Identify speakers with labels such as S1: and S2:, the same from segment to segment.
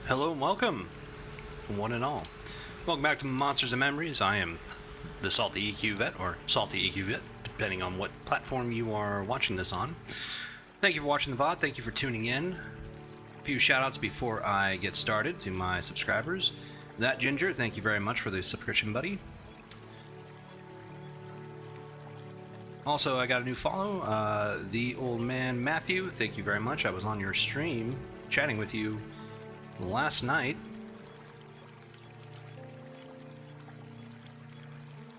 S1: Hello and welcome, one and all. Welcome back to Monsters and Memories. I am the Salty EQ Vet, or Salty EQ Vet, depending on what platform you are watching this on. Thank you for watching the VOD. Thank you for tuning in. A few shoutouts before I get started to my subscribers. That Ginger, thank you very much for the subscription, buddy. Also, I got a new follow. The Old Man Matthew, thank you very much. I was on your stream chatting with you last night.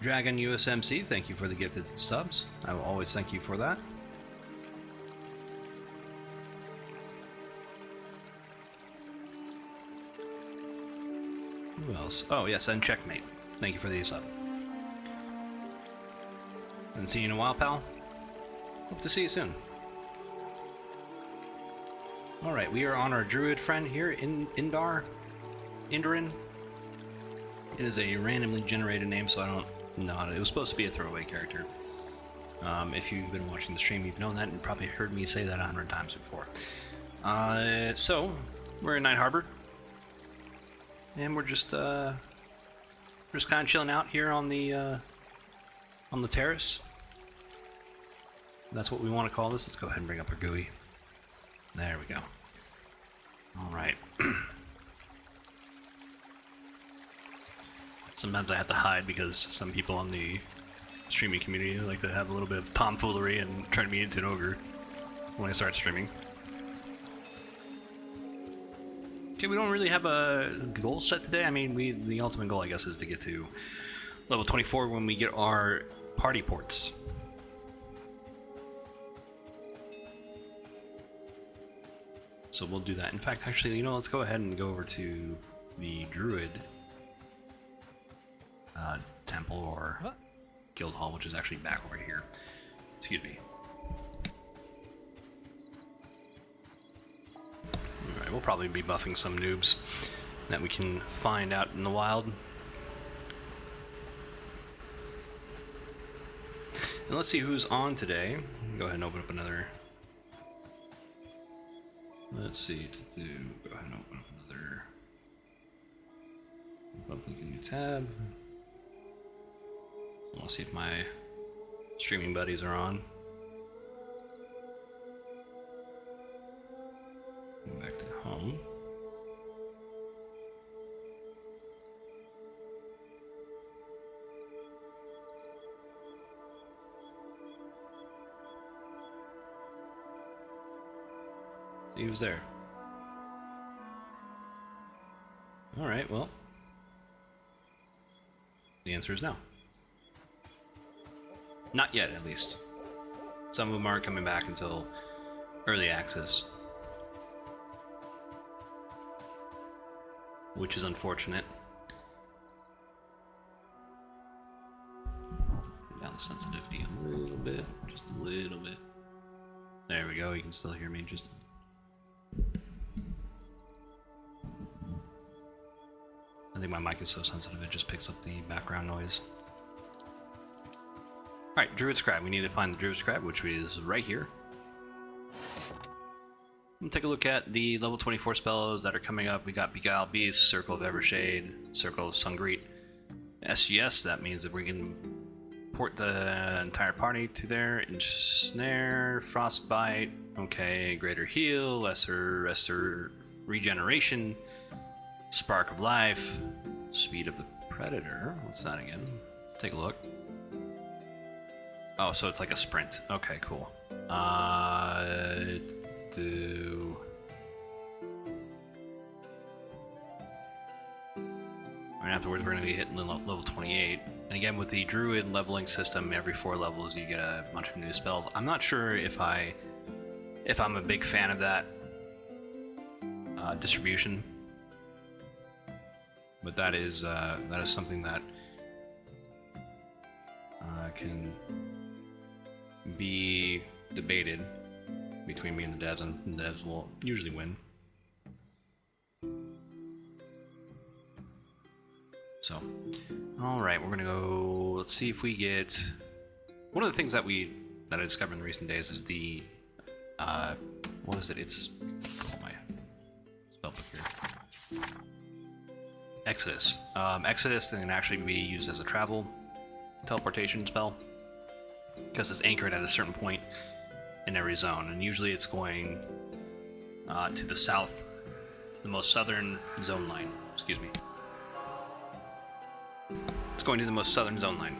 S1: Dragon USMC, thank you for the gifted subs. I will always thank you for that. Who else? Oh yes, and Checkmate. Thank you for the sub. Haven't seen you in a while, pal. Hope to see you soon. Alright, we are on our druid friend here in Indurrian. It is a randomly generated name, so I don't know. It was supposed to be a throwaway character. If you've been watching the stream, you've known that and probably heard me say that 100 times before. So, we're in Night Harbor. And we're just kind of chilling out here on the terrace. That's what we want to call this. Let's go ahead and bring up our GUI. There we go. Alright. Sometimes I have to hide because some people on the streaming community like to have a little bit of tomfoolery and turn me into an ogre when I start streaming. Okay, we don't really have a goal set today. I mean, the ultimate goal, I guess, is to get to level 24 when we get our party ports. So we'll do that. In fact, actually, you know, let's go ahead and go over to the Druid Temple or Guild Hall, which is actually back over here. Excuse me. Alright, we'll probably be buffing some noobs that we can find out in the wild. And let's see who's on today. Go ahead and open up another. Let's see, go ahead and open up another public new tab. I want to see if my streaming buddies are on. Go back to home. He was there. Alright, well. The answer is no. Not yet, at least. Some of them aren't coming back until early access. Which is unfortunate. Turn down the sensitivity a little bit. Just a little bit. There we go, you can still hear me just... I think my mic is so sensitive it just picks up the background noise. Alright, Druid Scribe. We need to find the Druid Scribe, which is right here. We'll take a look at the level 24 spells that are coming up. We got Beguile Beast, Circle of Evershade, Circle of Sungreet, SGS. That means that we can port the entire party to there. Ensnare, Frostbite, okay, Greater Heal, Lesser Regeneration, Spark of Life, Speed of the Predator. What's that again? Take a look. Oh, so it's like a sprint. Okay, cool. Let's do... Right afterwards, we're going to be hitting level 28. And again, with the Druid leveling system, every 4 levels you get a bunch of new spells. I'm not sure if I'm a big fan of that distribution. But that is something that can be debated between me and the devs, and the devs will usually win. So, alright, we're gonna go, let's see if we get, one of the things that I discovered in recent days is the, what is it, it's, oh my spellbook here. Exodus. Exodus can actually be used as a travel teleportation spell because it's anchored at a certain point in every zone, and usually it's going to the south, the most southern zone line. Excuse me. It's going to the most southern zone line.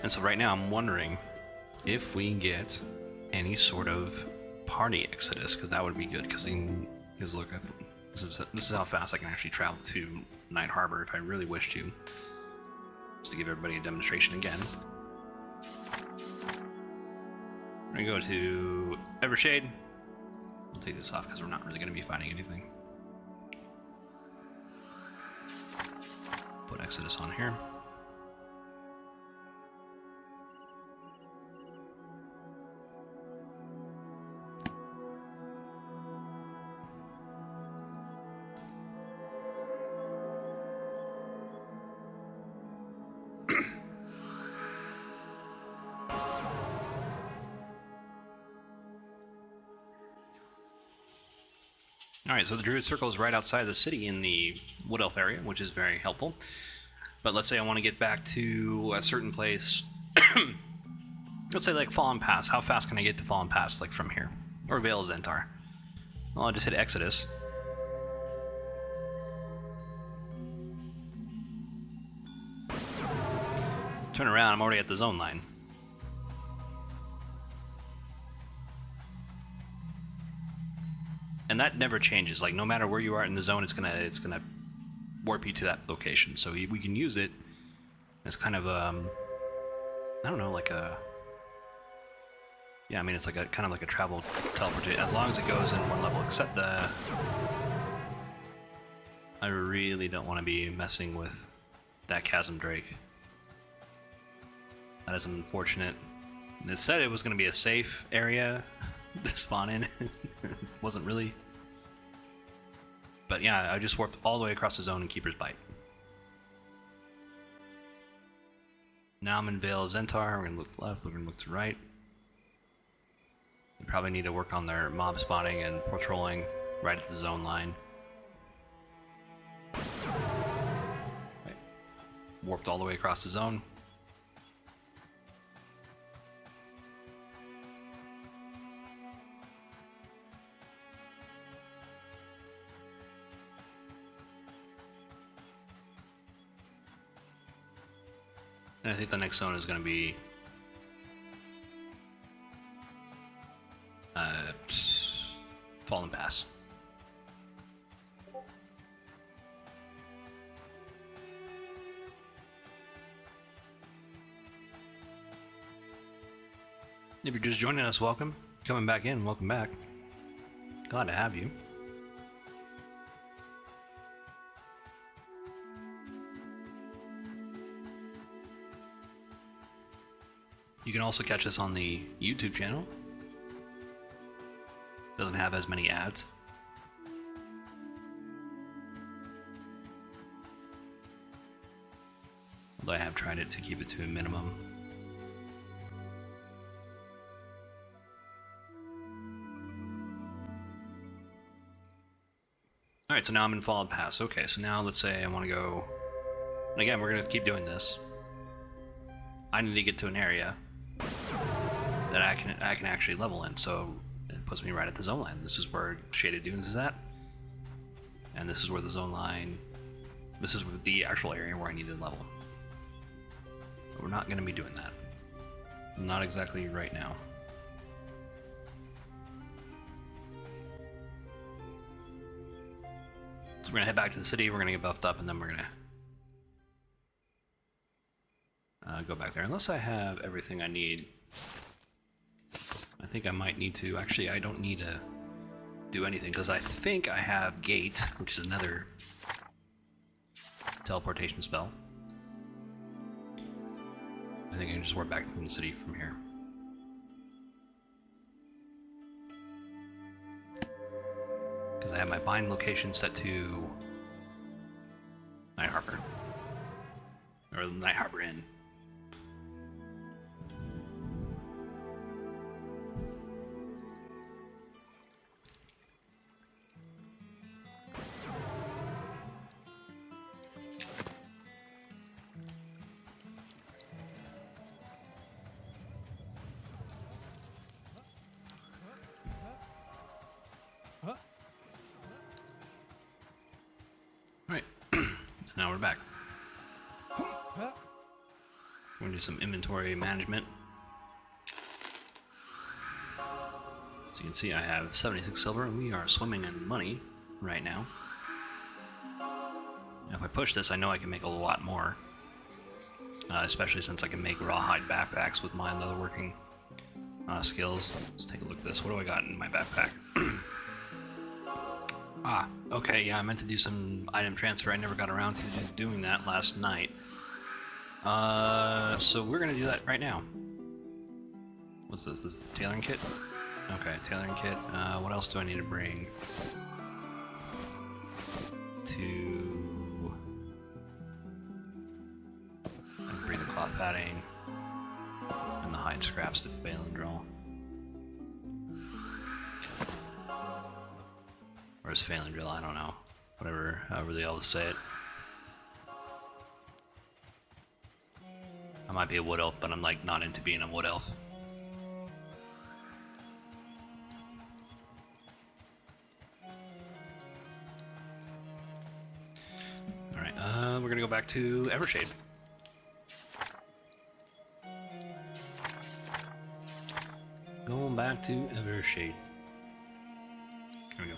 S1: And so right now I'm wondering if we get any sort of party exodus, because that would be good. Because look, this is how fast I can actually travel to Night Harbor if I really wish to. Just to give everybody a demonstration again. We're gonna go to Evershade. We'll take this off because we're not really gonna be fighting anything. Put Exodus on here. Alright, so the Druid Circle is right outside the city in the Wood Elf area, which is very helpful. But let's say I want to get back to a certain place. Let's say like Fallen Pass. How fast can I get to Fallen Pass, like from here? Or Vale of Zentar? Well, I'll just hit Exodus. Turn around, I'm already at the zone line. And that never changes. Like, no matter where you are in the zone, it's gonna warp you to that location. So we can use it as kind of I don't know, like a, yeah, I mean, it's like a kind of like a travel teleportation, as long as it goes in one level. Except I really don't want to be messing with that Chasm Drake. That is unfortunate. It said it was going to be a safe area to spawn in. Wasn't really. But yeah, I just warped all the way across the zone in Keeper's Bite. Now I'm in Vale of Zentar. We're going to look to the left, we're going to look to the right. They probably need to work on their mob spotting and patrolling right at the zone line. Right. Warped all the way across the zone. And I think the next zone is going to be Fallen Pass. If you're just joining us, welcome. Coming back in, welcome back. Glad to have you. You can also catch us on the YouTube channel. Doesn't have as many ads. Although I have tried it to keep it to a minimum. Alright, so now I'm in Fallen Pass. Okay, so now let's say I want to go... And again, we're going to keep doing this. I need to get to an area that I can actually level in, so it puts me right at the zone line. This is where Shaded Dunes is at, and this is where the zone line. This is the actual area where I need to level. But we're not going to be doing that. Not exactly right now. So we're gonna head back to the city. We're gonna get buffed up, and then we're gonna go back there. Unless I have everything I need. I think I might need to. Actually, I don't need to do anything because I think I have Gate, which is another teleportation spell. I think I can just warp back from the city from here. Because I have my bind location set to Night Harbor. Or the Night Harbor Inn. do some inventory management. As you can see, I have 76 silver, and we are swimming in money right now. Now, if I push this, I know I can make a lot more. Especially since I can make rawhide backpacks with my leatherworking skills. Let's take a look at this. What do I got in my backpack? Okay, yeah, I meant to do some item transfer. I never got around to doing that last night. So we're gonna do that right now. What's this? This is the tailoring kit? Okay, tailoring kit. What else do I need to bring? Bring the cloth padding and the hide scraps to fail and draw. Or is fail and drill? I don't know. Whatever, however the elves say it. I might be a wood elf, but I'm like not into being a wood elf. Alright, we're gonna go back to Evershade. Going back to Evershade. Here we go.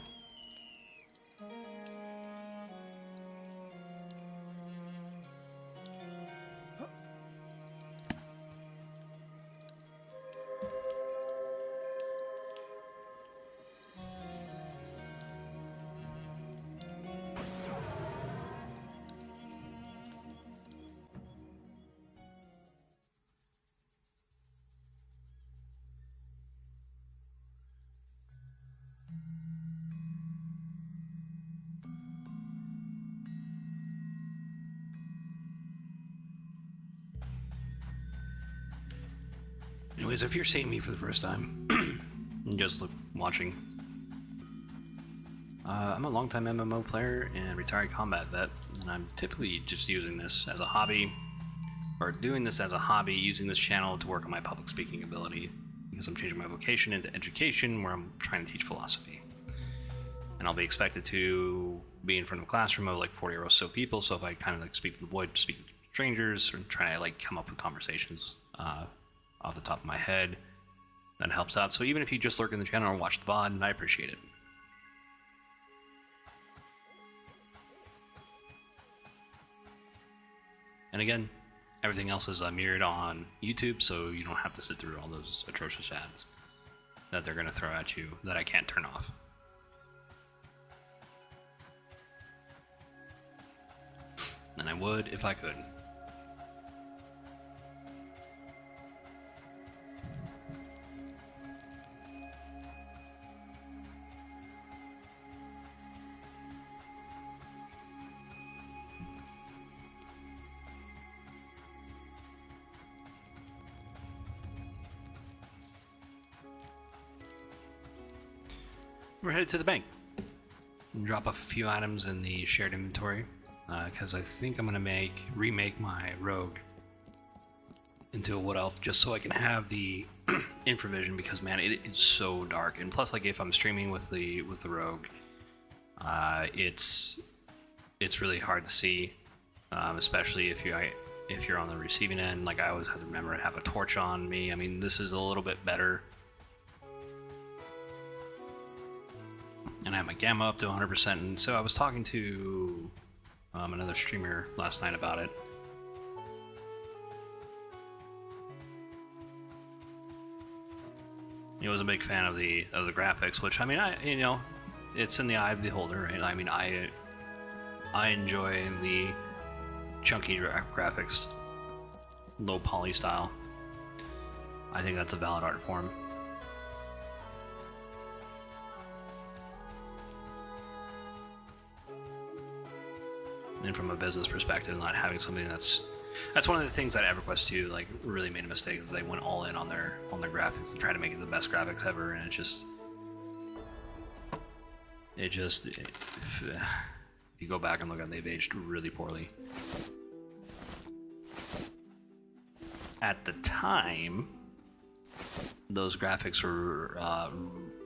S1: Anyways, if you're seeing me for the first time, and just watching, I'm a longtime MMO player and retired combat vet, and I'm typically just using this as a hobby, or doing this as a hobby, using this channel to work on my public speaking ability, because I'm changing my vocation into education, where I'm trying to teach philosophy. And I'll be expected to be in front of a classroom of like 40 or so people, so if I kind of like speak to the void, speak to strangers, or try to like come up with conversations, off the top of my head, that helps out. So even if you just lurk in the channel or watch the VOD, I appreciate it. And again, everything else is mirrored on YouTube, so you don't have to sit through all those atrocious ads that they're going to throw at you that I can't turn off. And I would if I could. We're headed to the bank and drop off a few items in the shared inventory, because I think I'm going to remake my rogue into a wood elf just so I can have the infravision, because man, it is so dark. And plus, like, if I'm streaming with the rogue, it's really hard to see, especially if you're on the receiving end. Like, I always have to remember to have a torch on me. I mean, this is a little bit better. And I have my gamma up to 100%, and so I was talking to another streamer last night about it. He was a big fan of the graphics, which, I mean, it's in the eye of the beholder, right? I mean, I enjoy the chunky graphics, low poly style. I think that's a valid art form. And from a business perspective, not having something that's one of the things that EverQuest 2 like really made a mistake, is they went all in on their graphics and tried to make it the best graphics ever, and if you go back and look at it, they've aged really poorly. At the time, those graphics were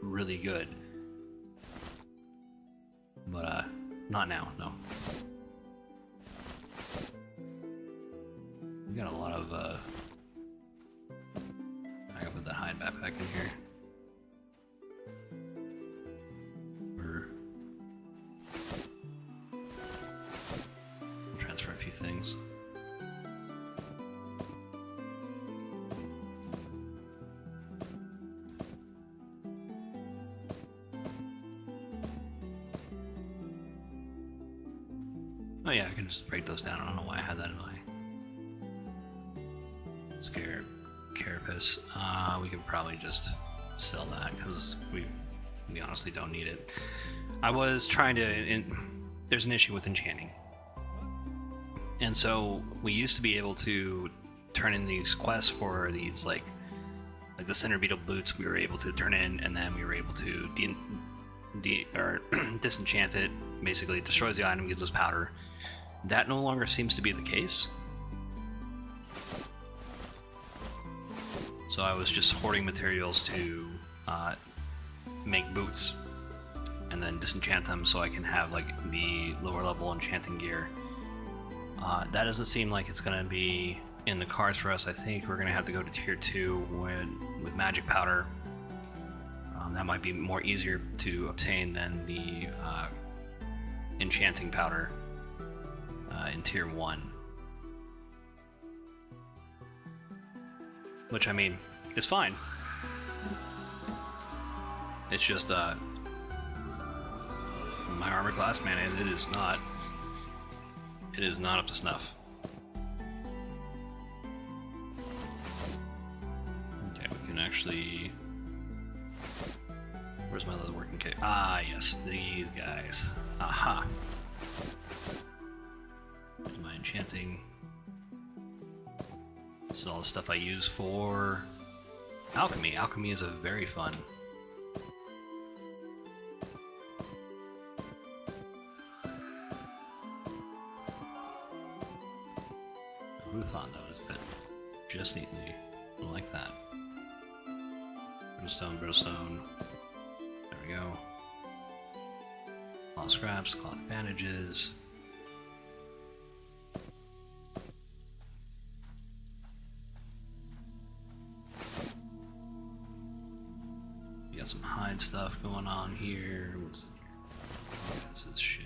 S1: really good, but not now, no. We got a lot of that hide backpack in here. We'll transfer a few things. Oh yeah, I can just break those down. I don't know why I had that in my carapace. We could probably just sell that because we honestly don't need it. I was trying to. There's an issue with enchanting, and so we used to be able to turn in these quests for these like the center beetle boots. We were able to turn in, and then we were able to disenchant it. Basically, it destroys the item, gives us powder. That no longer seems to be the case. So I was just hoarding materials to make boots and then disenchant them so I can have like the lower level enchanting gear. That doesn't seem like it's going to be in the cards for us. I think we're going to have to go to tier 2 with magic powder. That might be more easier to obtain than the enchanting powder in tier 1. Which, I mean, is fine. It's just, my armor class, man, it is not up to snuff. Okay, we can actually... Where's my leatherworking kit? Ah, yes, these guys. Aha! There's my enchanting. This is all the stuff I use for alchemy. Alchemy is a very fun. Who would have thought that would fit just neatly like that? Brimstone, brimstone. There we go. Cloth scraps, cloth bandages. Some hide stuff going on here. What's in here? Oh, this is shared.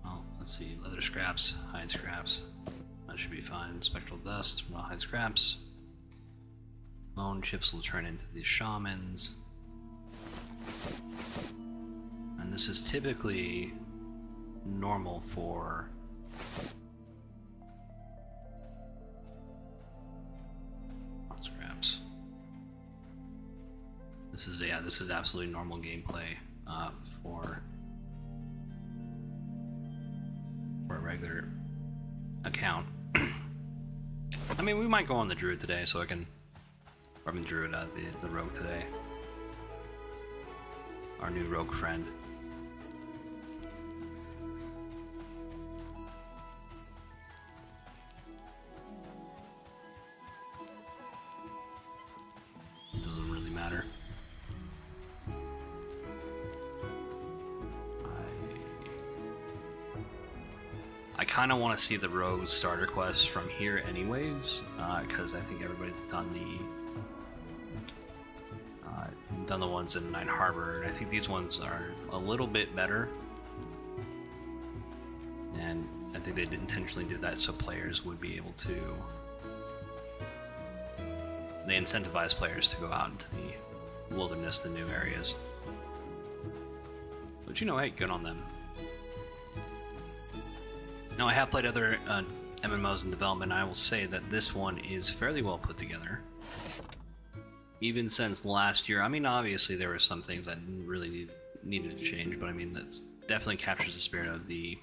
S1: Well, let's see. Leather scraps, hide scraps. That should be fine. Spectral dust, raw hide scraps. Bone chips will turn into these shamans. And this is typically normal for scraps. This is absolutely normal gameplay for a regular account. I mean, we might go on the druid today, so I can. Or I mean, druid, the rogue today. Our new rogue friend. It doesn't really matter. I kind of want to see the rogue starter quests from here anyways, because I think everybody's done the ones in Night Harbor, and I think these ones are a little bit better. And I think they intentionally did that so players would be able to... They incentivize players to go out into the wilderness, the new areas. But you know, hey, good on them. Now, I have played other MMOs in development, and I will say that this one is fairly well put together. Even since last year, I mean, obviously there were some things that really needed to change, but I mean, that definitely captures the spirit of the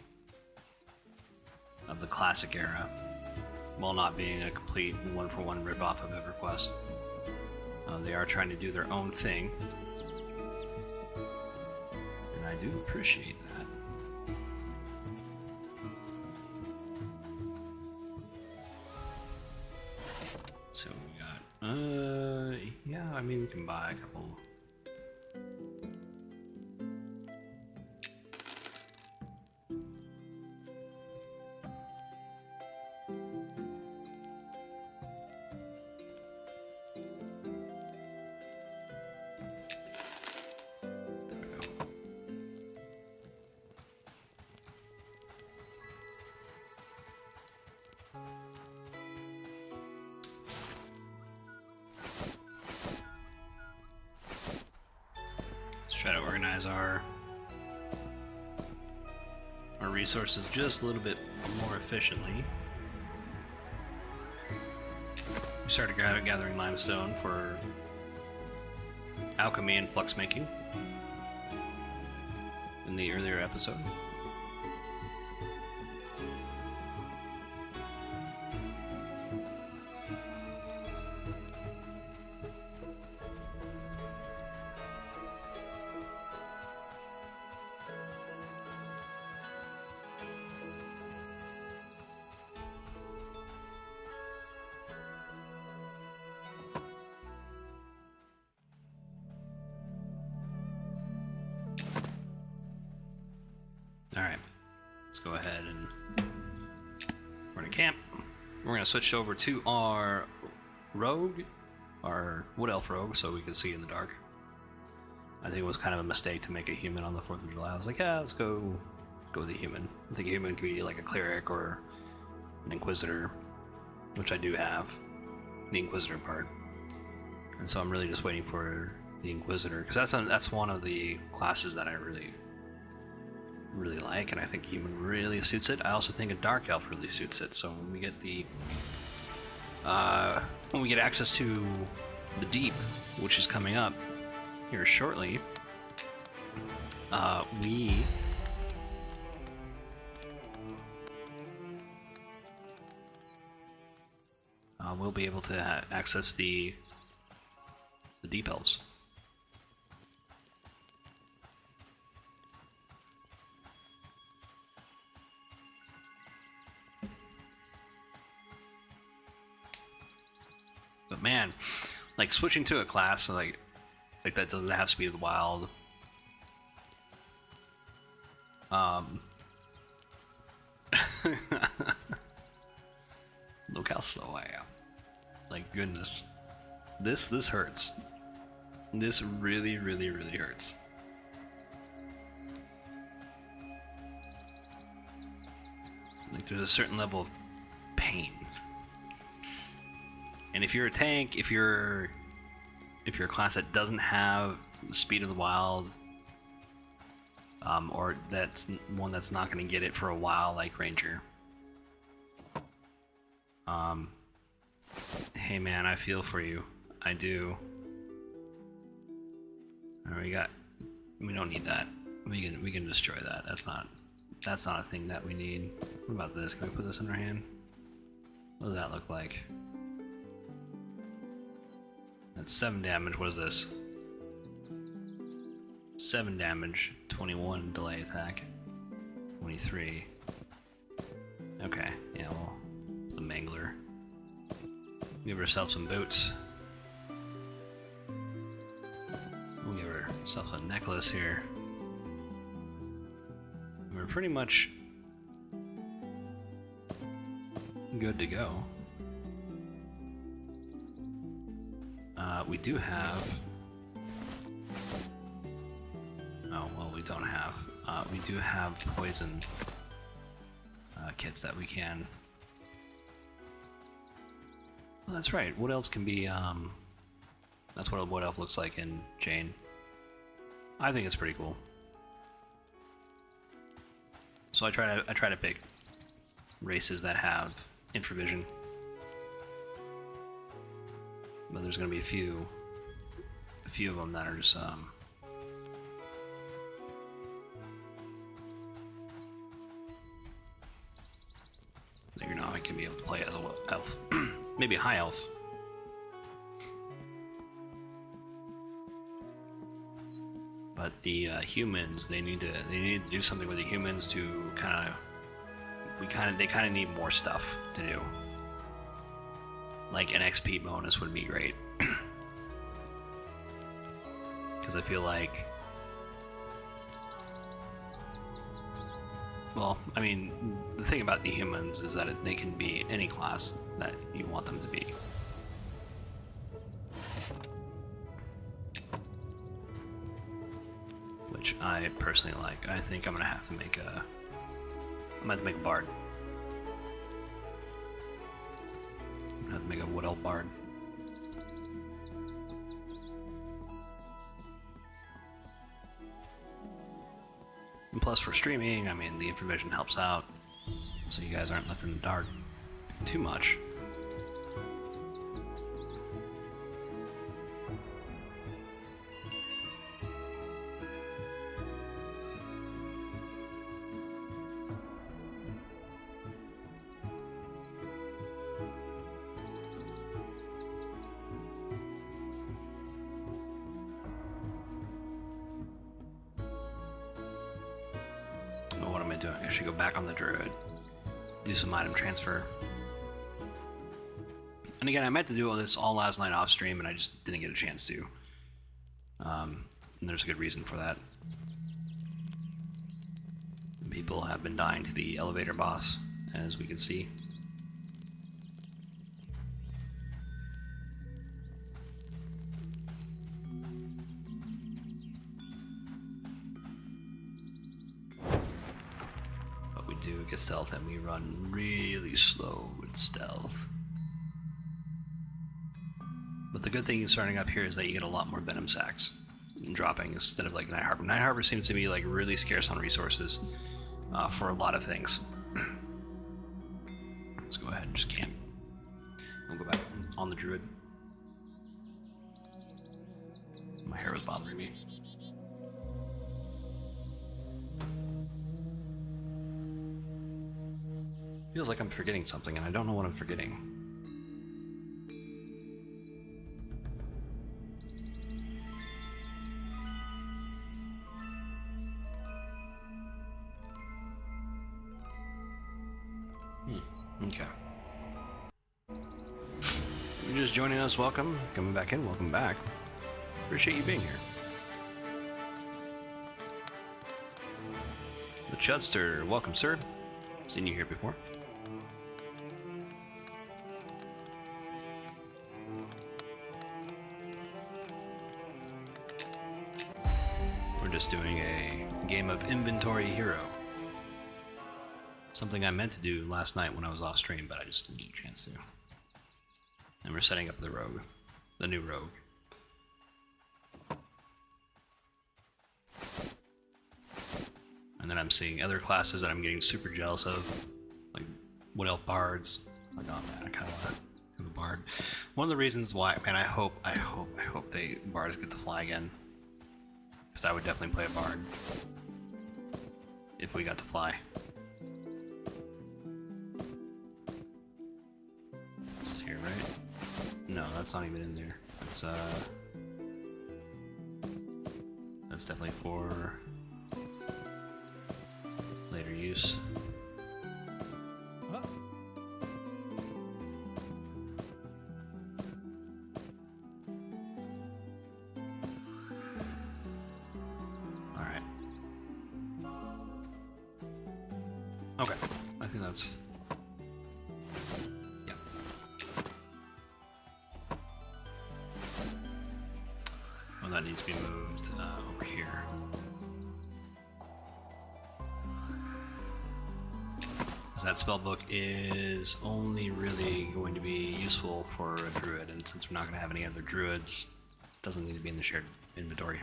S1: classic era, while not being a complete one-for-one rip-off of EverQuest. They are trying to do their own thing, and I do appreciate that. So we got, yeah, I mean, we can buy a couple. organize our resources just a little bit more efficiently. We started gathering limestone for alchemy and flux making in the earlier episode. Alright, let's go ahead and we're gonna camp. We're gonna switch over to our rogue, our wood elf rogue, so we can see in the dark. I think it was kind of a mistake to make a human on the 4th of July. I was like, yeah, let's go with a human. I think a human could be like a cleric or an inquisitor, which I do have, the inquisitor part. And so I'm really just waiting for the inquisitor, because that's one of the classes that I really like, and I think human really suits it. I also think a dark elf really suits it. So when we get access to the deep, which is coming up here shortly, we will be able to access the deep elves. But man, like switching to a class like that doesn't have Speed of the Wild. Look how slow I am. Like goodness, this hurts. This really hurts. Like there's a certain level of pain. And if you're a tank, if you're a class that doesn't have Speed of the Wild, or that's one that's not going to get it for a while, like Ranger. Hey man, I feel for you. I do. Alright, we don't need that. We can destroy that. That's not a thing that we need. What about this? Can we put this in our hand? What does that look like? That's 7 damage. What is this? 7 damage, 21 delay attack, 23. Okay, yeah, well, it's a mangler. Give ourselves some boots. We'll give ourselves a necklace here. We're pretty much good to go. We do have... Oh, well, we don't have. We do have poison kits that we can... Well, that's right. Wood elves can be... That's what a wood elf looks like in Jane. I think it's pretty cool. So I try to pick races that have infravision. But there's going to be a few of them that are just that you're not going to be able to play as a elf. Maybe a high elf. But the humans, they need to do something with the humans to they kind of need more stuff to do. Like an XP bonus would be great. Because I feel like... Well, I mean, the thing about the humans is that they can be any class that you want them to be. Which I personally like. I think I'm gonna have to make a... I'm gonna have to make a bard. I'm gonna have to make a wood elf bard. plus for streaming, I mean, the information helps out, so you guys aren't left in the dark too much. What am I doing? I should go back on the druid, do some item transfer. And again, I meant to do all this all last night off stream, and I just didn't get a chance to. And there's a good reason for that. People have been dying to the elevator boss, as we can see. But we do get stealth, and we run really slow with stealth. But the good thing starting up here is that you get a lot more venom sacks dropping instead of like Night Harbor. Night Harbor seems to be like really scarce on resources for a lot of things. Let's go ahead and just camp. I'll go back on the druid. My hair was bothering me. Feels like I'm forgetting something, and I don't know what I'm forgetting. Okay. If you're just joining us, welcome. Coming back in, welcome back. Appreciate you being here. The Chudster, welcome, sir. Seen you here before. We're just doing a game of Inventory Hero. Something I meant to do last night when I was off stream, but I just didn't get a chance to. And we're setting up the rogue, the new rogue. And then I'm seeing other classes that I'm getting super jealous of, like Wood Elf Bards. Like, oh man, I kind of want to have a Bard. One of the reasons why, man, I hope they Bards get to fly again, because I would definitely play a Bard if we got to fly. This is here, right? No, that's not even in there. That's definitely for later use. Alright. Okay, I think that's... Yep. Well, that needs to be moved over here. That spellbook is only really going to be useful for a druid, and since we're not going to have any other druids, it doesn't need to be in the shared inventory.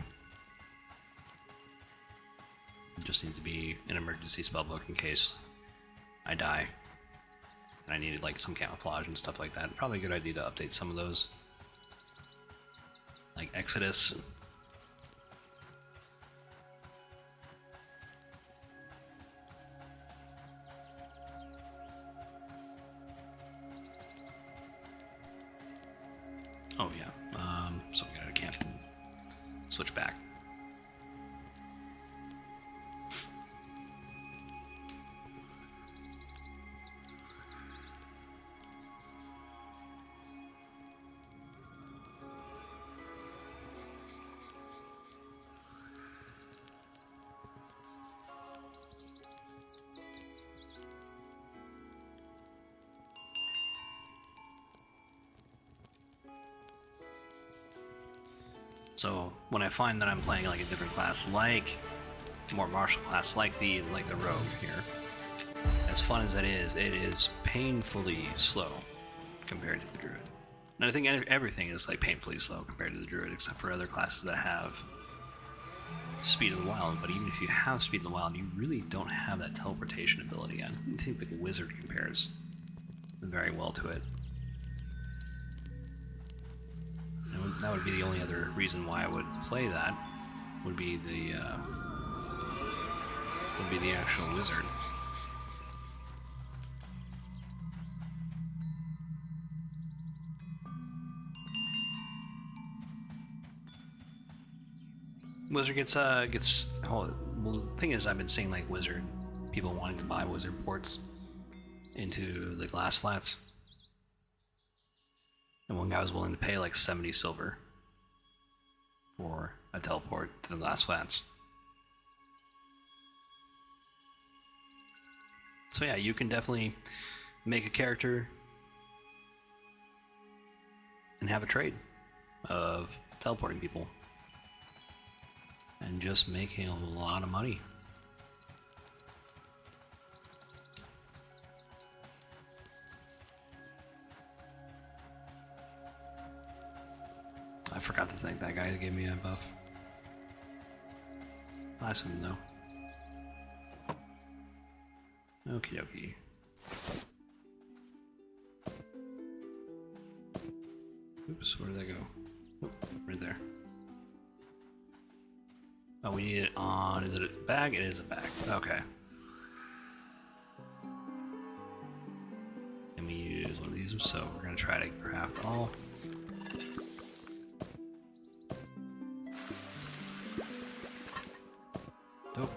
S1: It just needs to be an emergency spellbook in case I die and I needed like some camouflage and stuff like that. Probably a good idea to update some of those, like Exodus. Oh yeah, so we gotta camp and switch back. So when I find that I'm playing like a different class, like more martial class, like the rogue here, as fun as it is painfully slow compared to the druid. And I think everything is like painfully slow compared to the druid, except for other classes that have Speed of the Wild, but even if you have Speed of the Wild, you really don't have that teleportation ability. I think the Wizard compares very well to it. And that would be the only other reason why I would play that, would be the actual Wizard. Wizard gets well, the thing is, I've been seeing like Wizard people wanting to buy Wizard ports into the glass flats, and one guy was willing to pay like 70 silver for a teleport to the glass flats. So yeah, you can definitely make a character and have a trade of teleporting people. And just making a lot of money. I forgot to thank that guy who gave me a buff. Nice of him though. Okie dokie. Oops, where did that go? Oh, right there. Oh, we need it on, is it a bag? It is a bag, okay. And we use one of these, so we're gonna try to craft all. Oh.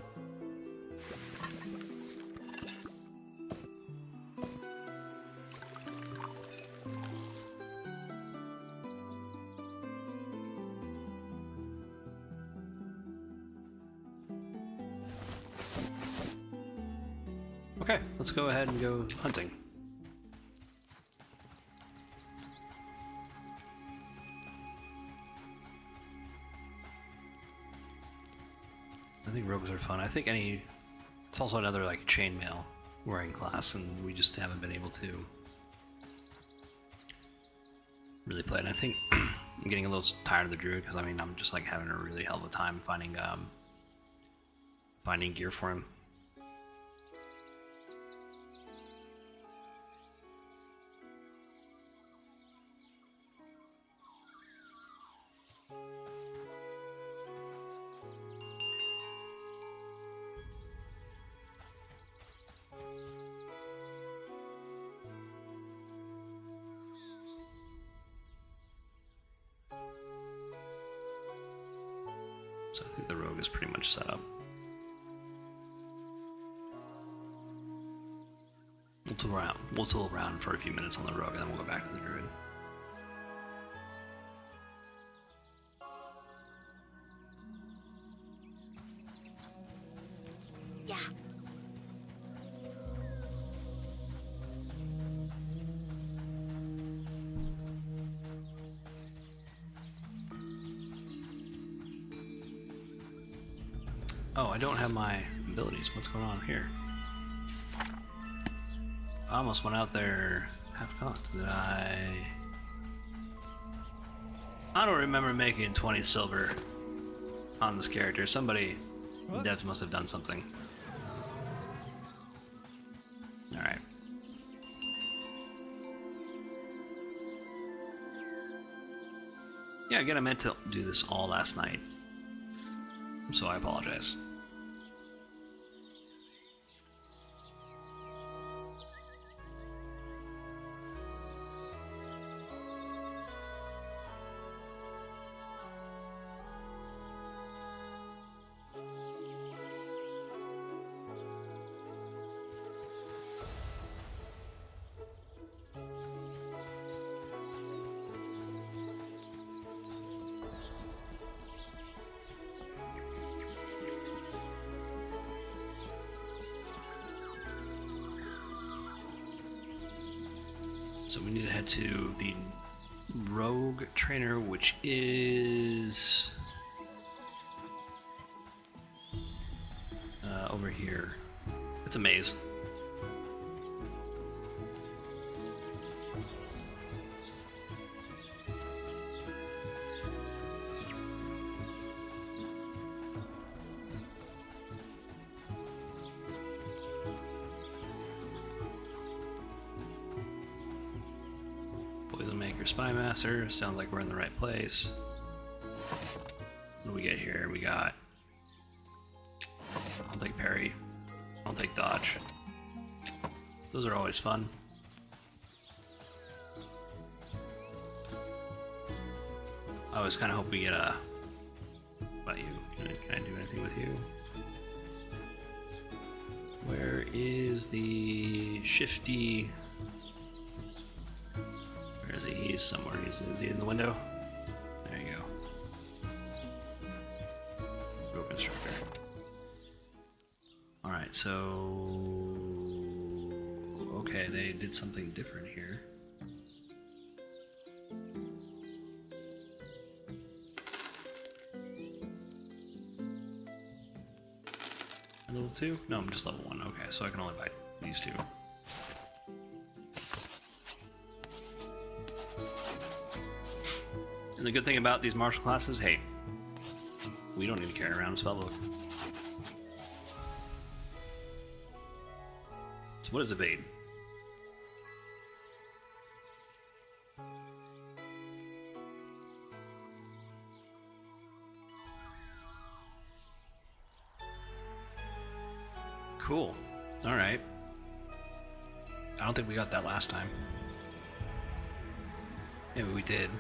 S1: Okay, let's go ahead and go hunting. I think rogues are fun. I think it's also another like chainmail wearing class, and we just haven't been able to really play it. And I think I'm getting a little tired of the druid, because I mean I'm just like having a really hell of a time finding gear for him. So I think the rogue is pretty much set up. We'll tool around for a few minutes on the rogue, and then we'll go back to the druid.
S2: Yeah.
S1: Oh, I don't have my abilities. What's going on here? I almost went out there half-cocked. Did I don't remember making 20 silver on this character. Somebody, devs must have done something. Alright. Yeah, again, I meant to do this all last night, so I apologize. So we need to head to the rogue trainer, which is over here. It's a maze. Secret Spy Master. Sounds like we're in the right place. What do we get here? We got... I'll take parry. I'll take dodge. Those are always fun. I always kind of hope we get a... What about you? Can I do anything with you? Where is the shifty... Where is he? He's somewhere. Is he in the window? There you go. Rope instructor. Alright, so... Okay, they did something different here. Level 2? No, I'm just level 1. Okay, so I can only buy these two. And the good thing about these martial classes, hey, we don't need to carry around a spellbook. So what is evade? Cool. Alright. I don't think we got that last time. Maybe we did.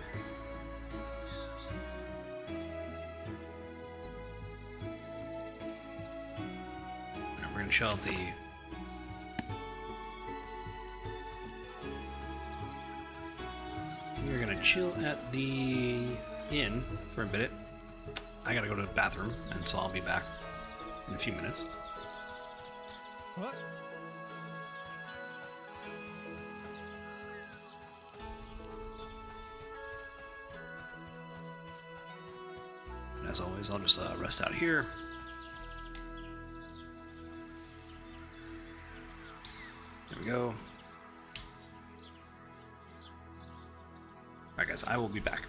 S1: We're gonna chill out the... We're gonna chill at the inn for a bit. I gotta go to the bathroom, and so I'll be back in a few minutes.
S2: What?
S1: As always, I'll just rest out here. There we go. Alright guys, I will be back.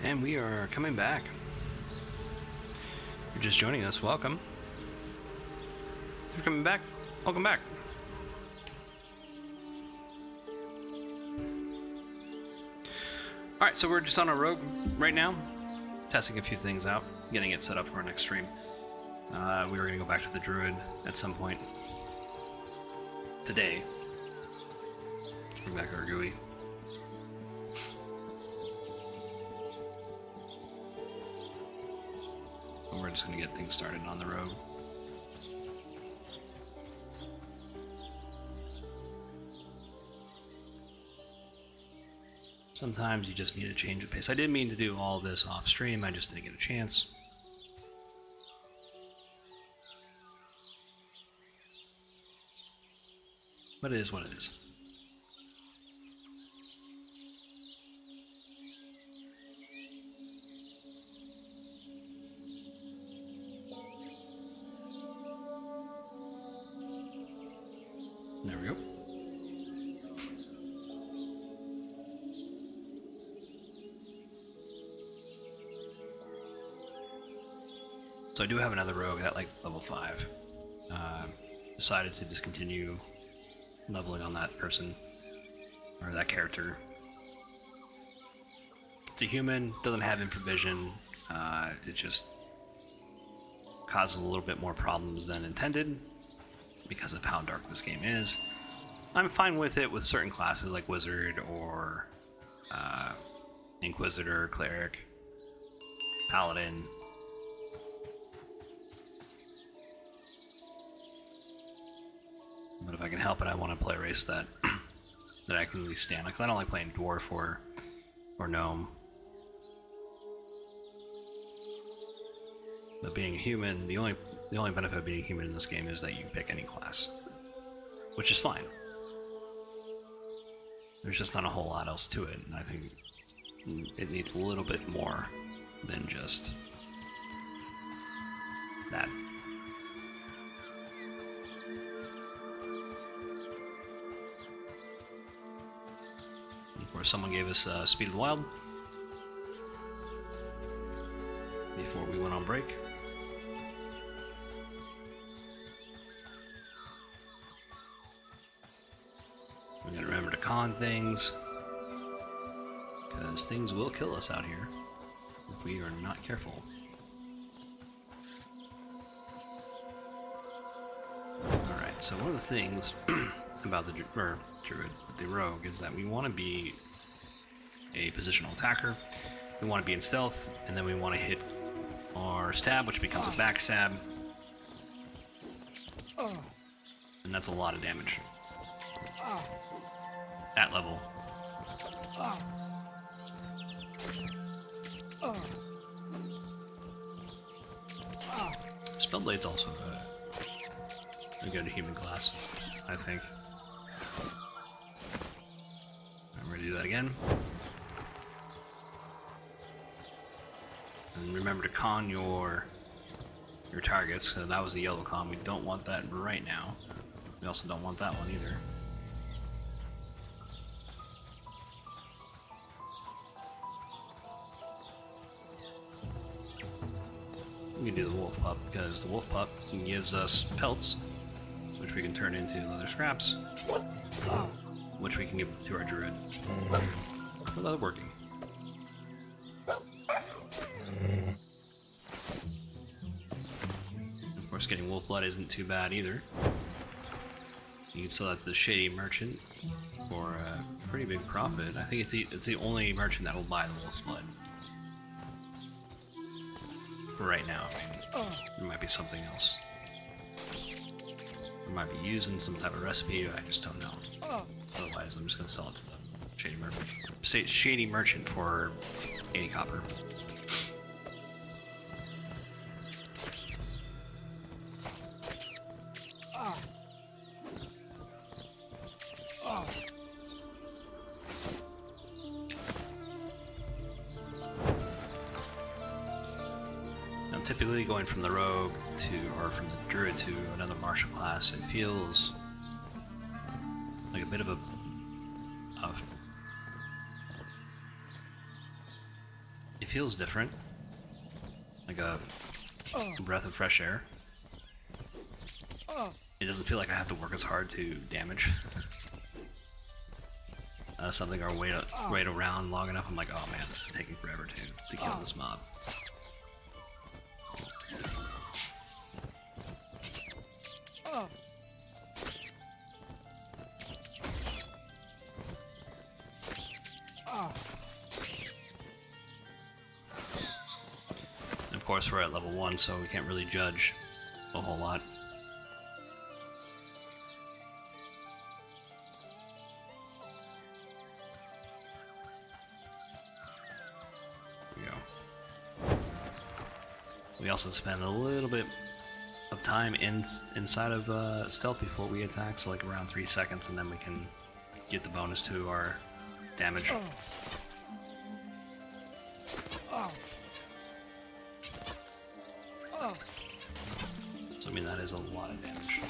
S1: And we are coming back. You're just joining us, welcome. You're coming back, welcome back. Alright, so we're just on a rogue right now, testing a few things out, getting it set up for our next stream. We were going to go back to the druid at some point today. Bring back our GUI. But we're just going to get things started on the rogue. Sometimes you just need a change of pace. I didn't mean to do all this off stream, I just didn't get a chance. But it is what it is. There we go. So I do have another rogue at like level 5. Decided to discontinue leveling on that person, or that character. It's a human, doesn't have infravision, it just causes a little bit more problems than intended because of how dark this game is. I'm fine with it with certain classes like Wizard or Inquisitor, Cleric, Paladin. But if I can help it, I want to play a race that that I can at least stand, because I don't like playing Dwarf or Gnome. But being a human, the only benefit of being a human in this game is that you can pick any class, which is fine. There's just not a whole lot else to it, and I think it needs a little bit more than just that. Of course, someone gave us Speed of the Wild before we went on break. We gotta remember to con things, because things will kill us out here if we are not careful. Alright, so one of the things about the druid, the rogue, is that we want to be a positional attacker, we want to be in stealth, and then we want to hit our stab, which becomes a backstab, and that's a lot of damage at level. Spellblade's also a good human class, I think. I'm ready to do that again. And remember to con your targets. So that was the yellow con. We don't want that right now. We also don't want that one either. We can do the wolf pup, because the wolf pup gives us pelts, which we can turn into leather scraps, which we can give to our druid without working. Of course, getting wolf blood isn't too bad either. You can sell that to the Shady Merchant for a pretty big profit. I think it's the only merchant that will buy the wolf's blood. For right now, I mean, there might be something else. It might be used in some type of recipe, I just don't know. Otherwise, I'm just going to sell it to the Shady Merchant for 80 copper. Typically going from the rogue to, or from the druid to another martial class, it feels like a bit of it feels different. Like a breath of fresh air. It doesn't feel like I have to work as hard to damage. Something or wait around long enough, I'm like, oh man, this is taking forever to kill this mob. And of course, we're at level 1, so we can't really judge a whole lot. We also spend a little bit of time inside of stealth before we attack, so like around 3 seconds, and then we can get the bonus to our damage. So I mean, that is a lot of damage.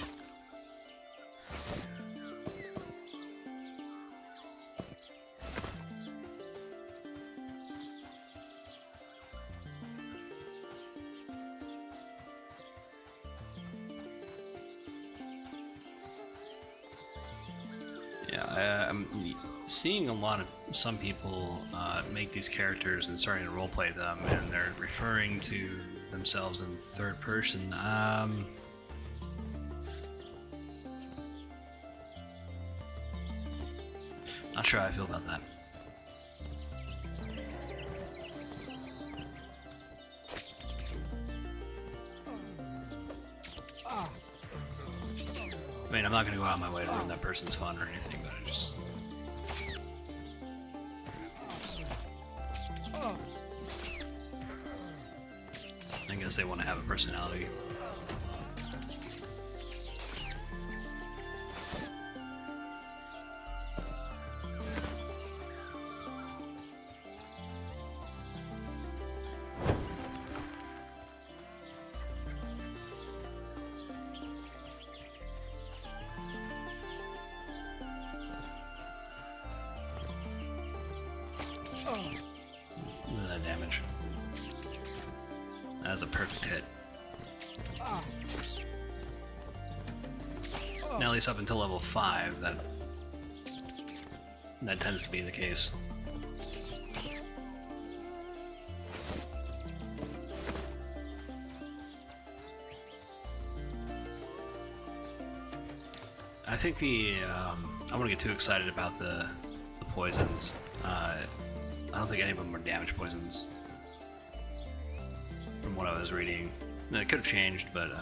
S1: Yeah, I'm seeing a lot of some people make these characters and starting to roleplay them, and they're referring to themselves in third person. Not sure how I feel about that. I mean, I'm not gonna go out of my way to ruin that person's fun or anything, but I just... I guess they want to have a personality. Look at that damage. That was a perfect hit. Now, at least up until level 5, that tends to be the case. I think I don't want to get too excited about the poisons. I don't think any of them are damage poisons, from what I was reading. It could have changed, but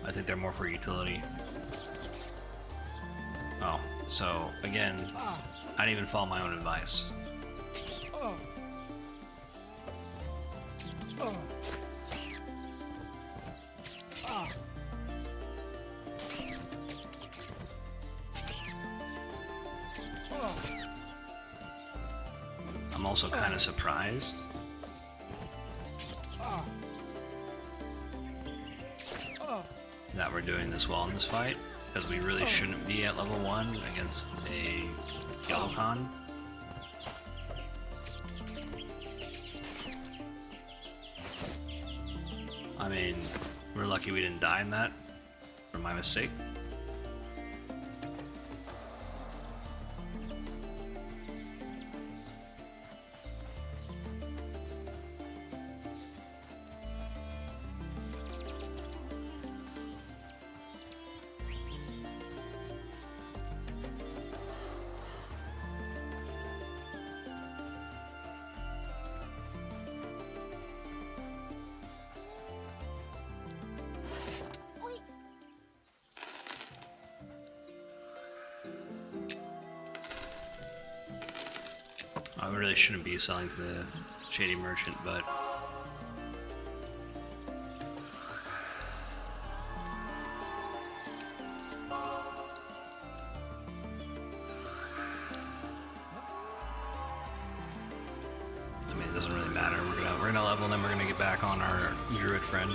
S1: I think they're more for utility. Oh, so again, I didn't even follow my own advice. I'm also kind of surprised that we're doing this well in this fight, because we really shouldn't be at level 1 against a Gallant. I mean, we're lucky we didn't die in that, for my mistake. I really shouldn't be selling to the shady merchant, but I mean, it doesn't really matter. We're gonna level, and then we're gonna get back on our druid friend.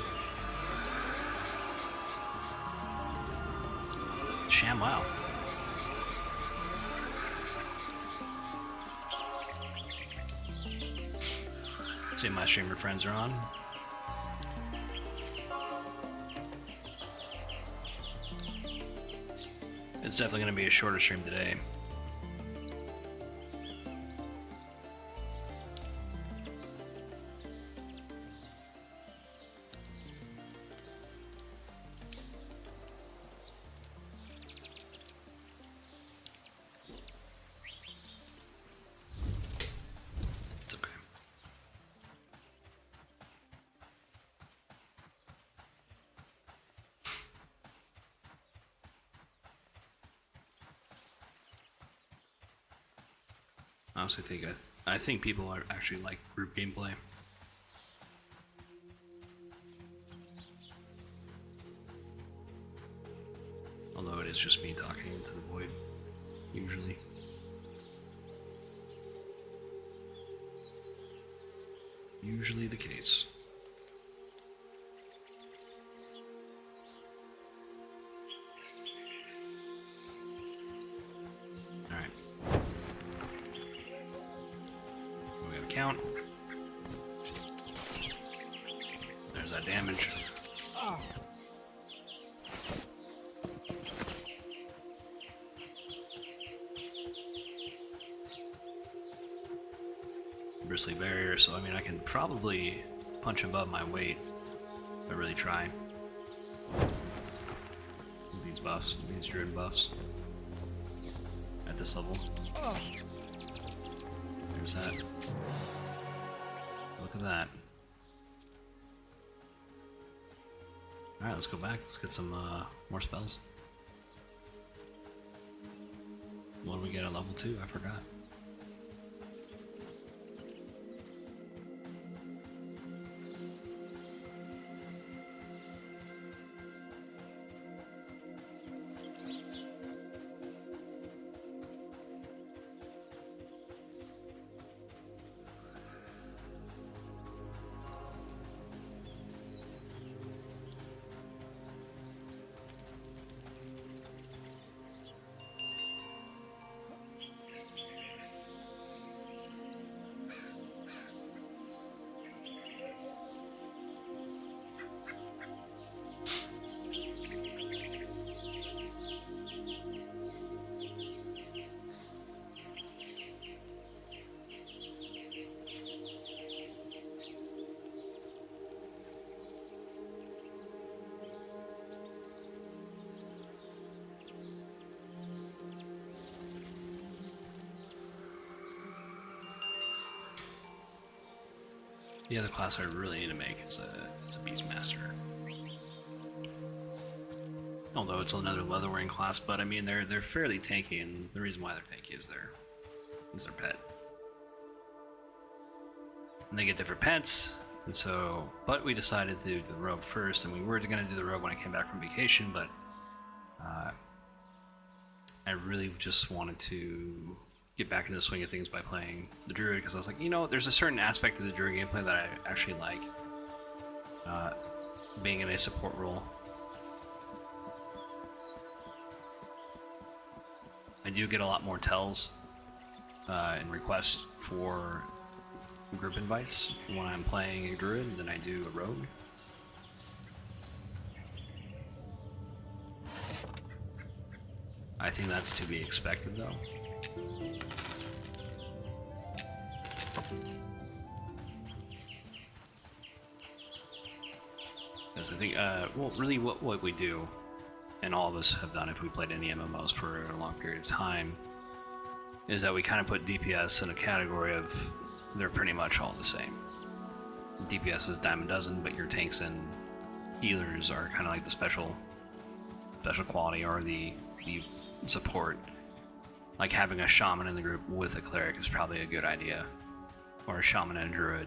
S1: Sham, wow. See, my streamer friends are on. It's definitely going to be a shorter stream today. It's okay. I honestly think I think people are actually like group gameplay. Although it is just me talking into the void, usually. Usually the case. Alright. We got a count. There's that damage. Bristly barrier, so I mean I can probably punch above my weight if I really try. These buffs, these druid buffs at this level. There's that. Look at that. Alright, let's go back. Let's get some more spells. What do we get at level 2? I forgot. The other class I really need to make is a Beastmaster. Although it's another leather-wearing class, but I mean they're fairly tanky, and the reason why they're tanky is their pet. And they get different pets, and so. But we decided to do the rogue first, and we were going to do the rogue when I came back from vacation, but I really just wanted to get back into the swing of things by playing the druid, because I was like, you know, there's a certain aspect of the druid gameplay that I actually like, being in a support role. I do get a lot more tells and requests for group invites when I'm playing a druid than I do a rogue. I think that's to be expected, though. Because I think, well, really what we do, and all of us have done if we played any MMOs for a long period of time, is that we kind of put DPS in a category of they're pretty much all the same. DPS is dime a dozen, but your tanks and healers are kind of like the special quality, or the support. Like having a shaman in the group with a cleric is probably a good idea, or a shaman and a druid.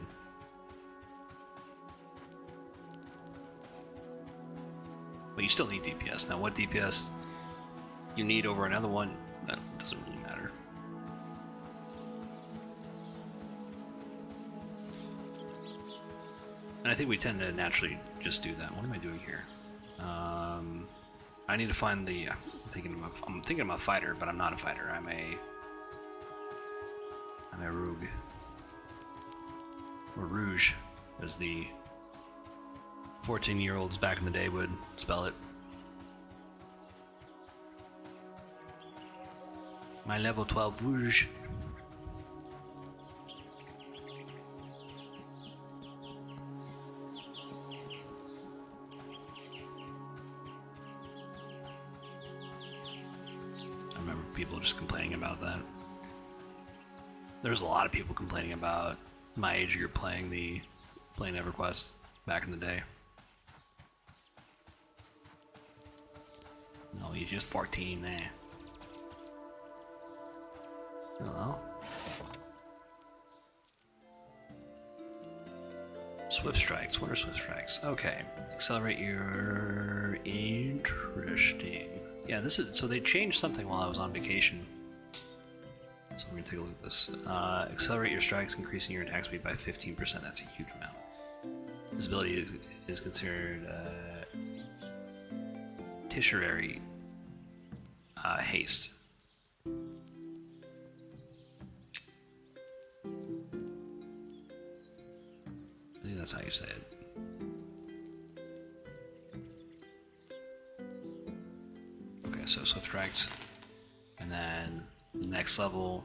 S1: But you still need DPS. Now, what DPS you need over another one, that doesn't really matter. And I think we tend to naturally just do that. What am I doing here? I need to find the. I'm thinking of a fighter, but I'm not a fighter. I'm a rogue. or rouge, as the 14-year-olds back in the day would spell it. My level 12 rouge. I remember people just complaining about that. There's a lot of people complaining about my age group playing EverQuest back in the day. No, he's just 14, eh? Hello? Swift strikes. What are swift strikes? Okay. Accelerate your... Interesting. Yeah, this is... So they changed something while I was on vacation. So we're gonna take a look at this. Accelerate your strikes, increasing your attack speed by 15%. That's a huge amount. This ability is considered tertiary haste. I think that's how you say it. Okay, so swift strikes, and then the next level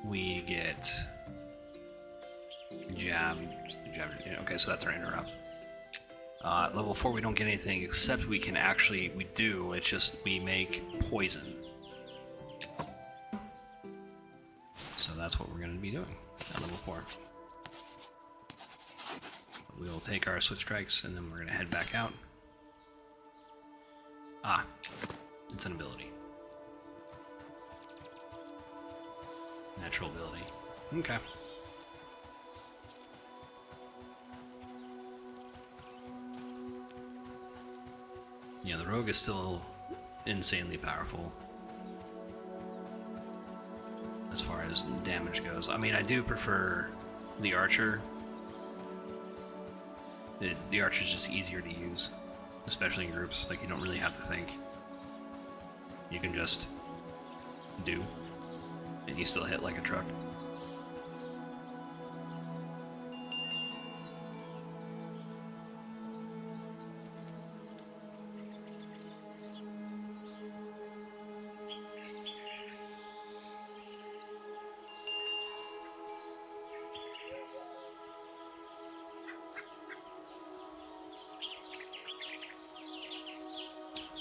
S1: we get jab. Okay, so that's our interrupt. Level 4 we don't get anything, except we can actually, we do, it's just we make poison. So that's what we're going to be doing at level 4. We'll take our swift strikes and then we're going to head back out. Ah, it's an ability. Natural ability. Okay. Yeah, the rogue is still insanely powerful as far as damage goes. I mean, I do prefer the archer. The archer's just easier to use, especially in groups. Like, you don't really have to think. You can just do, and you still hit like a truck.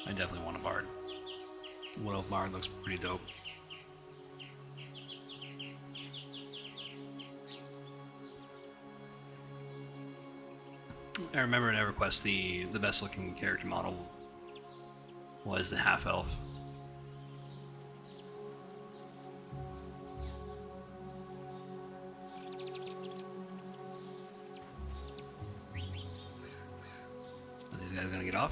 S1: I definitely want a bard. What Elf Bard looks pretty dope. I remember in EverQuest the best looking character model was the half elf. Are these guys gonna get off?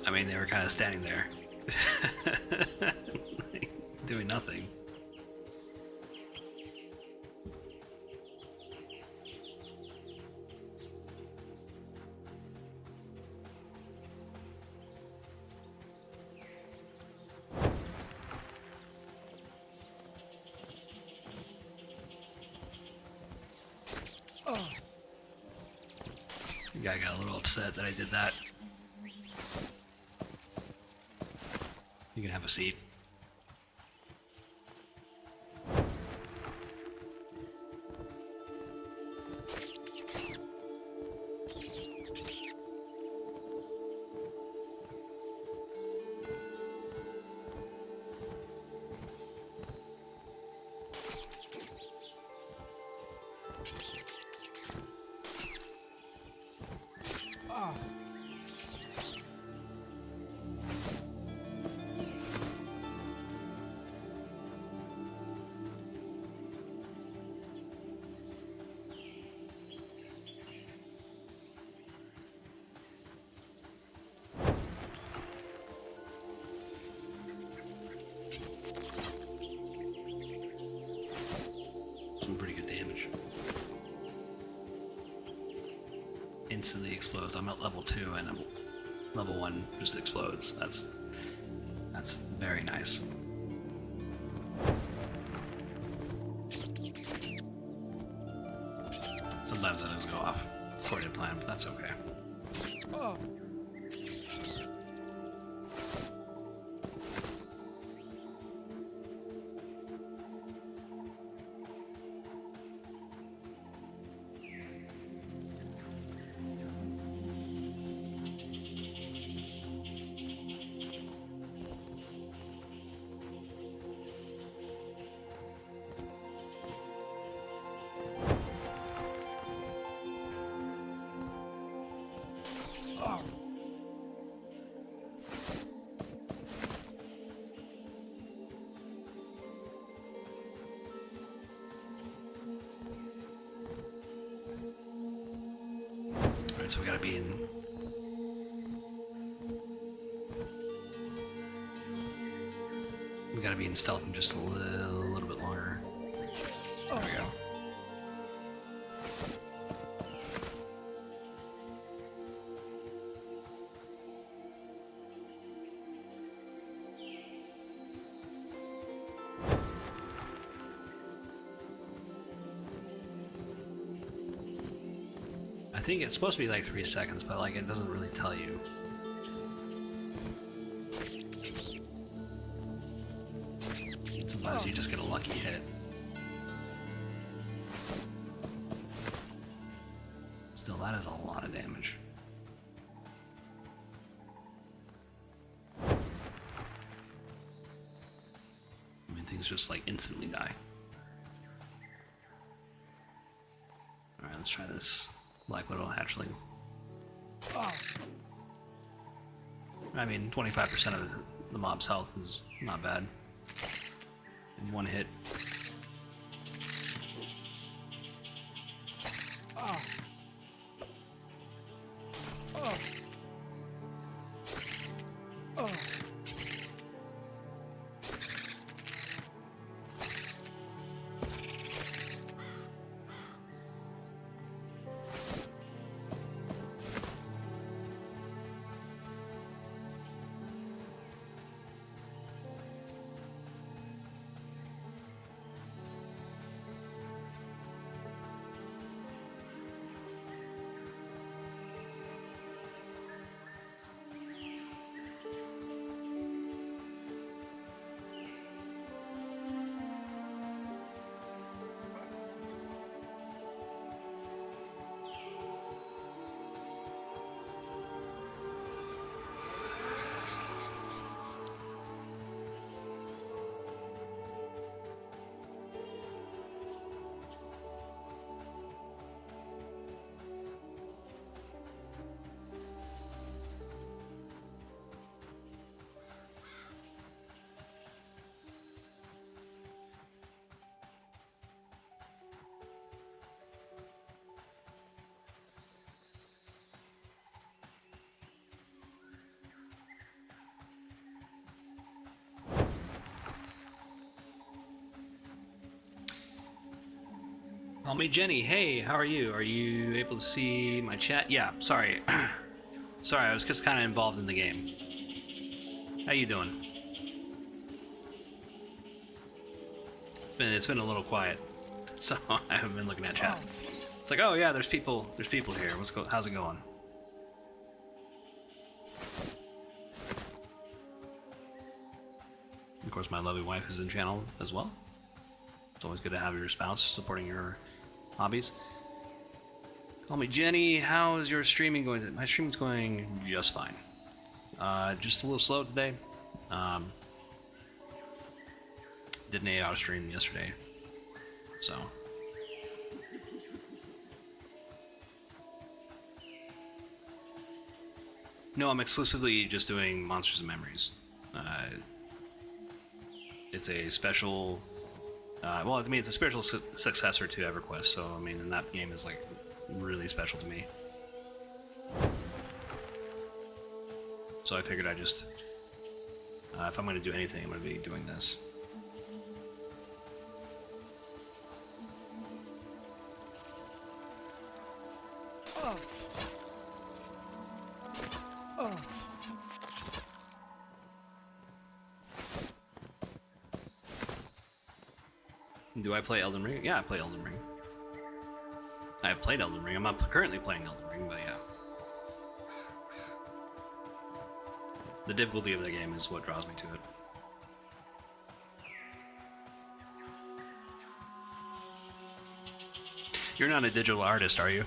S1: I mean, they were kind of standing there, like, doing nothing. The guy got a little upset that I did that. You can have a seat. Some pretty good damage. Instantly explodes. I'm at level 2 and level 1 just explodes. That's very nice. Sometimes those go off according to plan, but that's okay.
S2: Oh.
S1: Alright, so we gotta be in. We gotta be in stealth in just a little bit longer. There we go. I think it's supposed to be like 3 seconds, but like it doesn't really tell you. Sometimes you just get a lucky hit. Still, that is a lot of damage. I mean, things just like instantly die. Alright, let's try this Black Widow hatchling. I mean, 25% of the mob's health is not bad. In one hit. Call me Jenny. Hey, how are you? Are you able to see my chat? Yeah, sorry. Sorry, I was just kind of involved in the game. How you doing? It's been a little quiet, so I haven't been looking at chat. It's like, oh yeah, there's people here. How's it going? Of course, my lovely wife is in channel as well. It's always good to have your spouse supporting your hobbies. Call me Jenny. How is your streaming going? My streaming's going just fine. Just a little slow today. Did an 8-hour stream yesterday, so. No, I'm exclusively just doing Monsters and Memories. It's a special. Well, I mean, it's a spiritual successor to EverQuest, so I mean, and that game is like really special to me. So I figured I just, if I'm going to do anything, I'm going to be doing this. Do I play Elden Ring? Yeah, I play Elden Ring. I've played Elden Ring. I'm not currently playing Elden Ring, but yeah. The difficulty of the game is what draws me to it. You're not a digital artist, are you?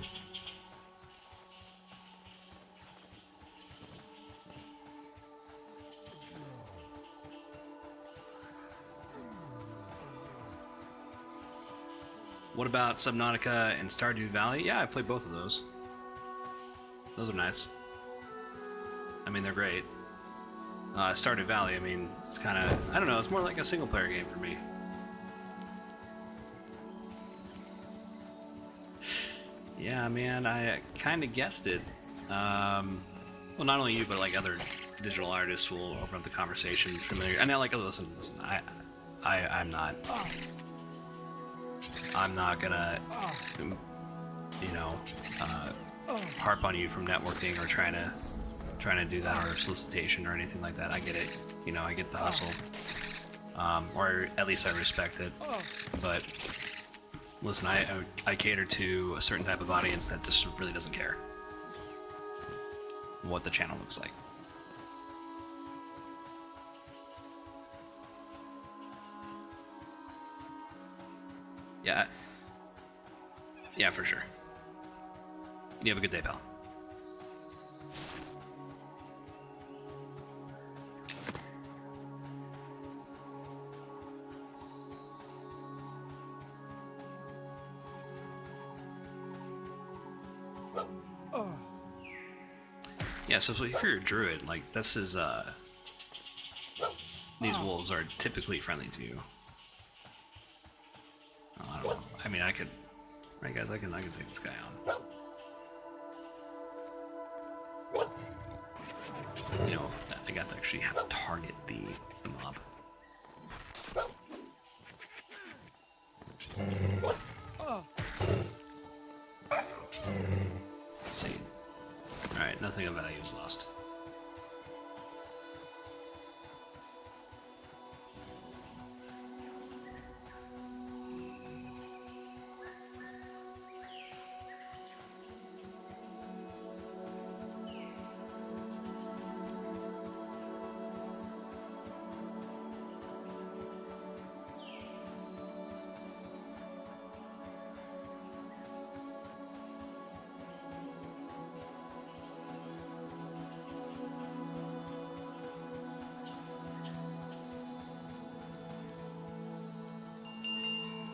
S1: What about Subnautica and Stardew Valley? Yeah, I played both of those. Those are nice. I mean, they're great. Stardew Valley, I mean, it's kind of, I don't know, it's more like a single player game for me. Yeah, man, I kind of guessed it. Well, not only you, but like other digital artists will open up the conversation familiar. And they're like, oh, listen, I'm not gonna, you know, harp on you from networking or trying to do that or solicitation or anything like that. I get it. You know, I get the hustle. Or at least I respect it. But listen, I cater to a certain type of audience that just really doesn't care what the channel looks like. Yeah. Yeah, for sure. You have a good day, pal. Yeah, so if you're a druid, like, this is, these wolves are typically friendly to you. I don't know. I mean, I could, right, guys? I can take this guy on. You know, I got to actually have to target the mob. Let's see. All right, nothing of value is lost.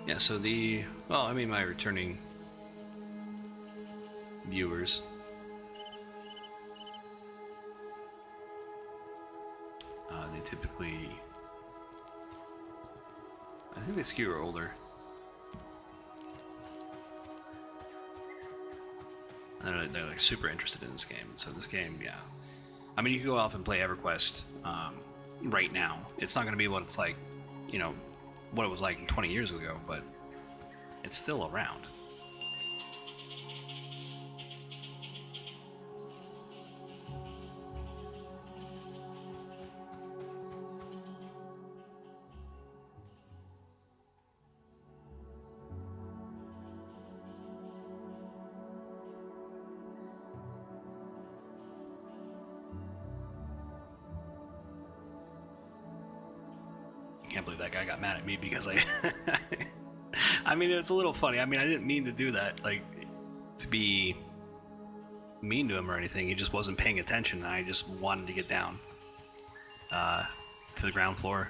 S1: Yeah, so well, I mean, my returning viewers, they typically, I think they skew are older. They're like super interested in this game. So this game, yeah. I mean, you can go off and play EverQuest right now. It's not going to be what it's like, you know, what it was like 20 years ago, but it's still around. I can't believe that guy got mad at me because I mean, it's a little funny. I mean, I didn't mean to do that, like, to be mean to him or anything. He just wasn't paying attention, and I just wanted to get down to the ground floor.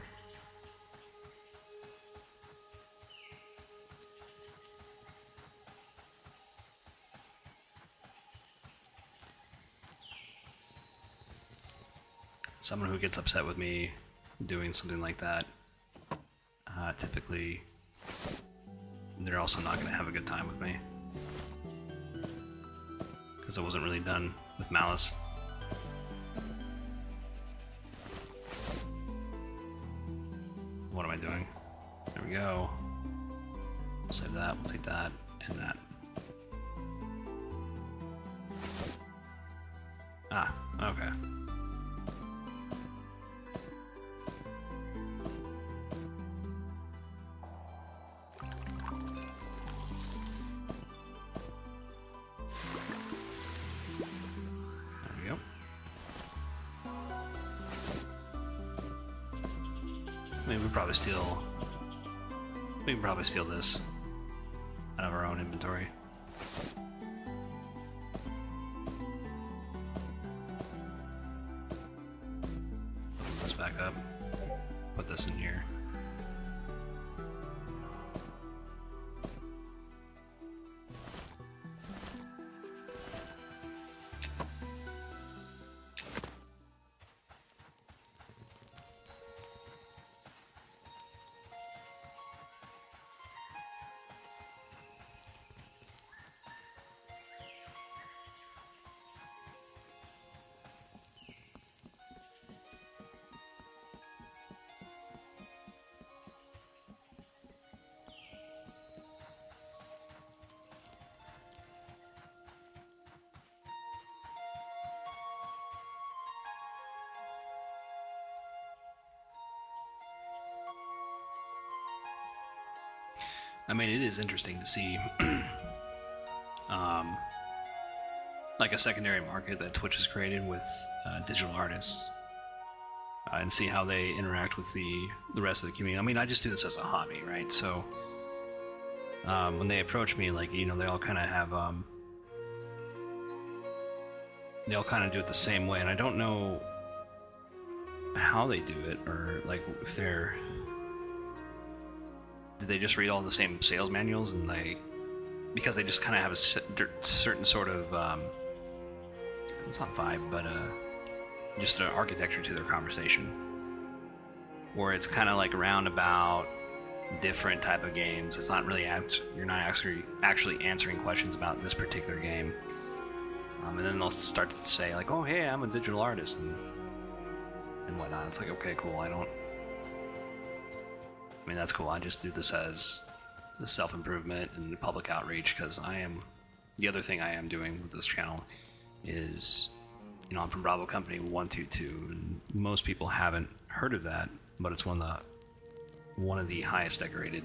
S1: someone who gets upset with me doing something like that, typically they're also not going to have a good time with me. Because it wasn't really done with malice. What am I doing? There we go. We'll save that, we'll take that, and that. Ah, okay. There we go. Maybe we probably steal. We can probably steal this out of our own inventory. Open this back up. Put this in here. I mean, it is interesting to see like a secondary market that Twitch has created with digital artists and see how they interact with the rest of the community. I mean, I just do this as a hobby, right? So when they approach me, like, you know, they all kind of have they all kind of do it the same way, and I don't know how they do it, or like if they're, did they just read all the same sales manuals, and because they just kind of have a certain sort of it's not vibe, but just an architecture to their conversation, where it's kind of like roundabout, different type of games. It's not really you're not actually answering questions about this particular game, and then they'll start to say like, "Oh, hey, I'm a digital artist," and whatnot. It's like, okay, cool. I mean, that's cool. I just do this as the self-improvement and public outreach, because the other thing I am doing with this channel is, you know, I'm from Bravo Company 122, and most people haven't heard of that, but it's one of the highest decorated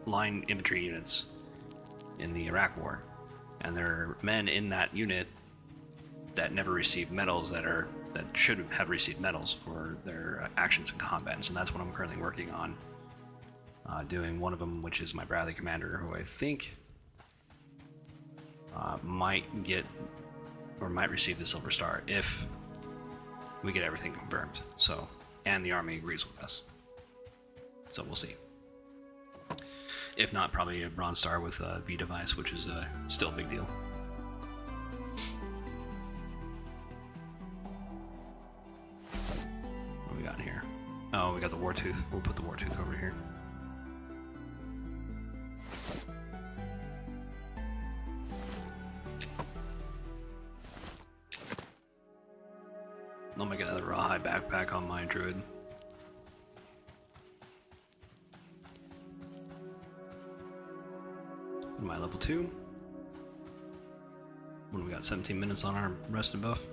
S1: line infantry units in the Iraq War, and there are men in that unit that never received medals that should have received medals for their actions in combat, and so that's what I'm currently working on. Doing one of them, which is my Bradley commander, who I think might get or might receive the Silver Star if we get everything confirmed. So, and the army agrees with us. So we'll see. If not, probably a Bronze Star with a V device, which is still a big deal. What do we got in here? Oh, we got the War Tooth. We'll put the War Tooth over here. I'll make another rawhide backpack on my druid. My level 2. When we got 17 minutes on our rest and buff.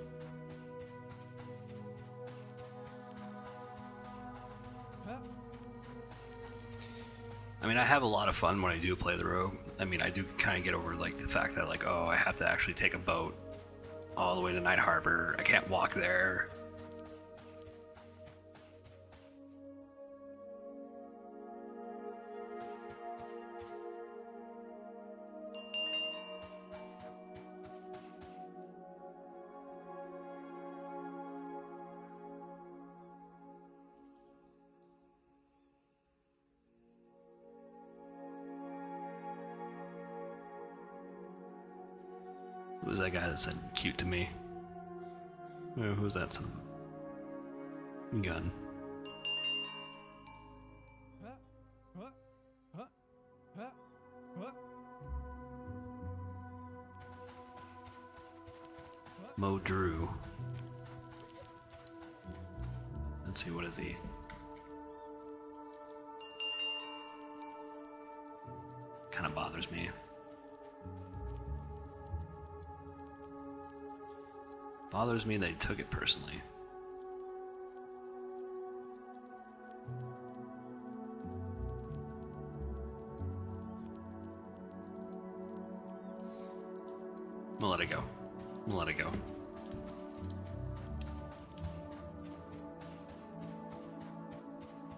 S1: I mean, I have a lot of fun when I do play the rogue. I mean, I do kind of get over like the fact that like, oh, I have to actually take a boat all the way to Night Harbor. I can't walk there. Who was that guy that said cute to me? Who's that son? gun. Mo Drew. Let's see, what is he? Kind of bothers me. Bothers me that he took it personally. We'll let it go. We'll let it go.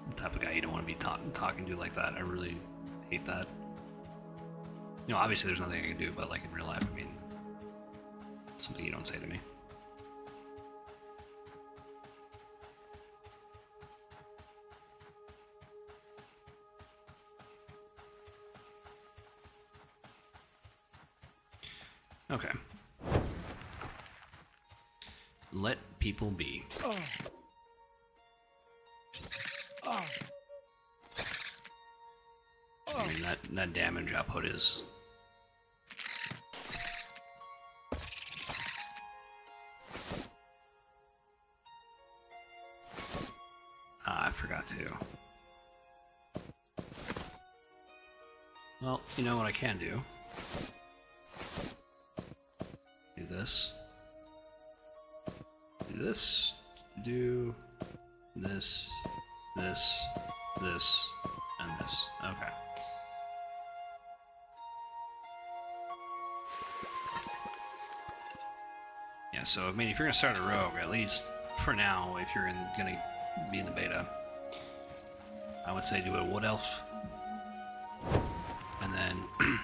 S1: The type of guy you don't want to be talking to like that. I really hate that. You know, obviously there's nothing I can do, but like in real life, I mean, it's something you don't say to me. Okay. Let people be. I mean, that damage output is... I forgot to. Well, you know what I can do? Do this. Do this. Do this. This. This. And this. Okay. Yeah, so I mean, if you're gonna start a rogue, at least for now, if you're gonna be in the beta, I would say do a wood elf, and then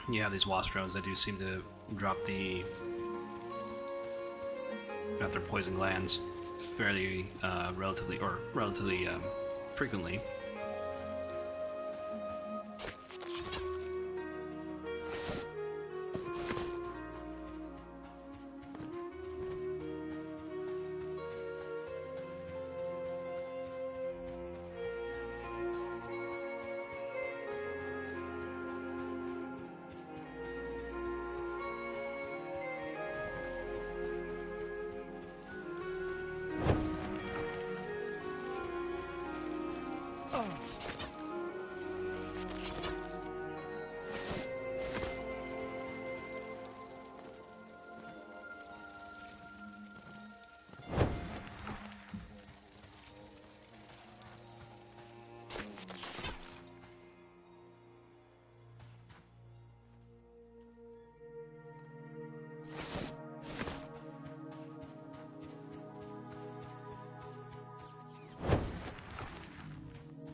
S1: you have these wasp drones that do seem to drop their poison glands fairly relatively frequently.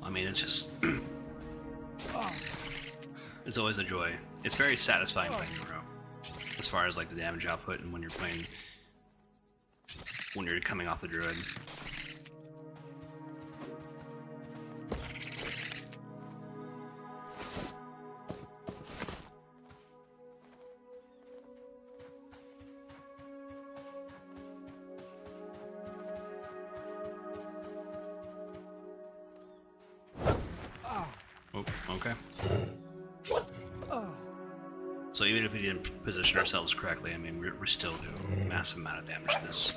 S1: I mean, it's just... it's always a joy. It's very satisfying playing a rogue, as far as like the damage output and when you're playing... when you're coming off the druid. Okay. So even if we didn't position ourselves correctly, I mean, we're still doing a massive amount of damage to this.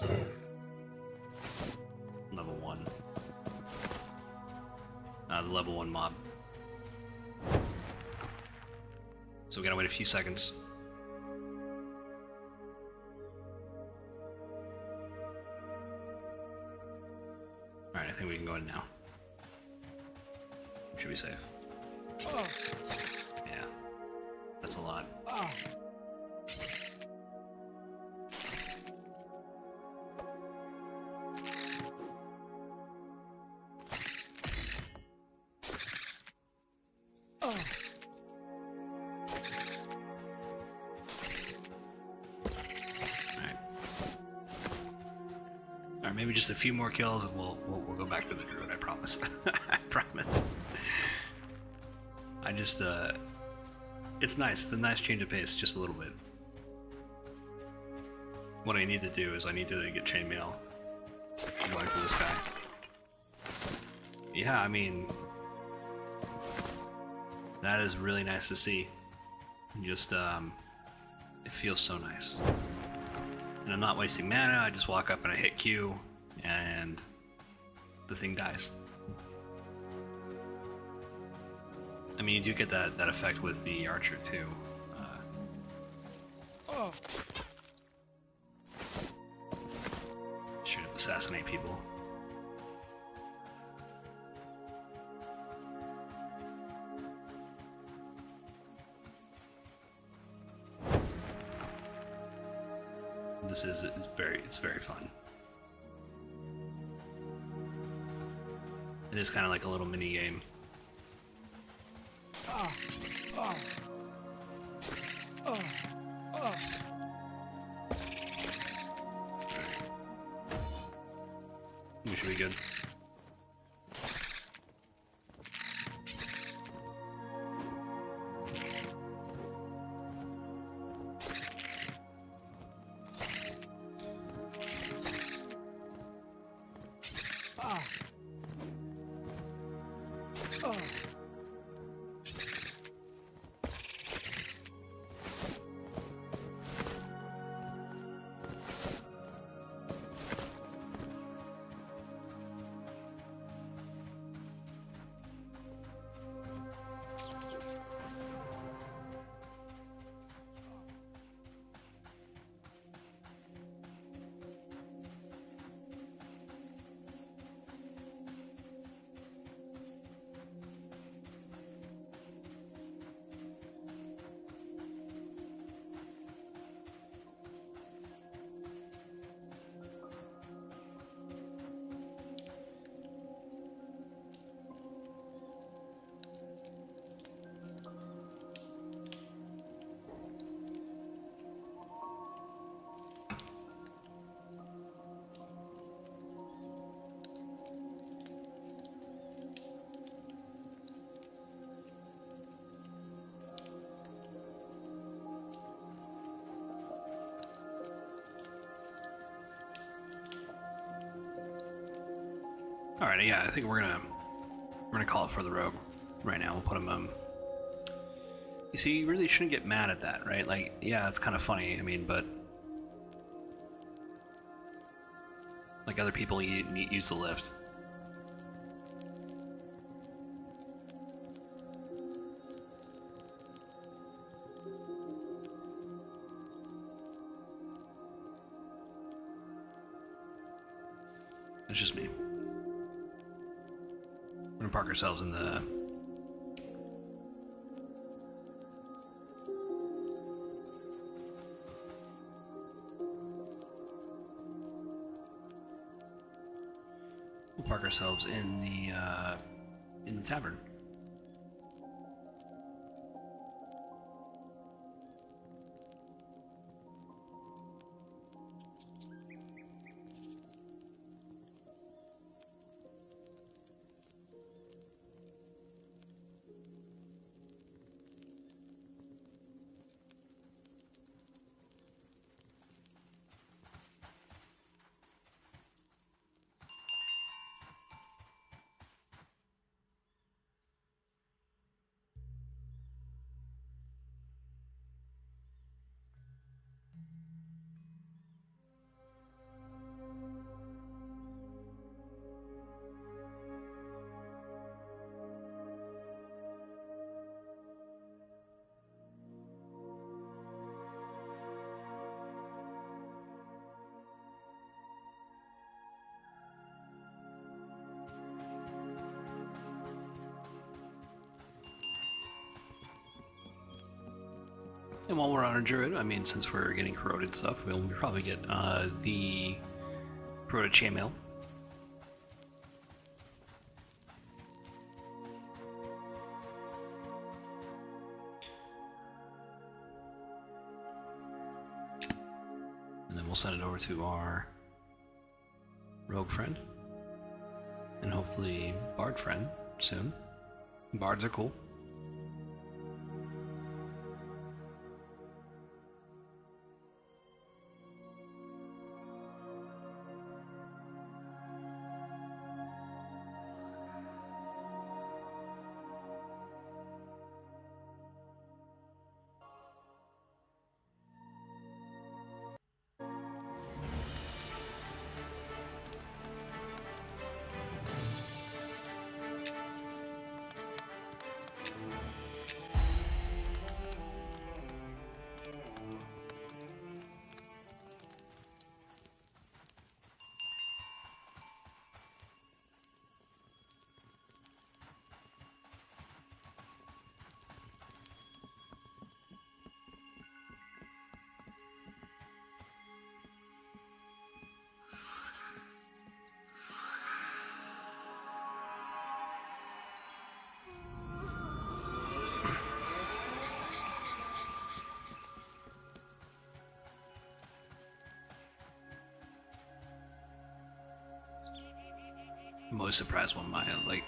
S1: Level 1. The level 1 mob. So we gotta wait a few seconds. Alright, I think we can go in now. Should be safe. Yeah, that's a lot. Alright, maybe just a few more kills and we'll go back to the druid, I promise. I promise. I just, it's nice. It's a nice change of pace, just a little bit. What I need to do is I need to get chainmail going for this guy. yeah, I mean, that is really nice to see. Just, it feels so nice. And I'm not wasting mana, I just walk up and I hit Q, and the thing dies. I mean, you do get that effect with the archer too. Shoot up, assassinate people. This is it's very fun. It is kind of like a little mini game. We should be good. Alright, yeah, I think we're gonna call it for the rogue right now. We'll put him. You see, you really shouldn't get mad at that, right? Like, yeah, it's kind of funny. I mean, but like other people use the lift. It's just me. We're gonna park ourselves in the in the tavern. And while we're on a druid, I mean, since we're getting corroded stuff, we'll probably get the corroded chainmail. And then we'll send it over to our rogue friend. And hopefully bard friend soon. Bards are cool. I'm always surprised when my like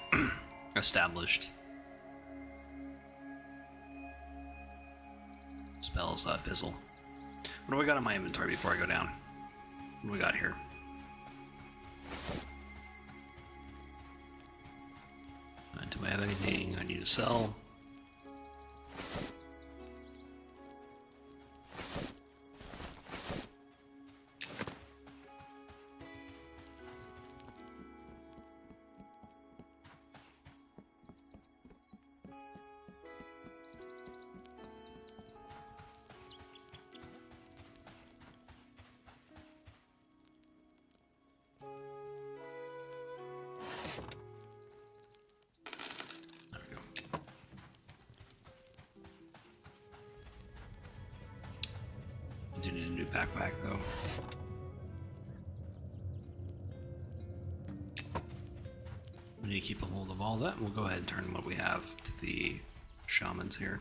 S1: established spells fizzle. What do I got in my inventory before I go down? What do we got here? Do I have anything I need to sell? There we go. I do need a new backpack though. We need to keep a hold of all that, and we'll go ahead and turn what we have to the shamans here.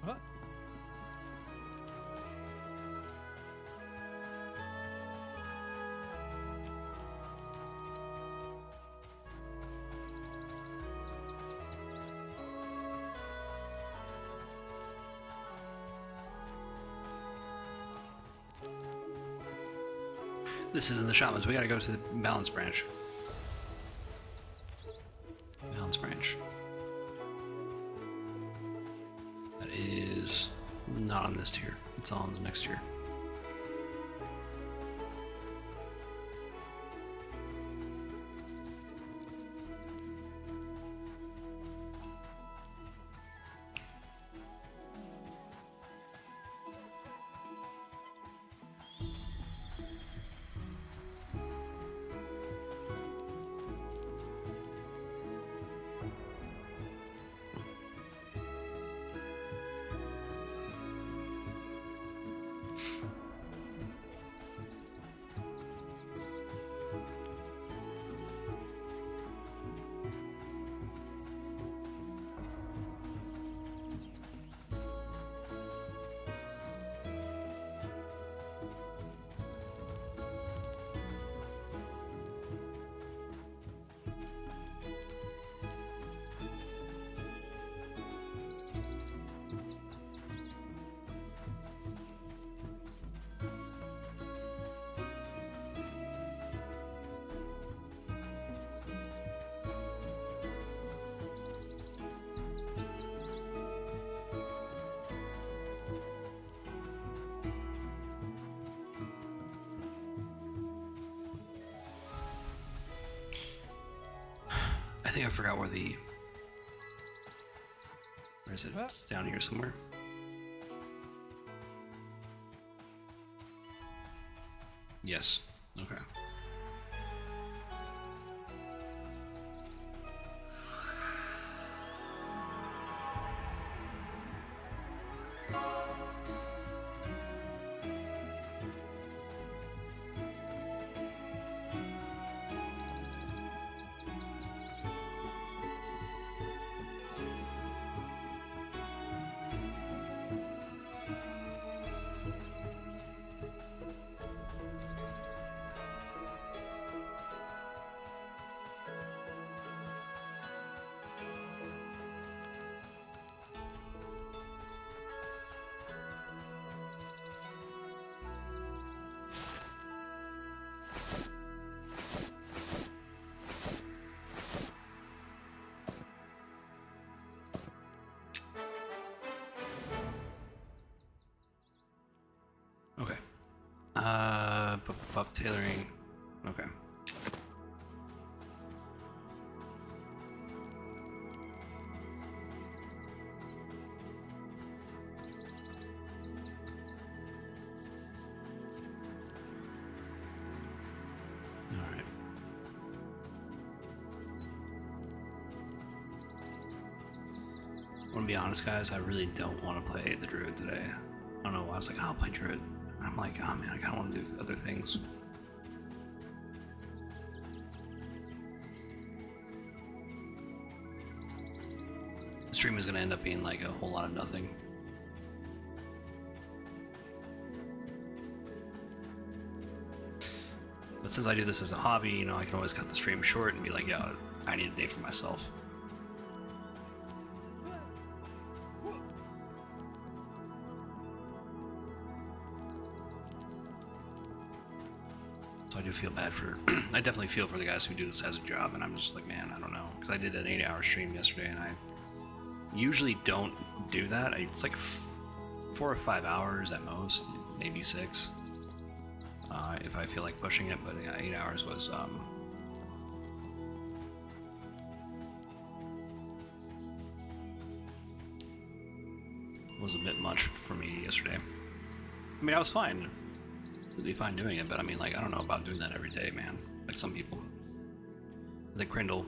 S2: Huh?
S1: This isn't the shamans. We gotta go to the balance branch. Balance branch. That is not on this tier. It's on the next tier. I think I forgot where the... Where is it? It's down here somewhere. Yes. Okay. Okay. Buff tailoring. Okay. Alright. I'm gonna be honest, guys, I really don't want to play the Druid today. I don't know why. I was like, I'll play Druid. And I'm like, oh man, I kind of want to do other things. The stream is going to end up being like a whole lot of nothing. But since I do this as a hobby, you know, I can always cut the stream short and be like, yo, I need a day for myself. So I do feel bad for, I definitely feel for the guys who do this as a job, and I'm just like, man, I don't know. Because I did an 8-hour stream yesterday, and I usually don't do that. It's like 4 or 5 hours at most, maybe 6. If I feel like pushing it, but yeah, 8 hours was a bit much for me yesterday. I mean, I was fine. It'd be fine doing it, but I mean, like, I don't know about doing that every day, man. Like some people. I think Crindle,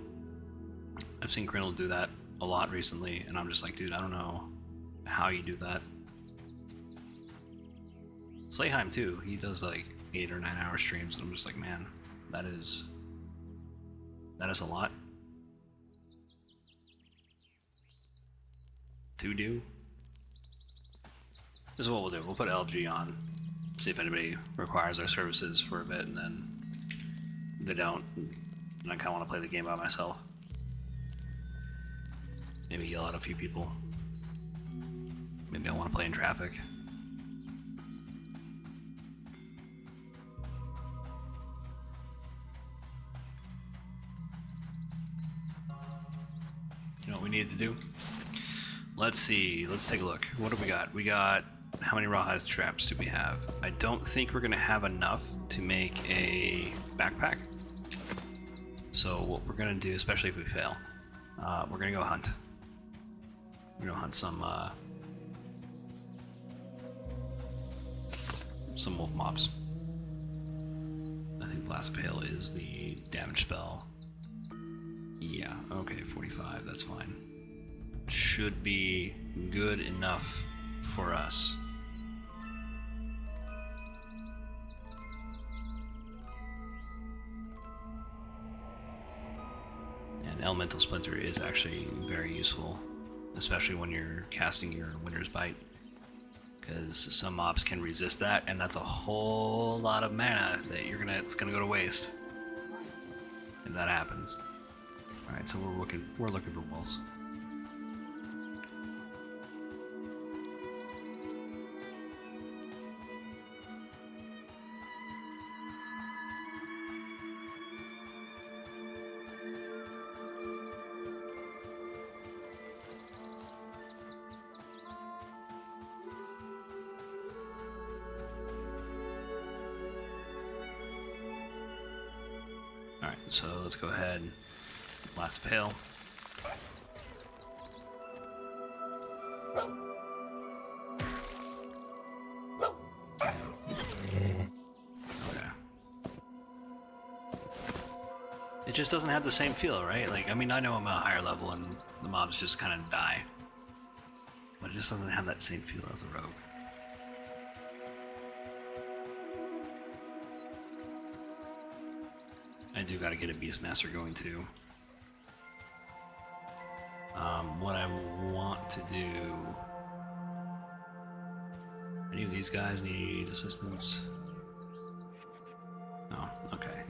S1: I've seen Crindle do that a lot recently, and I'm just like, dude, I don't know how you do that. Slayheim too, he does like 8 or 9 hour streams, and I'm just like, man, that is a lot to do. This is what we'll do. We'll put LG on, see if anybody requires our services for a bit, and then if they don't, and I kind of want to play the game by myself. Maybe yell at a few people. Maybe I want to play in traffic. You know what we need to do? Let's see. Let's take a look. What do we got? We got... How many rawhide traps do we have? I don't think we're going to have enough to make a backpack. So what we're going to do, especially if we fail, we're going to go hunt. We're going to hunt some wolf mobs. I think Blast of Hail is the damage spell. Yeah, okay, 45, that's fine. Should be good enough for us. And Elemental Splinter is actually very useful, especially when you're casting your Winter's Bite, because some mobs can resist that, and that's a whole lot of mana that it's gonna go to waste if that happens. All right, so we're looking for wolves. Alright, so let's go ahead and Blast of Hail. Okay. It just doesn't have the same feel, right? Like, I mean, I know I'm a higher level and the mobs just kind of die. But it just doesn't have that same feel as a rogue. I do gotta get a Beastmaster going too. What I want to do... Any of these guys need assistance? No, okay.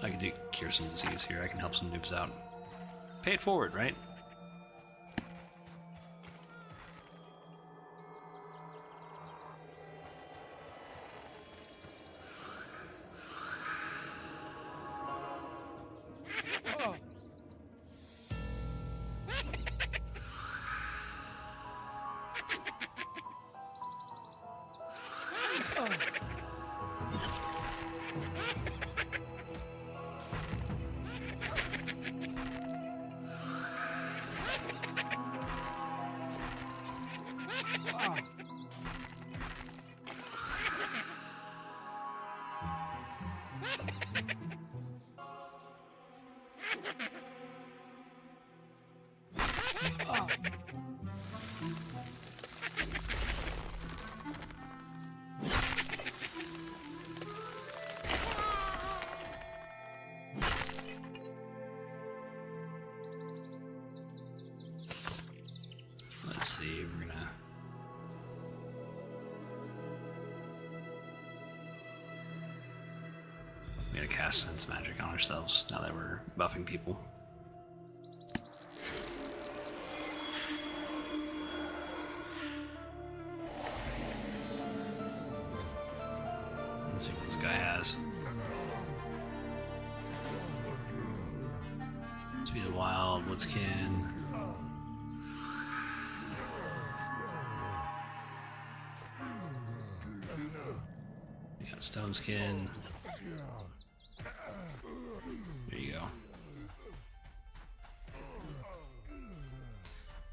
S1: I can do cure some disease here. I can help some noobs out. Pay it forward, right? Let's see, we're gonna to cast sense magic on ourselves now that we're buffing people. Let's see what this guy has. Let's be the wild woodskin. We got stone skin. There you go.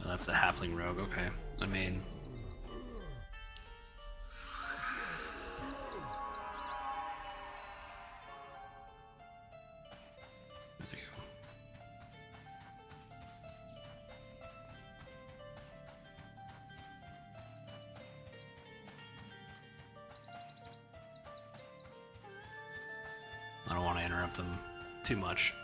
S1: Oh, that's the halfling rogue. Okay, I mean. I don't want to interrupt them too much.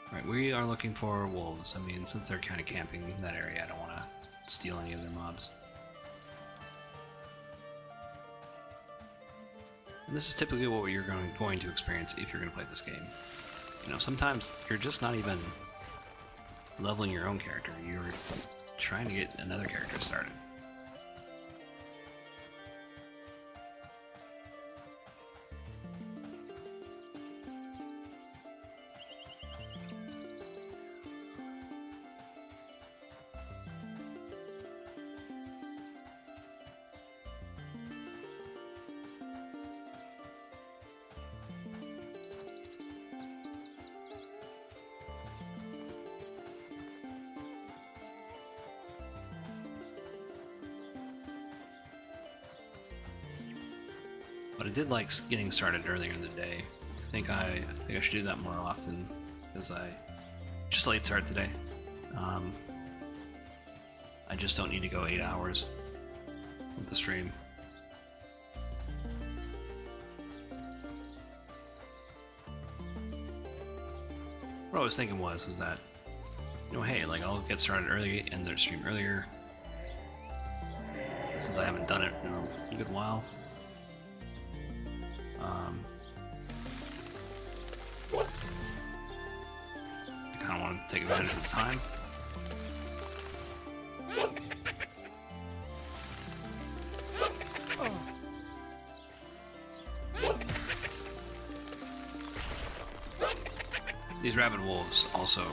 S1: Alright, we are looking for wolves. I mean, since they're kind of camping in that area, I don't want to steal any of their mobs. And this is typically what you're going to experience if you're going to play this game. You know, sometimes you're just not even leveling your own character. You're trying to get another character started. But I did like getting started earlier in the day. I think I should do that more often, because I just late start today. I just don't need to go 8 hours with the stream. What I was thinking is that, you know, hey, like I'll get started early and their stream earlier, since I haven't done it in a good while. I kind of want to take advantage of the time. These rabid wolves also,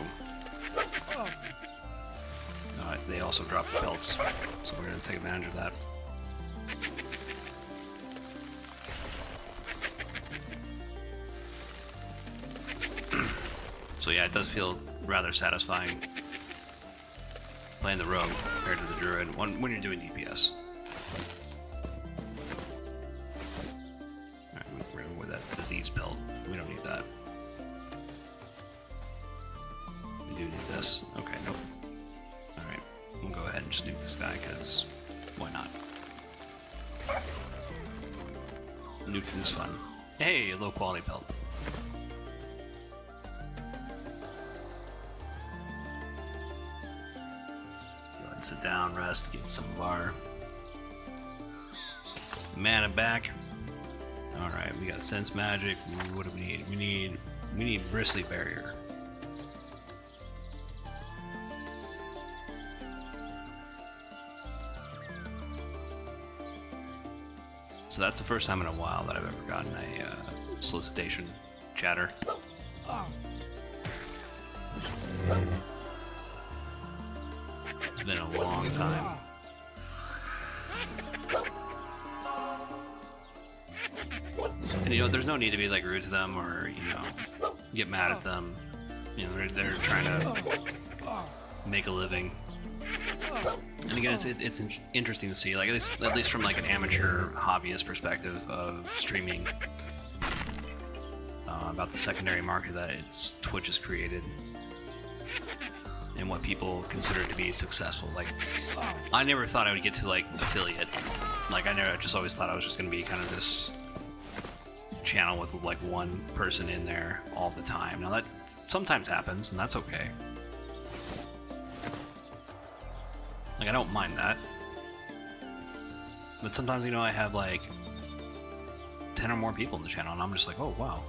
S1: they also drop pelts, so we're going to take advantage of that. So yeah, it does feel rather satisfying playing the rogue compared to the druid when you're doing DPS. Alright, we're going with that disease pelt. We don't need that. We do need this. Okay, nope. Alright, we'll go ahead and just nuke this guy, because why not? Nuking is fun. Hey, low quality pelt. Sit down, rest, get some of our mana back. Alright, we got sense magic. What do we need? We need bristly barrier. So that's the first time in a while that I've ever gotten a solicitation chatter. It's been a long time. And you know, there's no need to be like rude to them or, you know, get mad at them. You know, they're trying to make a living. And again, it's interesting to see, like at least from like an amateur hobbyist perspective of streaming, about the secondary market that Twitch has created. And what people consider to be successful. Like, I never thought I would get to like affiliate. Like, I just always thought I was just gonna be kind of this channel with like one person in there all the time. Now that sometimes happens, and that's okay. Like, I don't mind that. But sometimes, you know, I have like 10 or more people in the channel, and I'm just like, oh wow,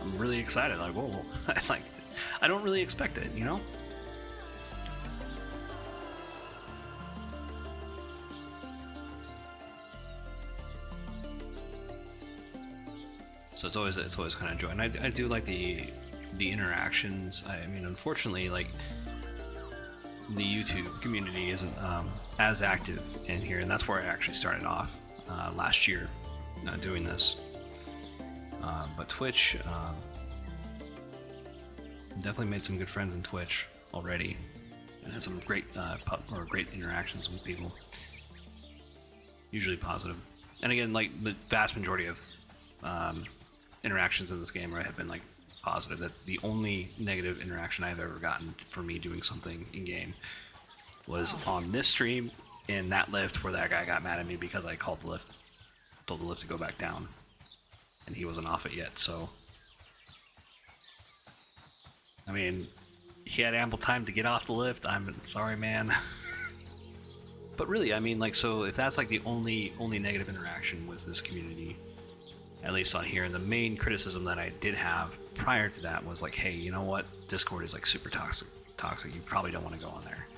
S1: I'm really excited. Like, whoa, like, I don't really expect it, you know? So it's always kind of joy, and I do like the interactions. I mean, unfortunately, like, the YouTube community isn't as active in here, and that's where I actually started off last year doing this. But Twitch, definitely made some good friends in Twitch already, and had some great great interactions with people. Usually positive, and again, like the vast majority of interactions in this game, right, have been like positive. That the only negative interaction I've ever gotten for me doing something in game was on this stream in that lift where that guy got mad at me because I told the lift to go back down, and he wasn't off it yet. So I mean, he had ample time to get off the lift. I'm sorry, man. But really, I mean, like, so if that's like the only negative interaction with this community, at least on here, and the main criticism that I did have prior to that was like, hey, you know what? Discord is like super toxic. You probably don't want to go on there.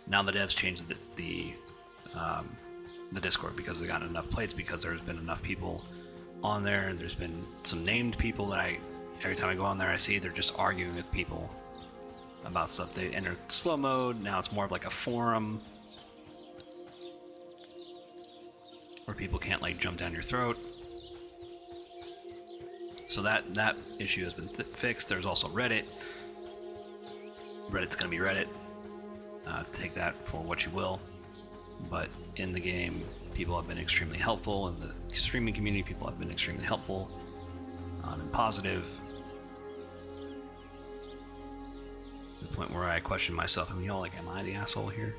S1: Now the devs changed the Discord because they got enough plates, because there's been enough people on there, and there's been some named people that every time I go on there, I see they're just arguing with people about stuff. They enter slow mode. Now it's more of like a forum where people can't like jump down your throat. So that issue has been fixed. There's also Reddit. Reddit's gonna be Reddit. Take that for what you will. But in the game, people have been extremely helpful. In the streaming community, people have been extremely helpful and positive. To the point where I question myself, you know, like, am I the asshole here?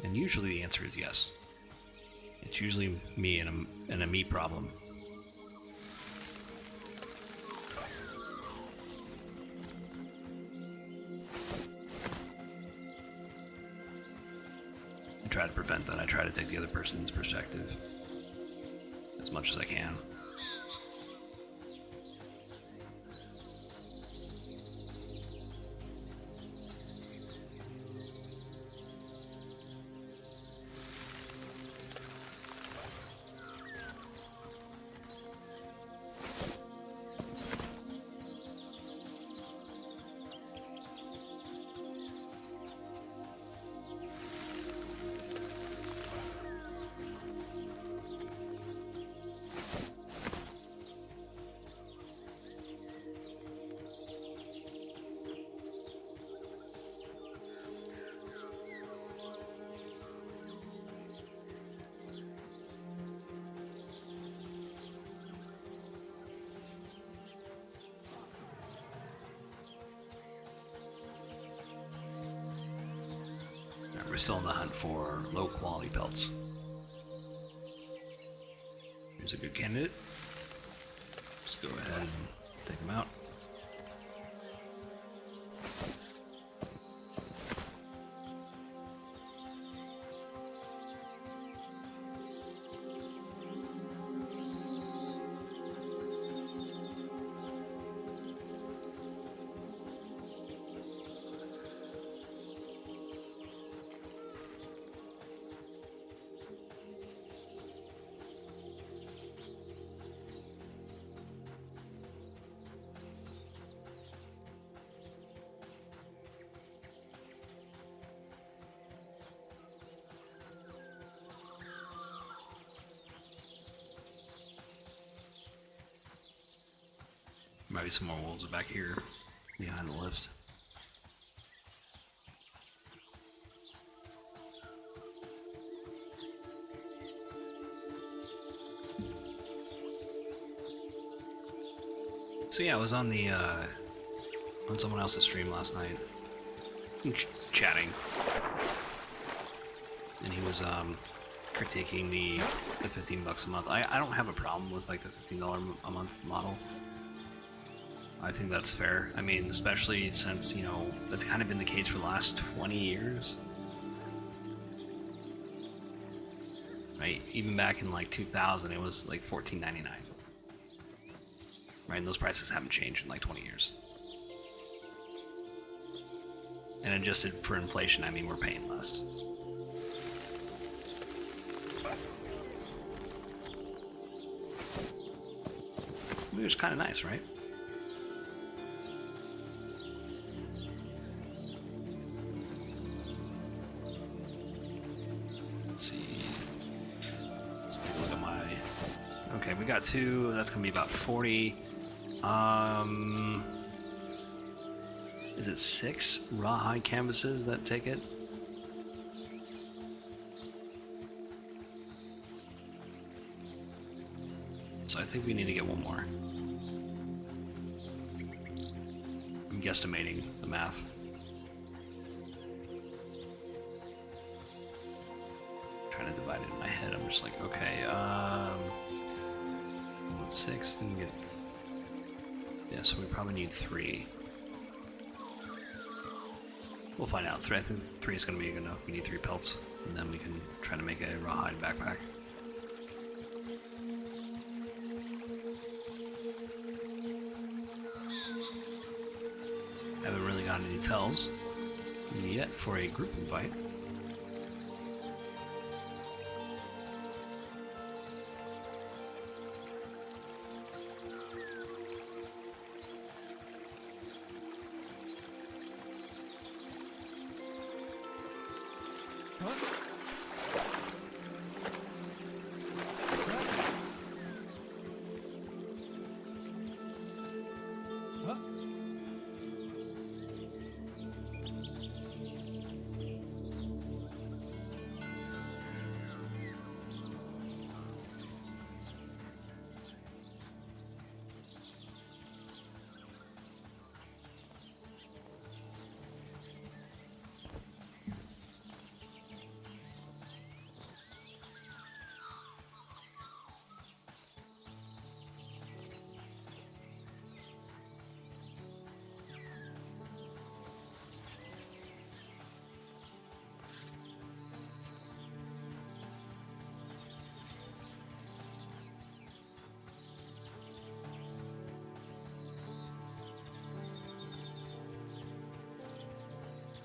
S1: And usually the answer is yes. It's usually me and a me problem. I try to prevent that. I try to take the other person's perspective as much as I can. We're still in the hunt for low quality pelts. Here's a good candidate. Let's go ahead and take him out. Might be some more wolves back here behind the lift. So yeah, I was on the on someone else's stream last night, chatting, and he was critiquing the $15 a month. I don't have a problem with like the $15 a month model. I think that's fair. I mean, especially since, you know, that's kind of been the case for the last 20 years. right? Even back in like 2000, it was like $14.99. Right, and those prices haven't changed in like 20 years. And adjusted for inflation, I mean we're paying less. It was kind of nice, right? Let's see. Let's take a look at my... Okay, we got two. That's going to be about 40. Is it 6 rawhide canvases that take it? So I think we need to get one more. I'm guesstimating the math. Trying to divide it in my head. I'm just like, okay, what's 6? Then we get... Yeah, so we probably need 3. We'll find out. I think 3 is going to be good enough. We need 3 pelts, and then we can try to make a rawhide backpack. Haven't really gotten any tells yet for a group invite.
S2: Huh? Huh?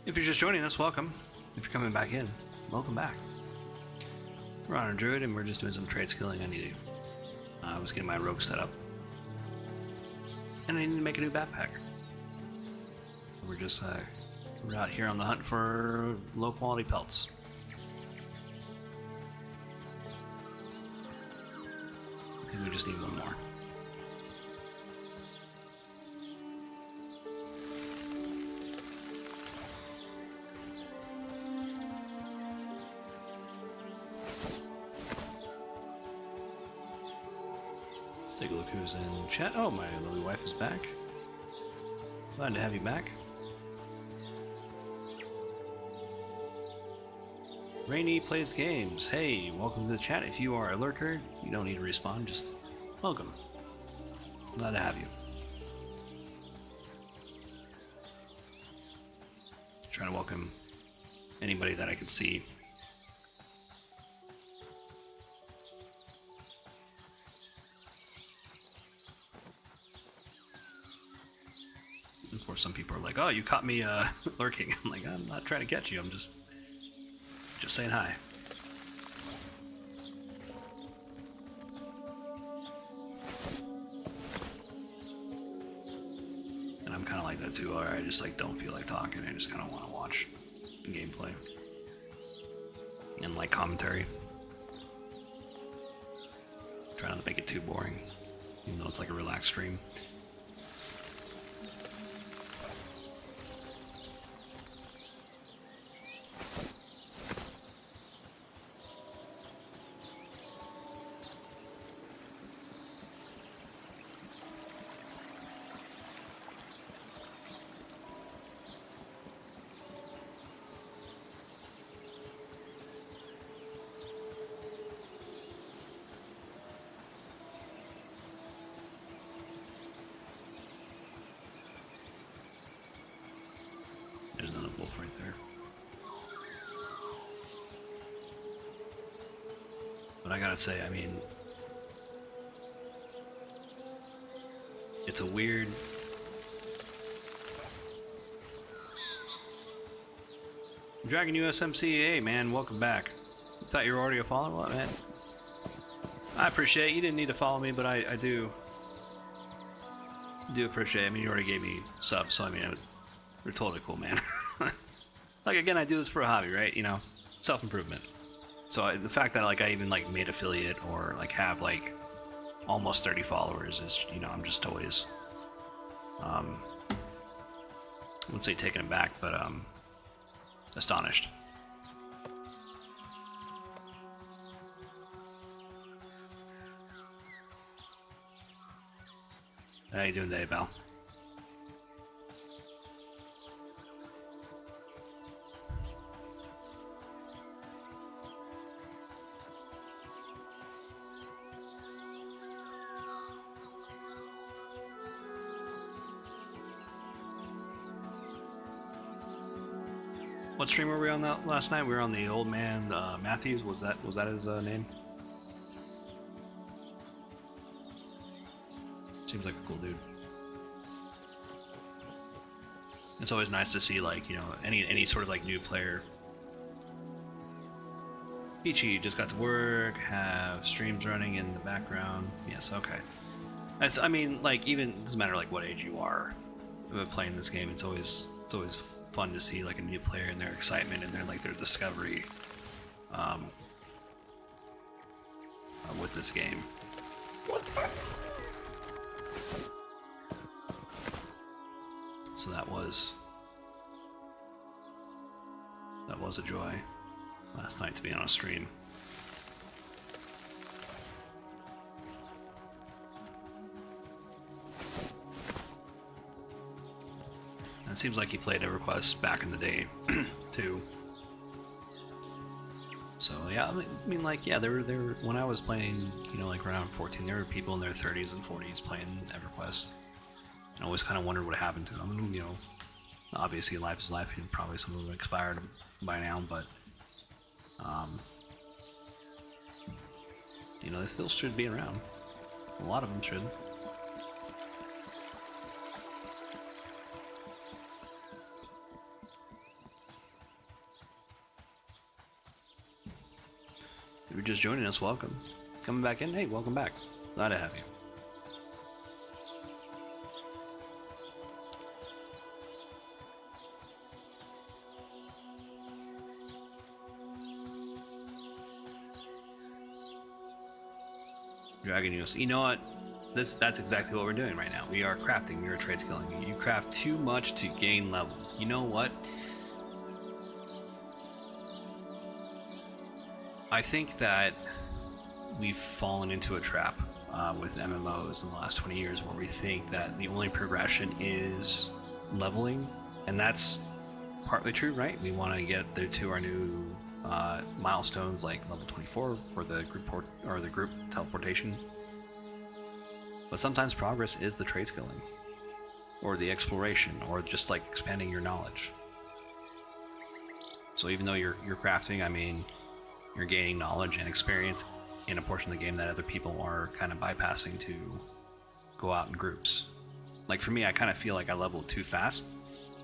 S1: If you're just joining us, welcome. If you're coming back in, welcome back. We're on a druid and we're just doing some trade skilling. I was getting my rogue set up. And I need to make a new backpack. We're out here on the hunt for low quality pelts. I think we just need one more. Let's take a look who's in chat. Oh, my lovely wife is back. Glad to have you back. Rainy plays games. Hey, welcome to the chat. If you are a lurker, you don't need to respawn, just welcome. Glad to have you. Trying to welcome anybody that I can see. Of course, some people are like, "Oh, you caught me lurking." I'm like, "I'm not trying to catch you. I'm just saying hi." And I'm kind of like that too. Or I just like don't feel like talking. I just kind of want to watch gameplay and like commentary. Try not to make it too boring, even though it's like a relaxed stream. I gotta say, I mean, it's a weird... Dragon USMC, hey man, welcome back. Thought you were already a follower? What, man? I appreciate it. You didn't need to follow me, but I do appreciate it. I mean, you already gave me subs, so I mean, you're totally cool, man. Like, again, I do this for a hobby, right? You know, self-improvement. So the fact that, like, I even, like, made affiliate or, like, have, like, almost 30 followers is, you know, I'm just always, I wouldn't say taken aback, but, astonished. How you doing today, pal? What stream were we on that last night? We were on the old man Matthews. Was that his name? Seems like a cool dude. It's always nice to see, like, you know, any sort of like new player. Peachy just got to work. Have streams running in the background. Yes, okay. That's, I mean, like, even it doesn't matter like what age you are playing this game. It's always fun to see like a new player and their excitement and their discovery with this game. So that was a joy last night to be on a stream. It seems like he played EverQuest back in the day, too. So yeah, I mean, like, yeah, there were when I was playing, you know, like around 14, there were people in their 30s and 40s playing EverQuest. I always kind of wondered what happened to them. You know, obviously life is life, and probably some of them expired by now, but you know, they still should be around. A lot of them should. If you're just joining us, welcome. Coming back in, hey, welcome back. Glad to have you. Dragon News. You know what? That's exactly what we're doing right now. We are crafting. We are trade skilling. You craft too much to gain levels. You know what? I think that we've fallen into a trap with MMOs in the last 20 years where we think that the only progression is leveling, and that's partly true, right? We want to get to our new milestones like level 24 for the group teleportation. But sometimes progress is the trade skilling, or the exploration, or just like expanding your knowledge. So even though you're crafting, I mean, you're gaining knowledge and experience in a portion of the game that other people are kind of bypassing to go out in groups. Like for me, I kind of feel like I leveled too fast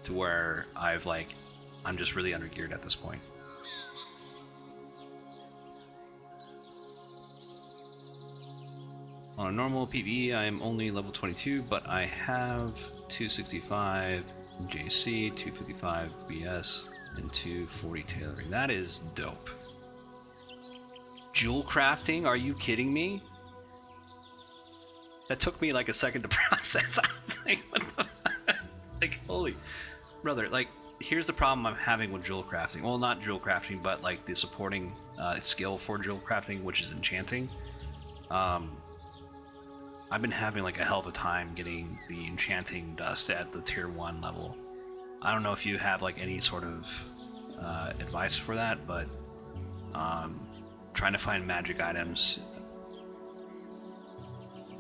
S1: to where I'm just really undergeared at this point. On a normal PvE, I am only level 22, but I have 265 JC, 255 BS, and 240 tailoring. That is dope. Jewel crafting? Are you kidding me? That took me like a second to process. I was like, what the fuck? Like, holy brother, like, here's the problem I'm having with jewel crafting. Well, not jewel crafting, but like the supporting skill for jewel crafting, which is enchanting. I've been having like a hell of a time getting the enchanting dust at the tier 1 level. I don't know if you have like any sort of advice for that, but trying to find magic items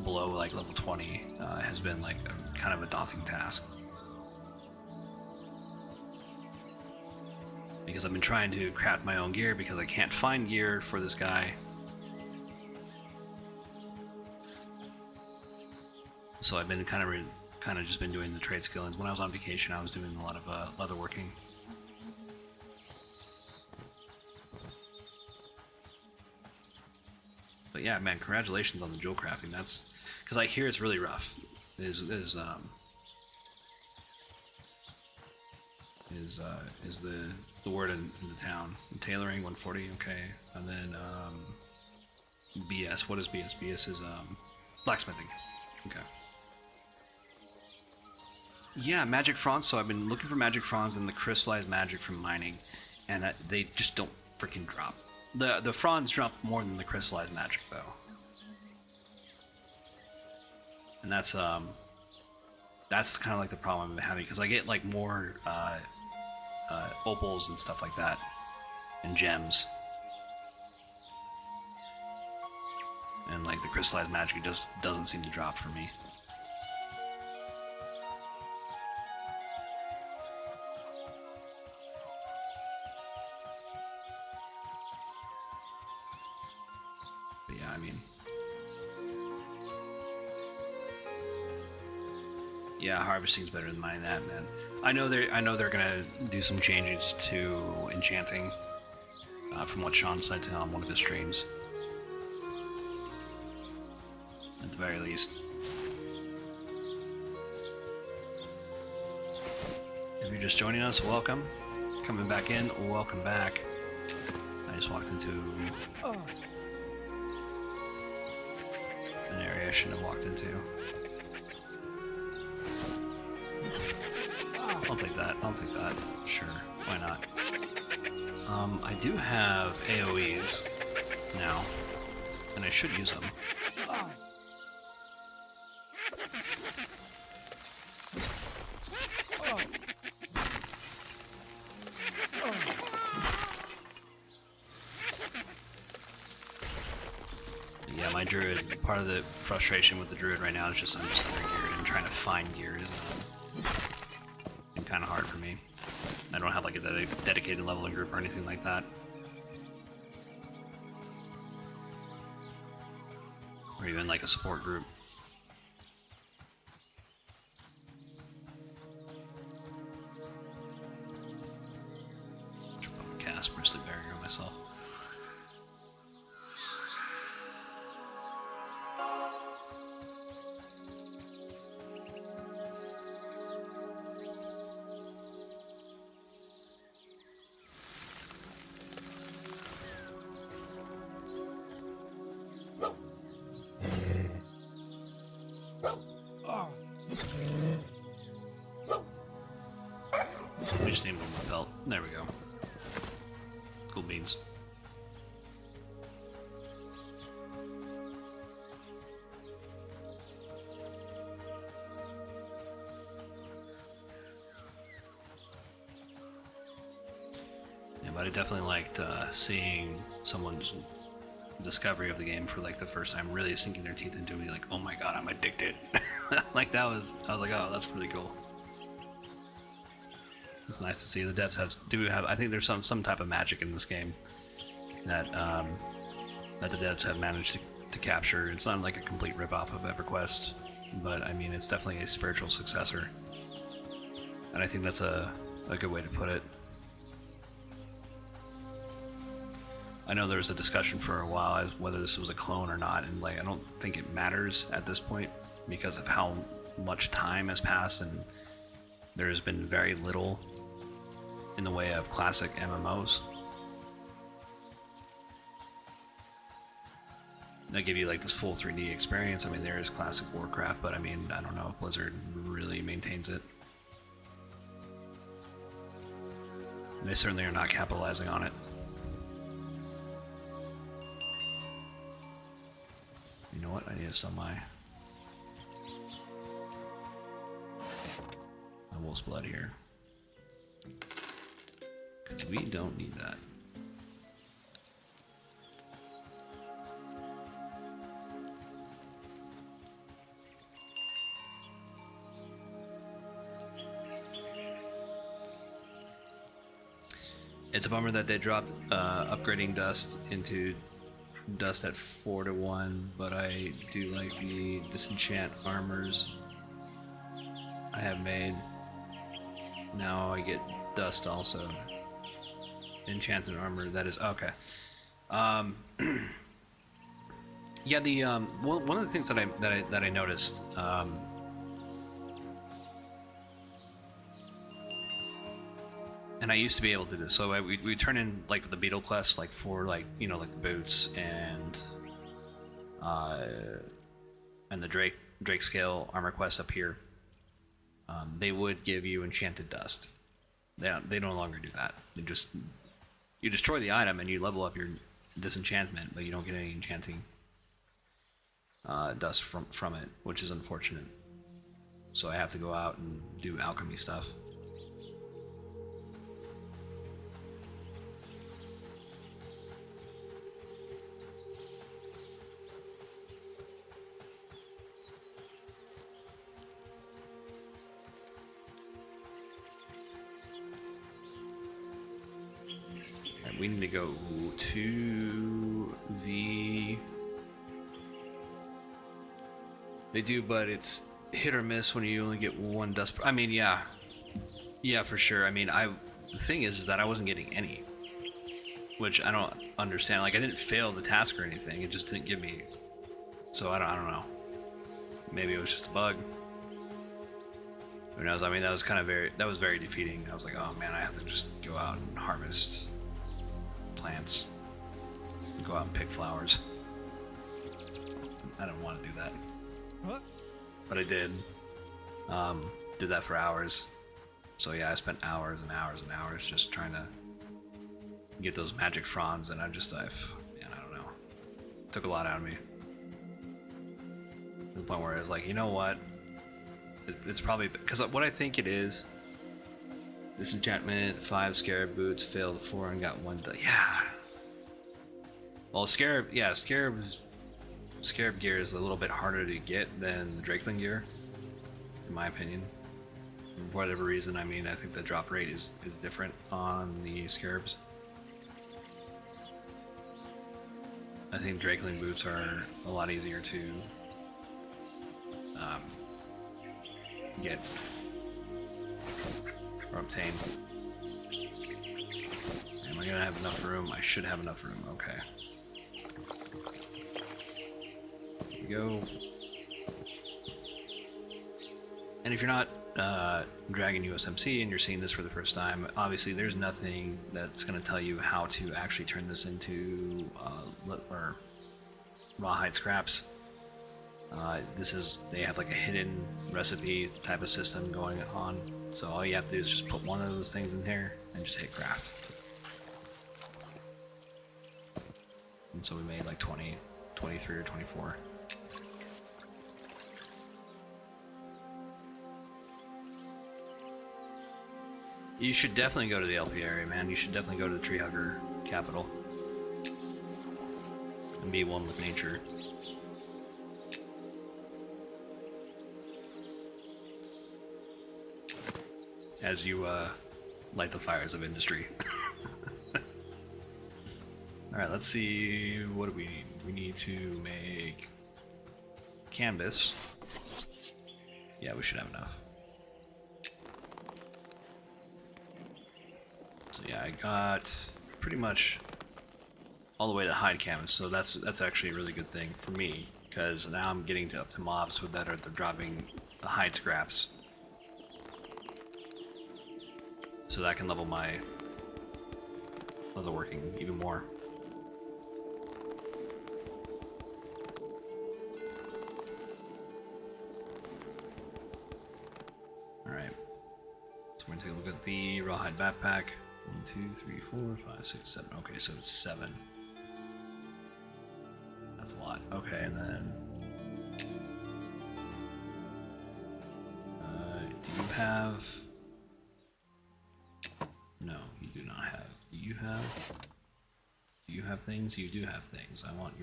S1: below like level 20 has been like kind of a daunting task. Because I've been trying to craft my own gear because I can't find gear for this guy. so I've been kind of just been doing the trade skillings. When I was on vacation, I was doing a lot of leather working. But yeah, man, congratulations on the jewel crafting. That's because I hear it's really rough. Is the word in the town. Tailoring 140, okay. And then BS. What is BS? BS is blacksmithing. Okay. Yeah, magic fronds. So I've been looking for magic fronds and the crystallized magic from mining, and they just don't freaking drop. The fronds drop more than the crystallized magic though. And that's kind of like the problem I'm having, because I get like more opals and stuff like that, and gems, and like the crystallized magic just doesn't seem to drop for me. But yeah, I mean, yeah, harvesting's better than mining that, man. I know they're gonna do some changes to enchanting, from what Sean said on one of his streams. At the very least. If you're just joining us, welcome. Coming back in, welcome back. I just walked into an area I shouldn't have walked into. I'll take that. I'll take that. Sure. Why not? I do have AoEs now, and I should use them. Yeah, my druid, part of the frustration with the druid right now is just I'm just under-geared, and trying to find gear is kind of hard for me. I don't have like a dedicated leveling group or anything like that. Or even like a support group. Should probably cast Bristly Barrier on myself. We just need one more belt. There we go. Cool beans. Yeah, but I definitely liked seeing someone's discovery of the game for like the first time, really sinking their teeth into it, like, oh my god, I'm addicted. Like I was like, oh, that's really cool. It's nice to see the devs have. I think there's some type of magic in this game that that the devs have managed to capture. It's not like a complete ripoff of EverQuest, but I mean it's definitely a spiritual successor, and I think that's a good way to put it. I know there was a discussion for a while as whether this was a clone or not, and like I don't think it matters at this point because of how much time has passed and there's been very little in the way of classic MMOs that give you like this full 3D experience. I mean, there is classic Warcraft, but I mean, I don't know if Blizzard really maintains it. They certainly are not capitalizing on it. You know what? I need to sell my wolf's blood here. Because we don't need that. It's a bummer that they dropped upgrading dust into dust at 4 to 1, but I do like the disenchant armors I have made. Now I get dust also. Enchanted armor, that is okay. Yeah, the one of the things that I noticed, and I used to be able to do this. So we turn in like the beetle quests, like for like like the boots and the Drake scale armor quest up here. They would give you enchanted dust. They no longer do that. You destroy the item and you level up your disenchantment, but you don't get any enchanting dust from it, which is unfortunate. So I have to go out and do alchemy stuff. We need to go to the... They do, but it's hit or miss when you only get one dust. I mean, yeah. Yeah, for sure. I mean, the thing is that I wasn't getting any. Which I don't understand. Like, I didn't fail the task or anything. It just didn't give me... So, I don't know. Maybe it was just a bug. Who knows? I mean, that was very defeating. I was like, oh man, I have to just go out and harvest plants. Go out and pick flowers. I didn't want to do that.
S2: Huh?
S1: But I did. Did that for hours. So yeah, I spent hours and hours and hours just trying to get those magic fronds, and man, I don't know. It took a lot out of me. To the point where I was like, you know what? It's probably because what I think it is. Disenchantment, 5 scarab boots, failed 4 and got 1. Yeah. Well, scarab gear is a little bit harder to get than the Drakeling gear, in my opinion. For whatever reason, I mean, I think the drop rate is different on the scarabs. I think Drakeling boots are a lot easier to get or obtain. Am I gonna have enough room? I should have enough room. Okay. Here we go. And if you're not Dragon USMC and you're seeing this for the first time, obviously there's nothing that's going to tell you how to actually turn this into or rawhide scraps. They have like a hidden recipe type of system going on, so all you have to do is just put one of those things in here and just hit craft. And so we made like 20, 23 or 24. You should definitely go to the Elfie area, man. You should definitely go to the Tree Hugger capital and be one with nature. As you light the fires of industry. Alright, let's see, what do we need? We need to make canvas. Yeah, we should have enough. So yeah, I got pretty much all the way to hide canvas, so that's actually a really good thing for me, because now I'm getting up to mobs with that are dropping the hide scraps. So that can level my leatherworking even more. Alright. So we're gonna take a look at the rawhide backpack. 1, 2, 3, 4, 5, 6, 7. Okay, so it's 7. That's a lot. Okay, and then do you have... No, you do not have. Do you have? Do you have things? You do have things. I want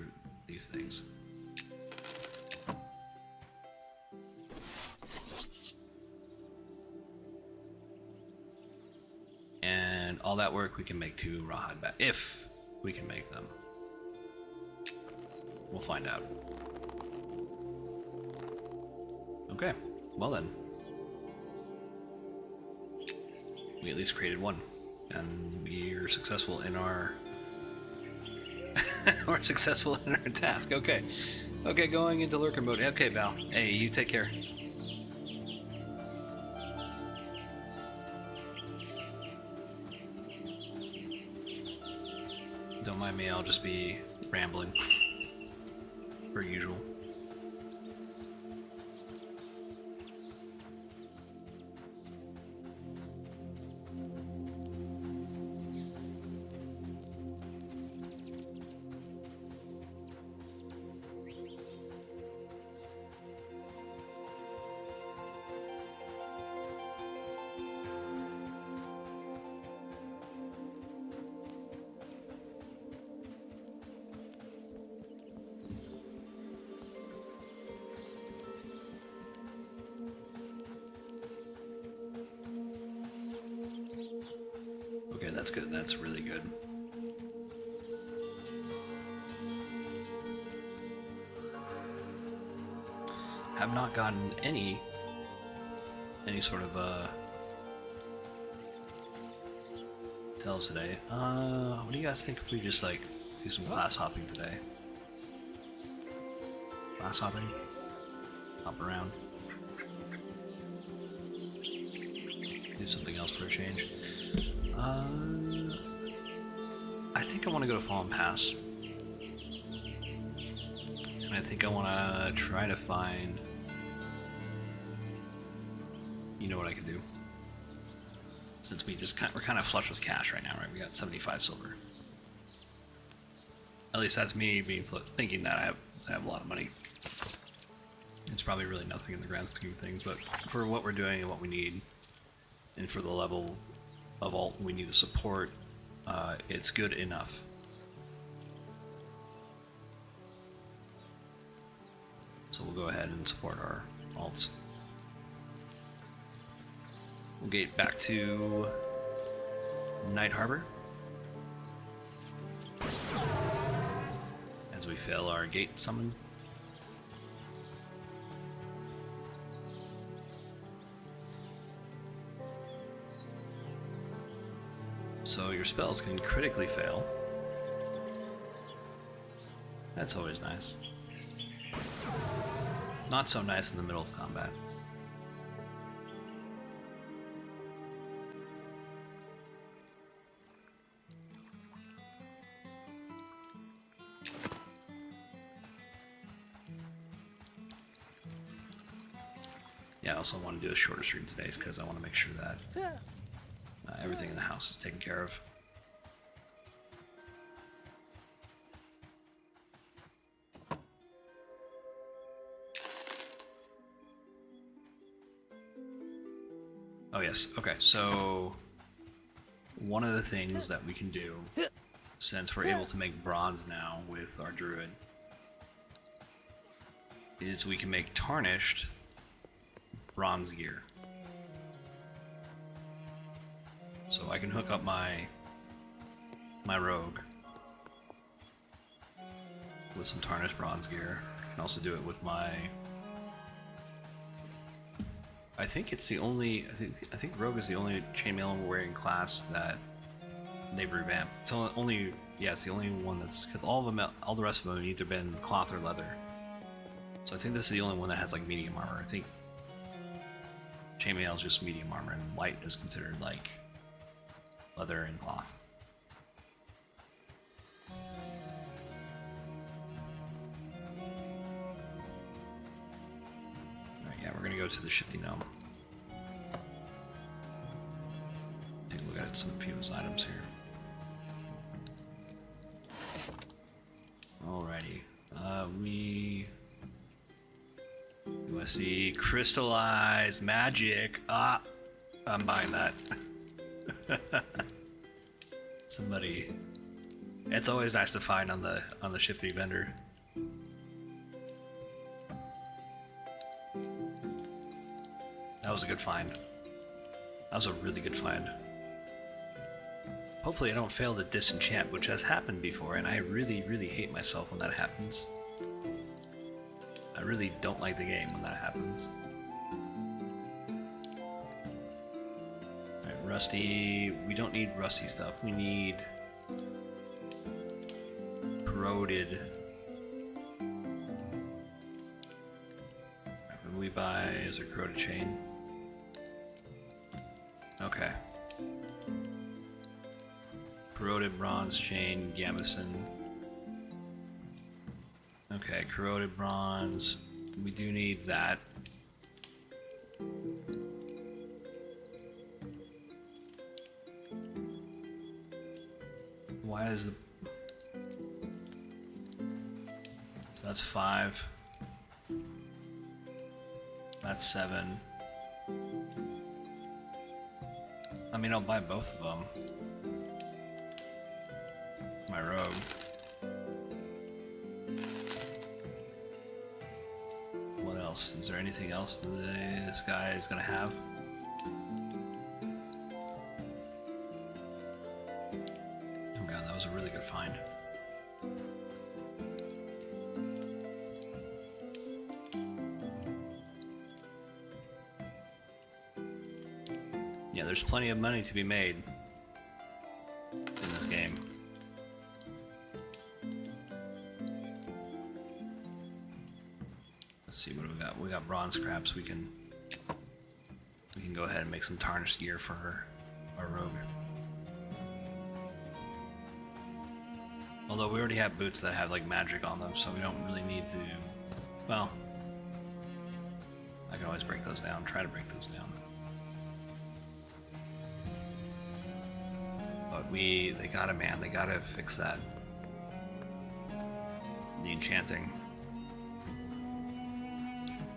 S1: these things. And all that work we can make 2 rawhide back if we can make them. We'll find out. Okay, well then. we at least created one, and we are successful in our we're successful in our task. Okay, going into lurker mode. Okay, Val. Hey, you take care. Don't mind me. I'll just be rambling, per usual. Okay, that's good. That's really good. Have not gotten any sort of tells today. What do you guys think if we just like do some class hopping today? Class hopping? Hop around. Do something else for a change. I think I want to go to Fallen Pass. And I think I want to try to find... You know what I could do? Since we're kind of flush with cash right now, right? We got 75 silver. At least that's me being thinking that I have a lot of money. It's probably really nothing in the grand scheme of things, but for what we're doing and what we need, and for the level of alt we need to support, it's good enough. So we'll go ahead and support our alts. We'll gate back to Night Harbor as we fail our gate summon. So your spells can critically fail. That's always nice. Not so nice in the middle of combat. Yeah, I also want to do a shorter stream today because I want to make sure that everything in the house is taken care of. Oh yes, okay, so one of the things that we can do, since we're able to make bronze now with our druid, is we can make tarnished bronze gear. So I can hook up my rogue with some tarnished bronze gear. I can also do it with my... I think it's the only... I think rogue is the only chainmail wearing class that they've revamped. It's only... Yeah, it's the only one that's... Because all the rest of them have either been cloth or leather. So I think this is the only one that has like medium armor. I think chainmail is just medium armor, and light is considered like leather and cloth. Alright, yeah, we're gonna go to the Shifty Gnome. Take a look at some few of his items here. Alrighty. Do I see crystallized magic? Ah, I'm buying that. Somebody. It's always nice to find on the Shifty vendor. That was a good find. That was a really good find. Hopefully I don't fail to disenchant, which has happened before, and I really, really hate myself when that happens. I really don't like the game when that happens. Alright, Rusty. We don't need rusty stuff. We need corroded. What do we buy as a corroded chain? Okay. Corroded bronze chain, gambeson. Okay, corroded bronze. We do need that. Why is the... So that's 5. That's 7. I mean, I'll buy both of them. My rogue. What else? Is there anything else that this guy is gonna have? Oh god, that was a really good find. Yeah, there's plenty of money to be made in this game. Let's see, what do we got? We got bronze scraps. We can go ahead and make some tarnished gear for our rogue. Although we already have boots that have like magic on them, so we don't really need to. Well, I can always break those down. Try to break those down. But they gotta, man, they gotta fix that. The enchanting.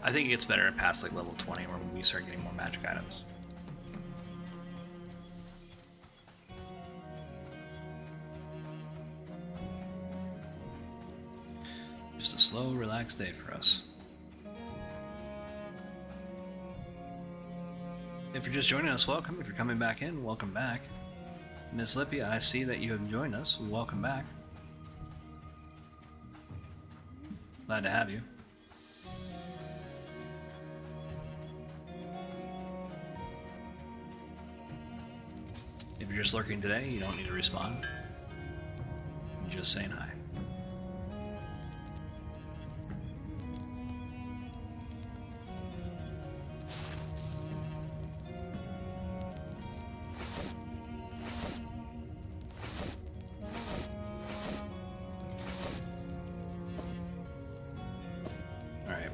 S1: I think it gets better past like level 20 when we start getting more magic items. Just a slow, relaxed day for us. If you're just joining us, welcome. If you're coming back in, welcome back. Miss Lippy, I see that you have joined us. Welcome back. Glad to have you. If you're just lurking today, you don't need to respond. You're just saying hi.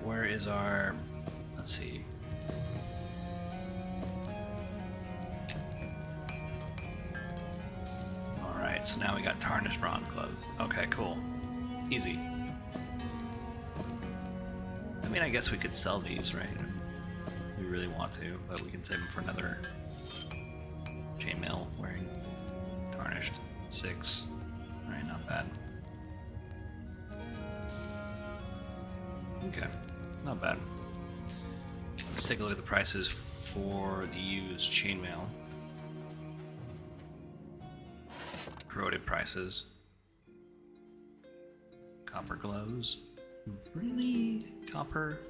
S1: Where is our... Let's see. Alright, so now we got tarnished bronze gloves. Okay, cool. Easy. I mean, I guess we could sell these, right? If we really want to, but we can save them for another chainmail wearing tarnished. 6. Alright, not bad. Okay. Not bad. Let's take a look at the prices for the used chainmail. Corroded prices. Copper gloves. Really? Copper?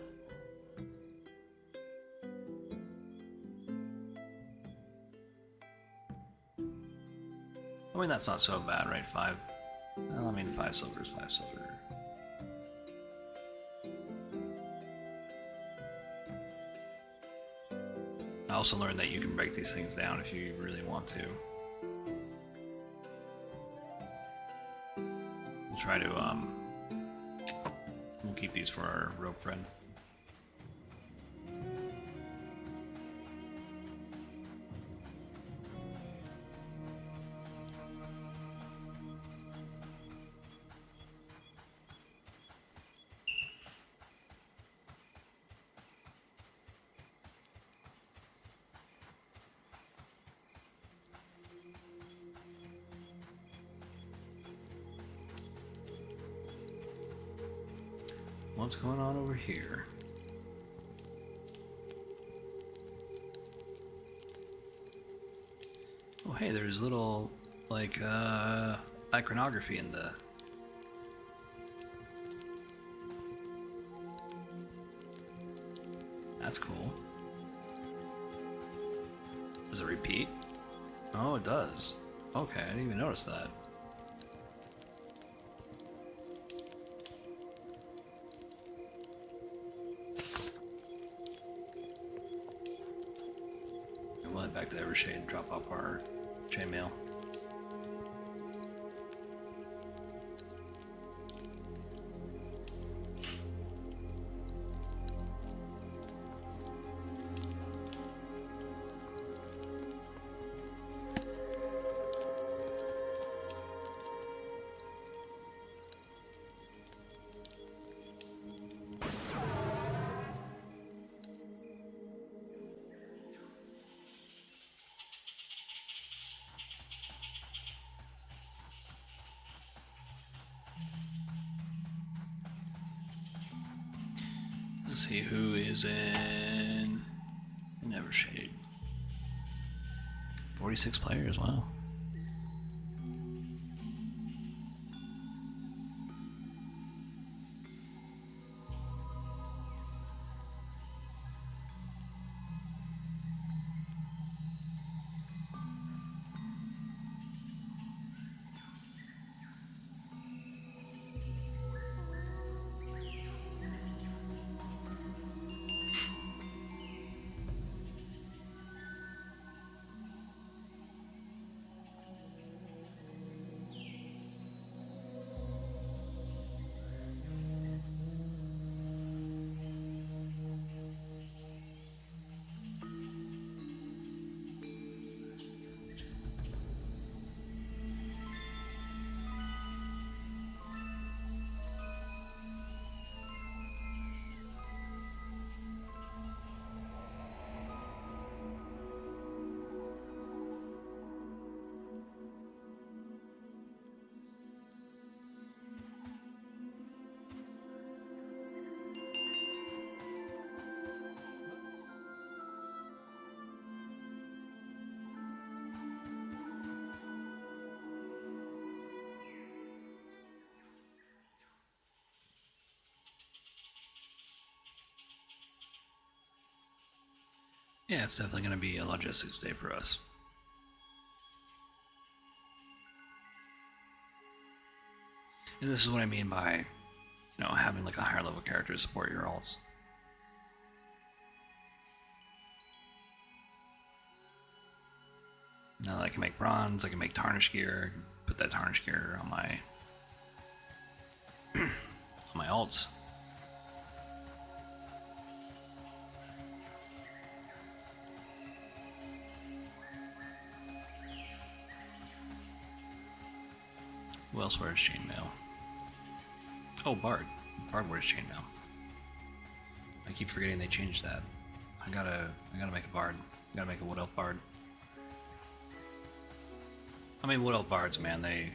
S1: I mean, that's not so bad, right? 5. Well, I mean, 5 silver is 5 silver. I also learned that you can break these things down if you really want to. We'll try to, we'll keep these for our rogue friend. What's going on over here? Oh hey, there's little, like, iconography in the... That's cool. Does it repeat? Oh, it does. Okay, I didn't even notice that. And we'll head back to Evershade and drop off our chainmail. Let's see who is in Evershade. 46 players, wow. Yeah, it's definitely going to be a logistics day for us. And this is what I mean by, having like a higher level character to support your alts. Now that I can make bronze, I can make tarnish gear, put that tarnish gear on my on my alts. Who else wears chainmail? Oh, Bard. Bard wears chainmail. I keep forgetting they changed that. I gotta make a Bard. I gotta make a Wood Elf Bard. I mean, Wood Elf Bards, man, they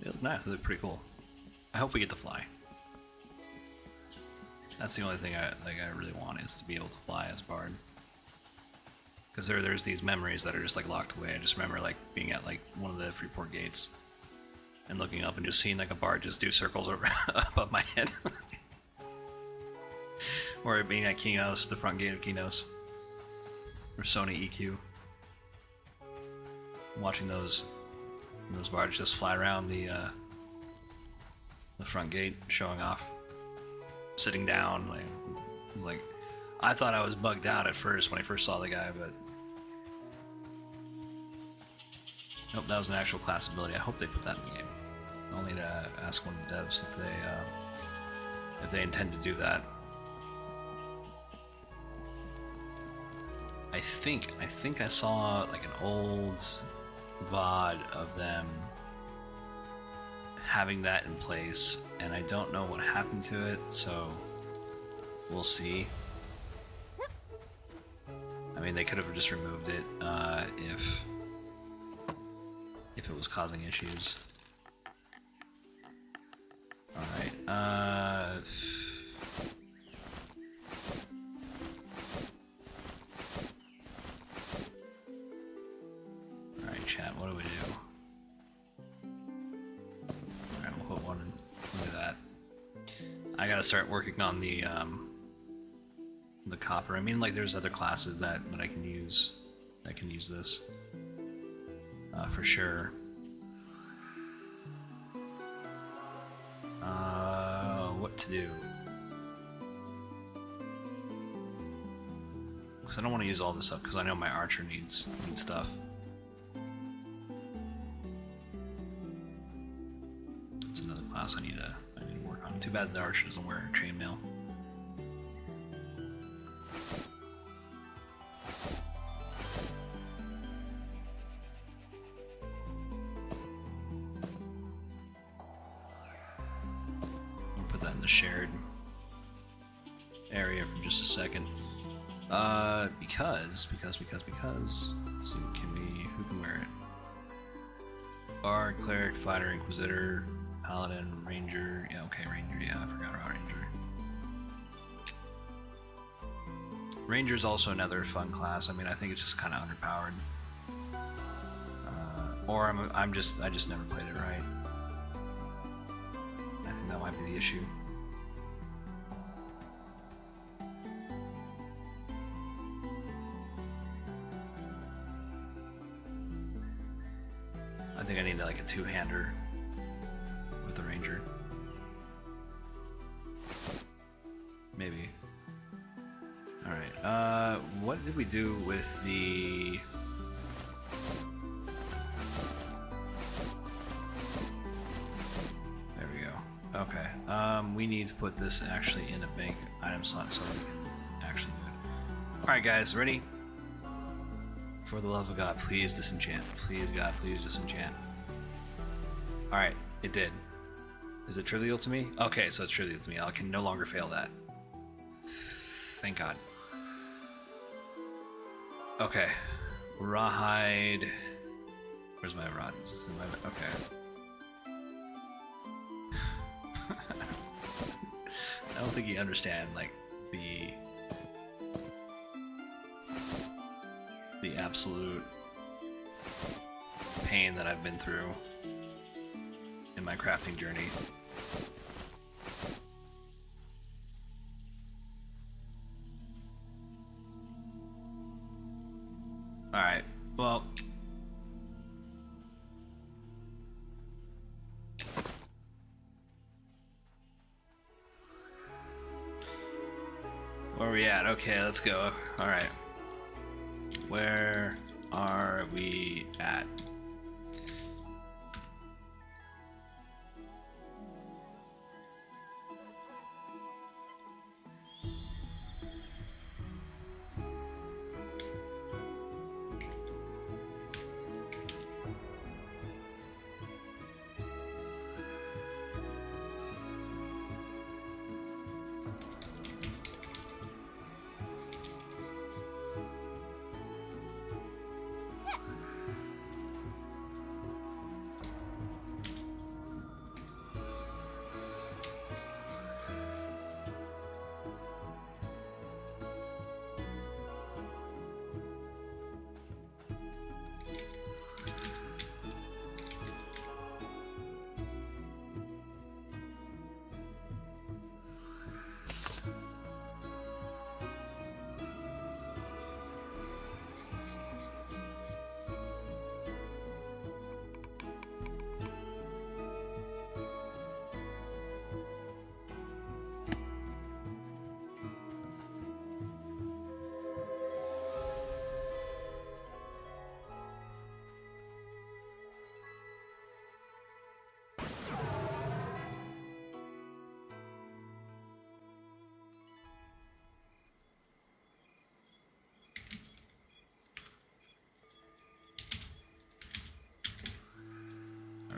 S1: look nice. They look pretty cool. I hope we get to fly. That's the only thing I really want, is to be able to fly as Bard. Because there's these memories that are just like locked away. I just remember like being at like one of the Freeport gates and looking up and just seeing like a Bard just do circles above my head. Or being at Kinos, the front gate of Kinos. Or Sony EQ. Watching those Bards just fly around the front gate, showing off. Sitting down, like I thought I was bugged out at first when I first saw the guy, but nope, that was an actual class ability. I hope they put that in the game. I'll need to ask one of the devs if they intend to do that. I think I saw like an old VOD of them having that in place, and I don't know what happened to it, so we'll see. I mean, they could have just removed it if it was causing issues. Alright, Alright, chat, what do we do? Alright, we'll put one into that. I gotta start working on the copper. I mean, like, there's other classes that I can use. That can use this. for sure. What to do? Because I don't want to use all this up, because I know my archer needs stuff. That's another class I need to work on. Too bad the archer doesn't wear chainmail. I'll put that in the shared area for just a second. Because. Let's see, who can wear it? Bard, cleric, fighter, inquisitor, paladin, ranger. Yeah, okay, ranger. Yeah, I forgot about ranger. Ranger's also another fun class. I mean, I think it's just kind of underpowered. Or I just never played it right. I think that might be the issue. I think I need like a two-hander with the ranger. Maybe. Alright, what did we do with the... There we go. Okay, we need to put this actually in a bank item slot so we can actually do it. Alright guys, ready? For the love of God, please disenchant. Please, God, please disenchant. Alright, it did. Is it trivial to me? Okay, so it's trivial to me. I can no longer fail that. Thank God. Okay. Rawhide. Where's my rod? Is this in my... Okay. I don't think you understand, like, the absolute pain that I've been through in my crafting journey. Alright, well... Where are we at? Okay, let's go. Alright. Where are we at?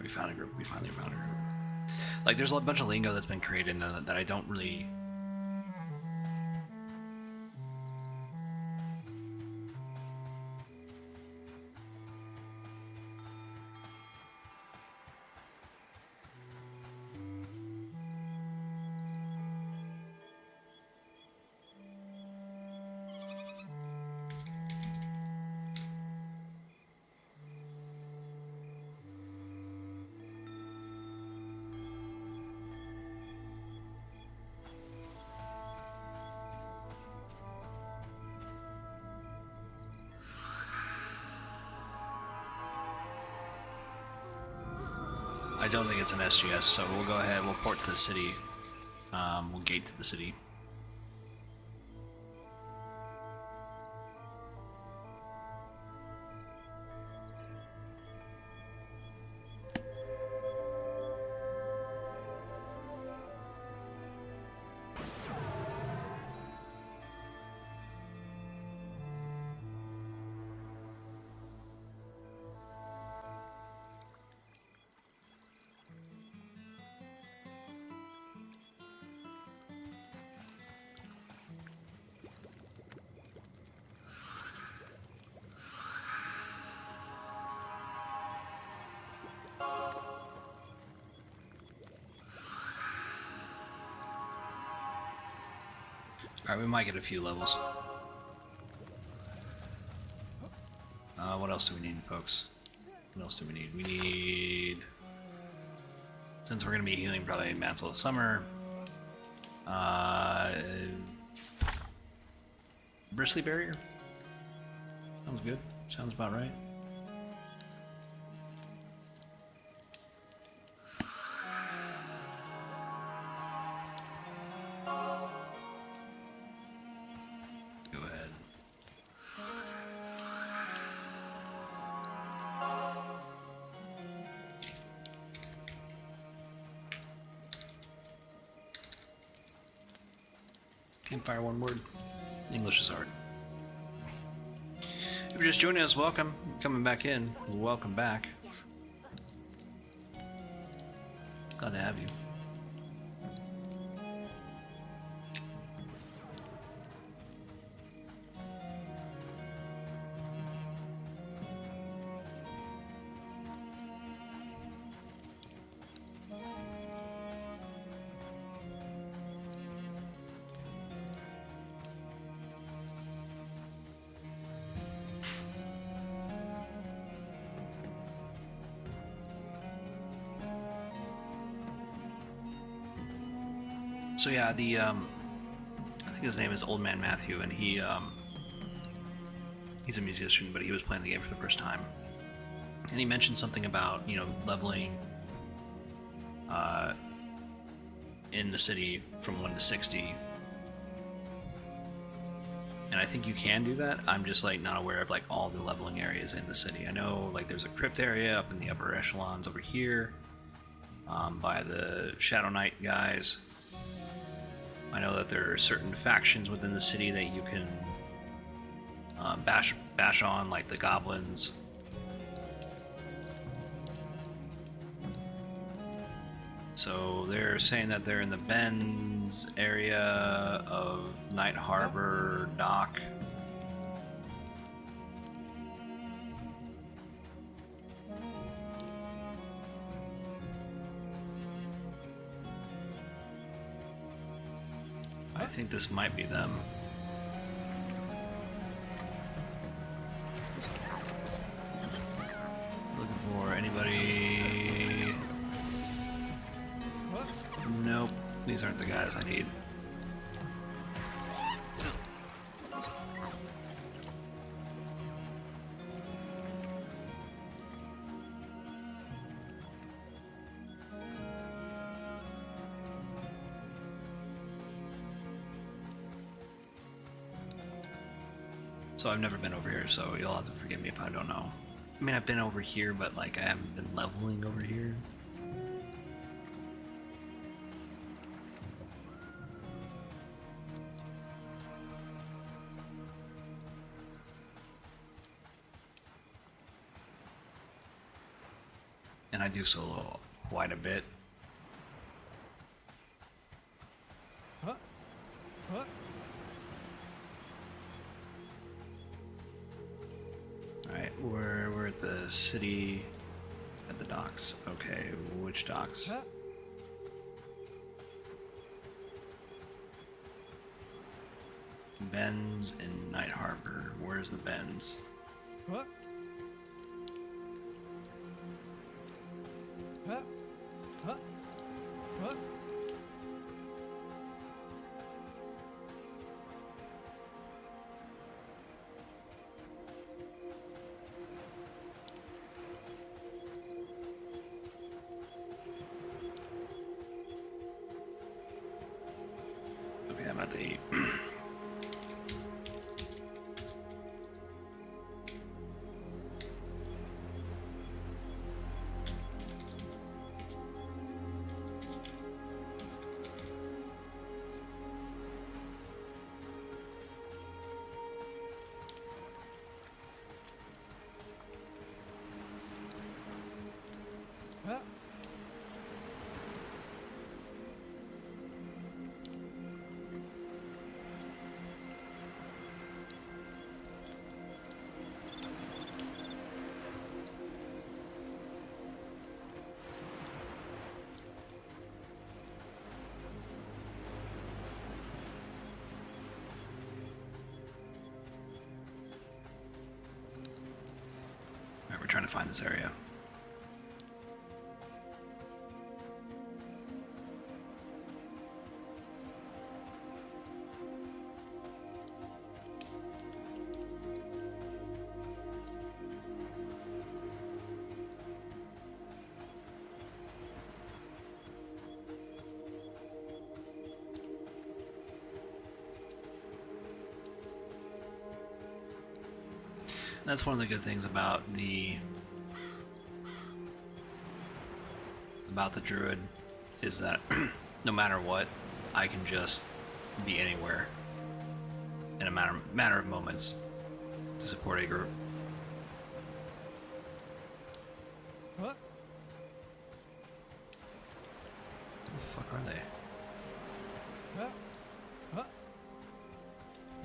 S1: We found a group. We finally found a group. Like, there's a bunch of lingo that's been created that I don't really... I don't think it's an SGS, so we'll go ahead, we'll port to the city. We'll gate to the city. Alright, we might get a few levels. What else do we need, folks? What else do we need? We need... Since we're going to be healing probably Mantle of Summer. Bristly Barrier? Sounds good. Sounds about right. Go ahead. Campfire, one word. English is hard. If you're just joining us, welcome. Coming back in, welcome back. Glad to have you. So yeah, the I think his name is Old Man Matthew, and he's a musician, but he was playing the game for the first time, and he mentioned something about, you know, leveling in the city from 1 to 60, and I think you can do that. I'm just like not aware of like all the leveling areas in the city. I know like there's a crypt area up in the upper echelons over here by the Shadow Knight guys. I know that there are certain factions within the city that you can bash on, like the goblins. So they're saying that they're in the Ben's area of Night Harbor Dock. I think this might be them. Looking for anybody. Nope, these aren't the guys I need. So I've never been over here, so you'll have to forgive me if I don't know. I mean, I've been over here, but like I haven't been leveling over here. And I do solo quite a bit.
S2: Huh? Huh?
S1: Alright, we're at the city, at the docks. Okay, which docks?
S2: Huh?
S1: Ben's in Night Harbor. Where's the Ben's?
S2: Huh? Huh? Huh? Huh?
S1: Okay, I'm at the 8.
S2: Huh?
S1: Alright, we're trying to find this area. That's one of the good things about the druid is that no matter what, I can just be anywhere in a matter of moments to support a group.
S2: Huh?
S1: Where the fuck are they?
S2: Huh? Huh?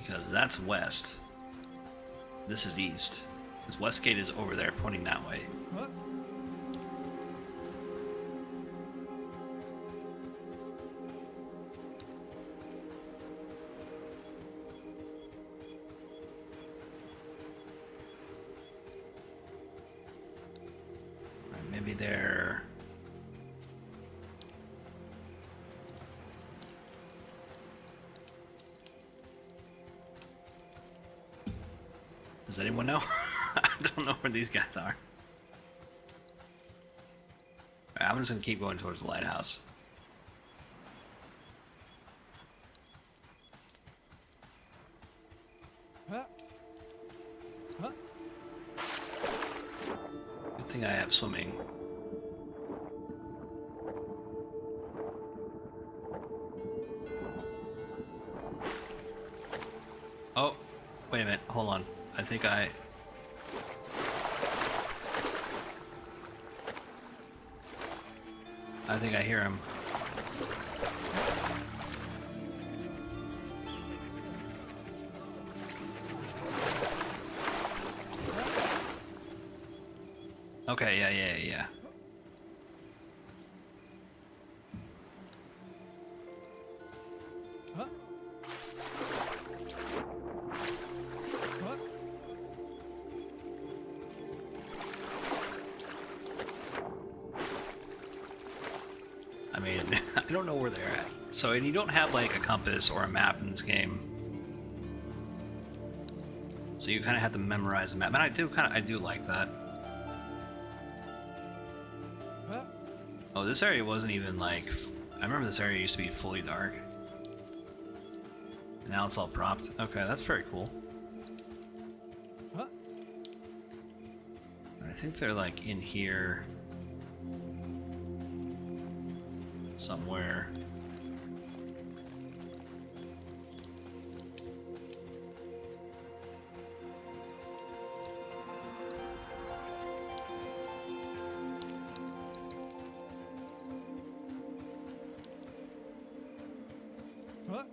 S1: Because that's west. This is east. Because Westgate is over there, pointing that way.
S2: Huh?
S1: Right, maybe they're... Does anyone know? I don't know where these guys are. Alright, I'm just gonna keep going towards the lighthouse.
S2: Huh? Huh?
S1: Good thing I have swimming. Oh, wait a minute, hold on. I think I hear him. Okay, yeah.
S2: Huh? Huh?
S1: I mean, I don't know where they're at. So, and you don't have like a compass or a map in this game. So you kind of have to memorize the map. And I do like that.
S2: Huh?
S1: Oh, this area wasn't even like... I remember this area used to be fully dark. Now it's all propped. Okay, that's very cool.
S2: Huh?
S1: I think they're like in here... somewhere.
S2: Huh?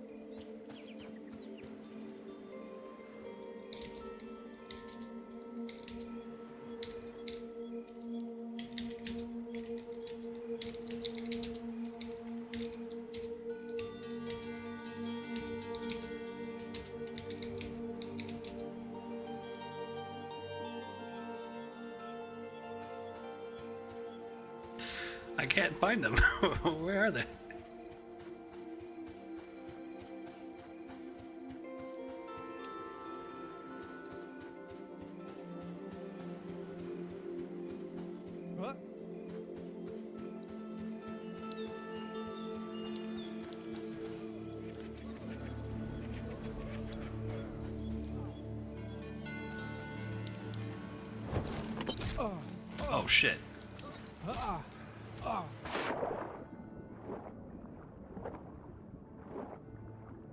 S1: I can't find them. Where are they?
S2: Huh?
S1: Oh shit.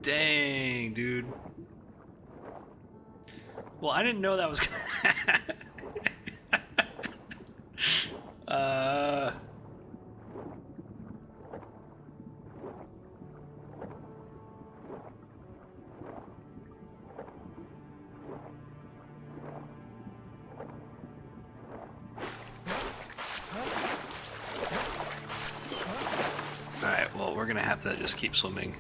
S1: Dang, dude. Well, I didn't know that was gonna Alright, well, we're gonna have to just keep swimming.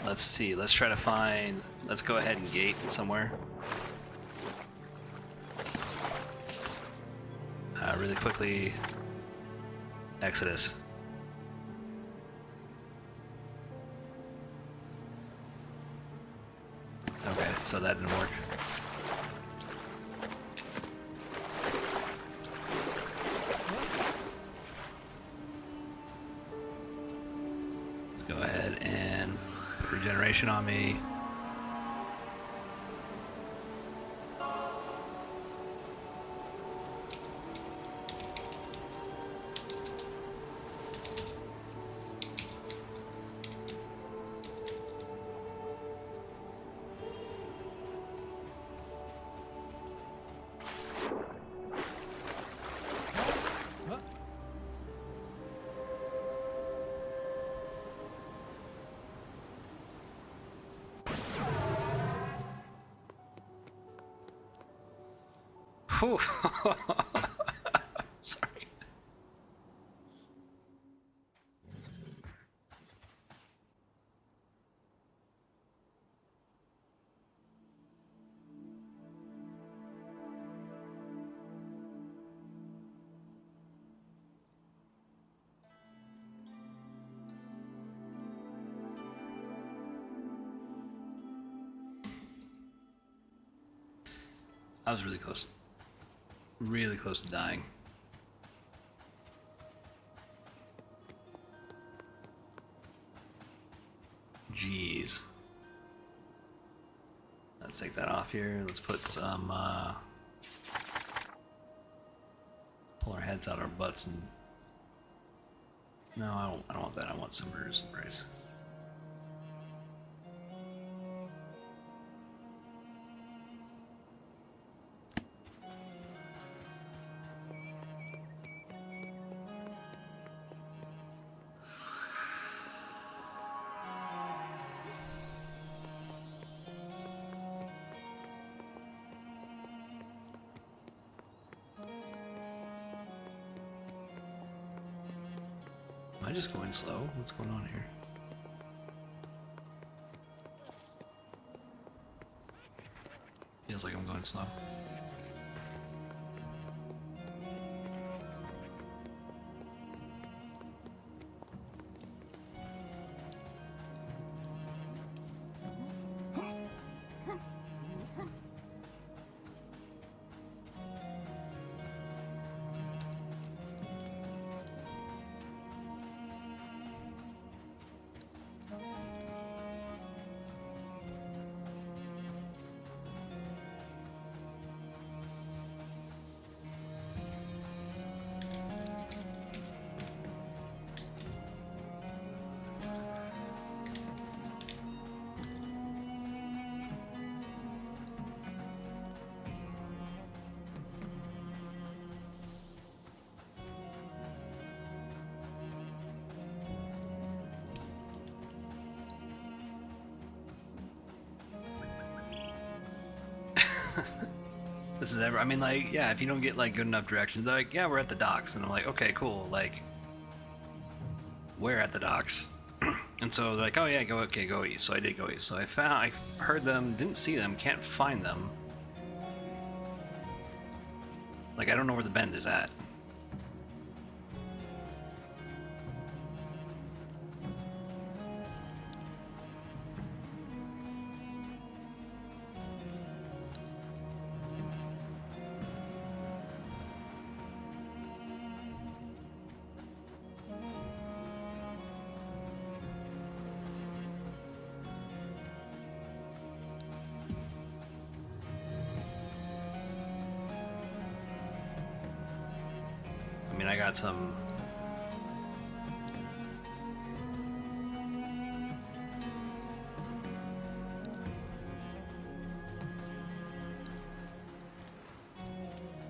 S1: Let's see, let's try to find... Let's go ahead and gate somewhere. Really quickly... Exodus. Okay, so that didn't work. Let's go ahead and put regeneration on me. Whew. Sorry. I was really close. Really close to dying. Jeez. Let's take that off here. Let's put some, let's pull our heads out our butts and... No, I don't want that. I want Submerger's Embrace. Am I just going slow? What's going on here? Feels like I'm going slow. This is ever, I mean, like, yeah, if you don't get, like, good enough directions, they're like, yeah, we're at the docks. And I'm like, okay, cool, like, we're at the docks. And so they're like, oh yeah, go east. So I did go east. So I heard them, didn't see them, can't find them. Like, I don't know where the bend is at. I mean, I got some...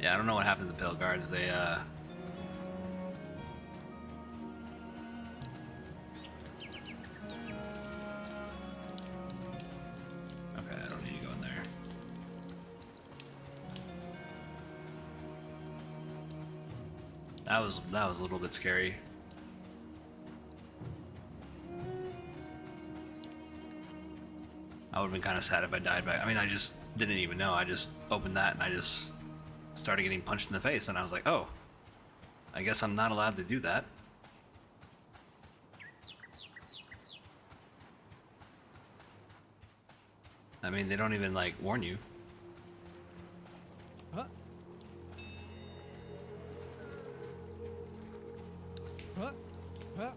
S1: Yeah, I don't know what happened to the Pale Guards. They, Okay, I don't need to go in there. That was a little bit scary. I would have been kind of sad if I died by... I mean, I just didn't even know. I just opened that and I just started getting punched in the face, and I was like, oh, I guess I'm not allowed to do that. I mean, they don't even, like, warn you.
S2: Huh? Huh? Huh?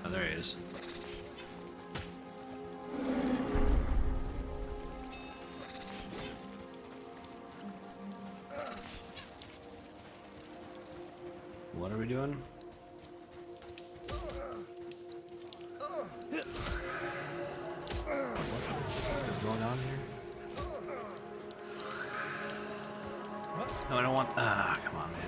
S1: Oh, there he is. What are we doing? What is going on here? No, I don't want... Ah, come on, man.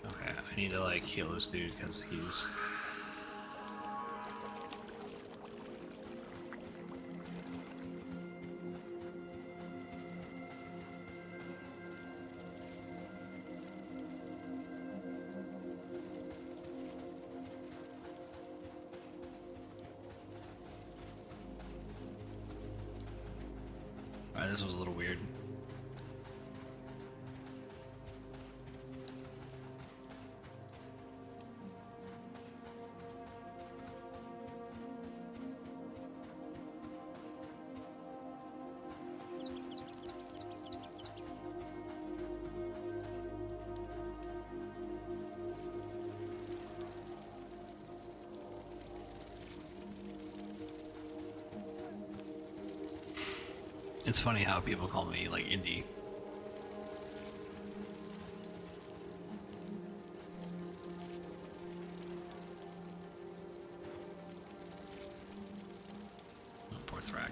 S1: Okay, I need to, like, heal this dude because he's... Alright, this was a little weird. It's funny how people call me, like, indie. Oh, poor Thrak.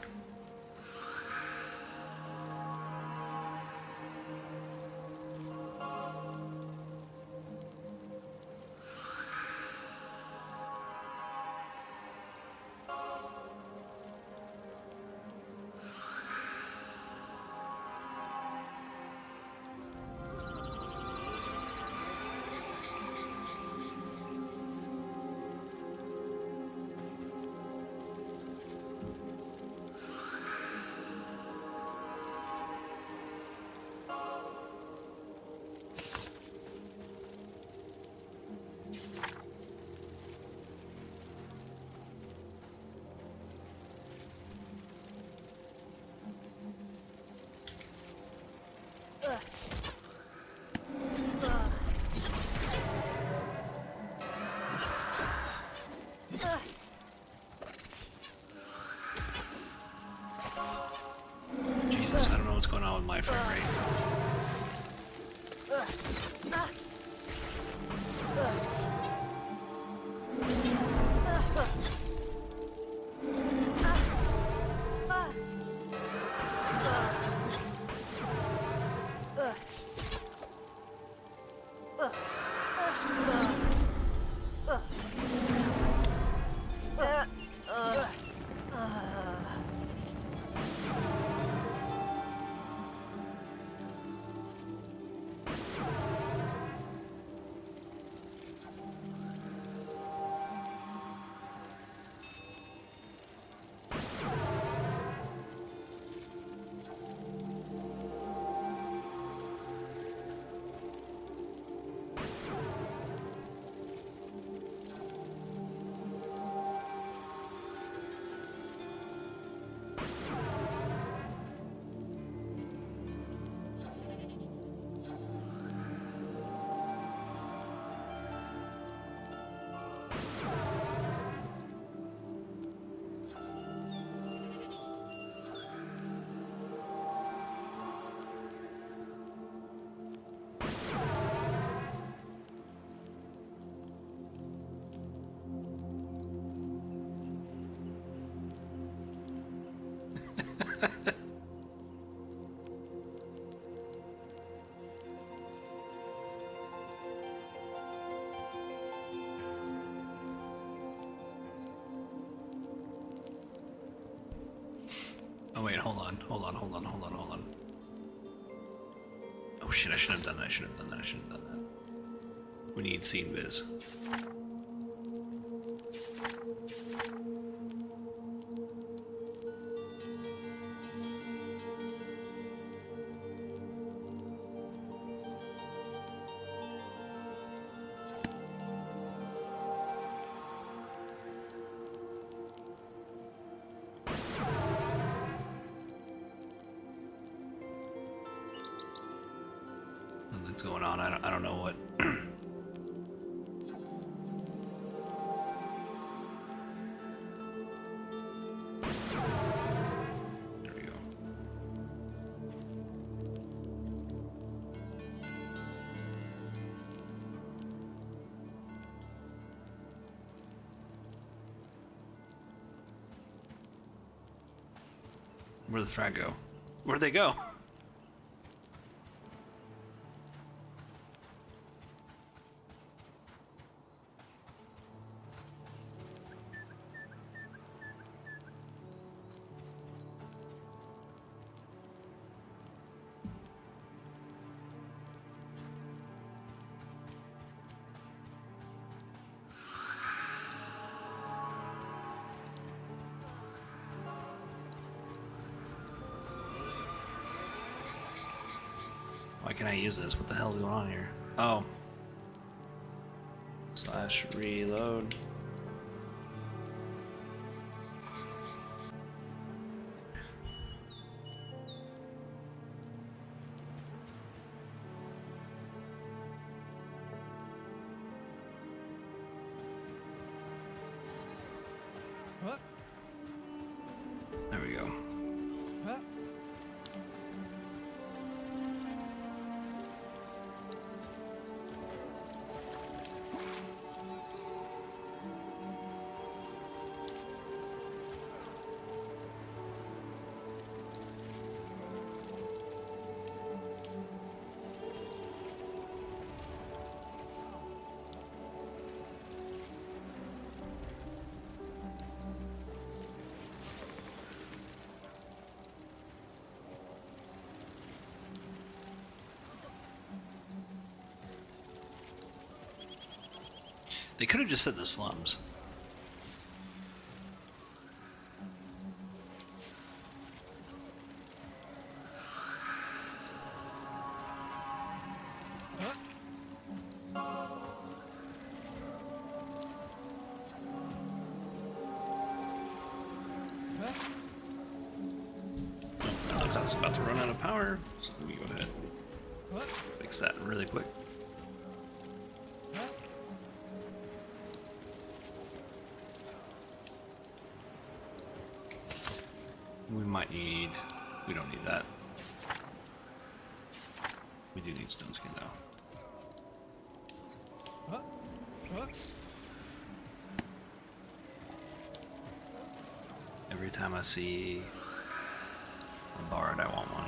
S1: Jesus, I don't know what's going on with my frame rate. Oh wait, hold on. Oh shit, I shouldn't have done that, I shouldn't have done that. We need scene viz. Something's going on, I don't know what. There we go. Where'd the frag go? Where'd they go? Why can't I use this? What the hell is going on here? Oh. Slash reload.
S2: Huh?
S1: There we go.
S2: Huh?
S1: They could have just said the slums.
S2: Huh? Huh?
S1: I was about to run out of power, so let me go ahead
S2: Huh?
S1: fix that really quick.
S2: Huh?
S1: We might need... we don't need that. We do need stone skin though.
S2: Huh? Huh?
S1: Every time I see a bard, I want one.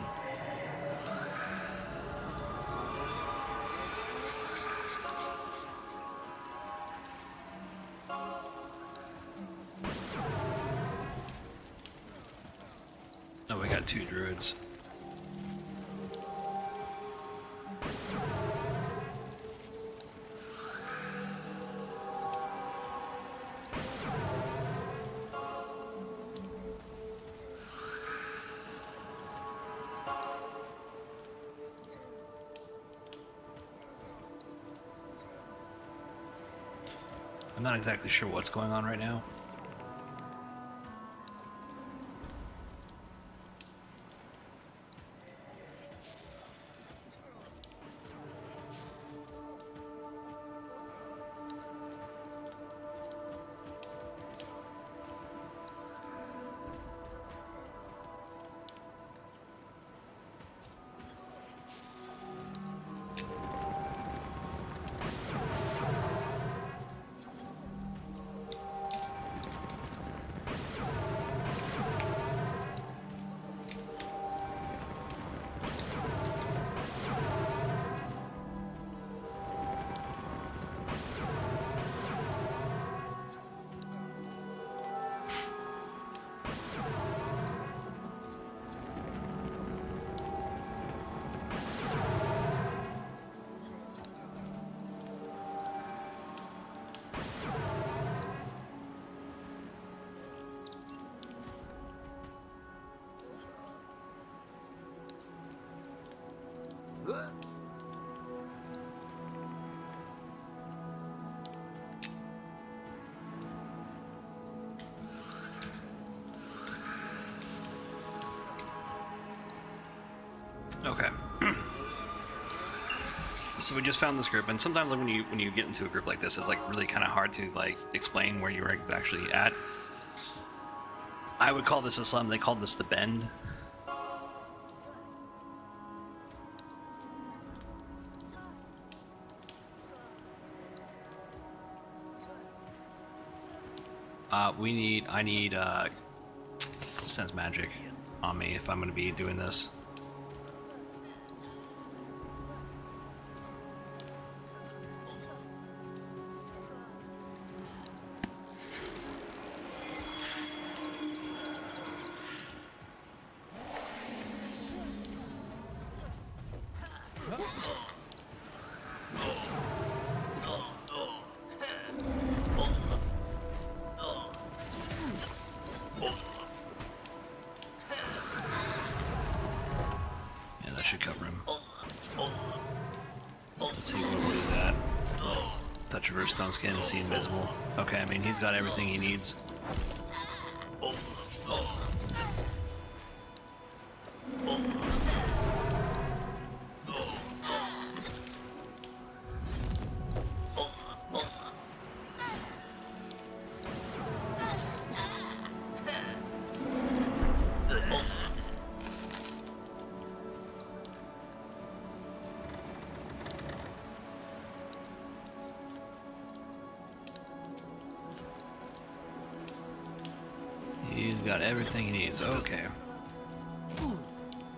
S1: Oh, we got 2 druids. I'm not exactly sure what's going on right now. So we just found this group, and sometimes like, when you get into a group like this, it's like really kind of hard to like explain where you're actually at. I would call this a slum. They called this the Bend. I need sense magic on me if I'm going to be doing this. Should cover him. Let's see what he's at. Touch reverse stone skin, see invisible. Okay, I mean he's got everything he needs. He's got everything he needs. Okay.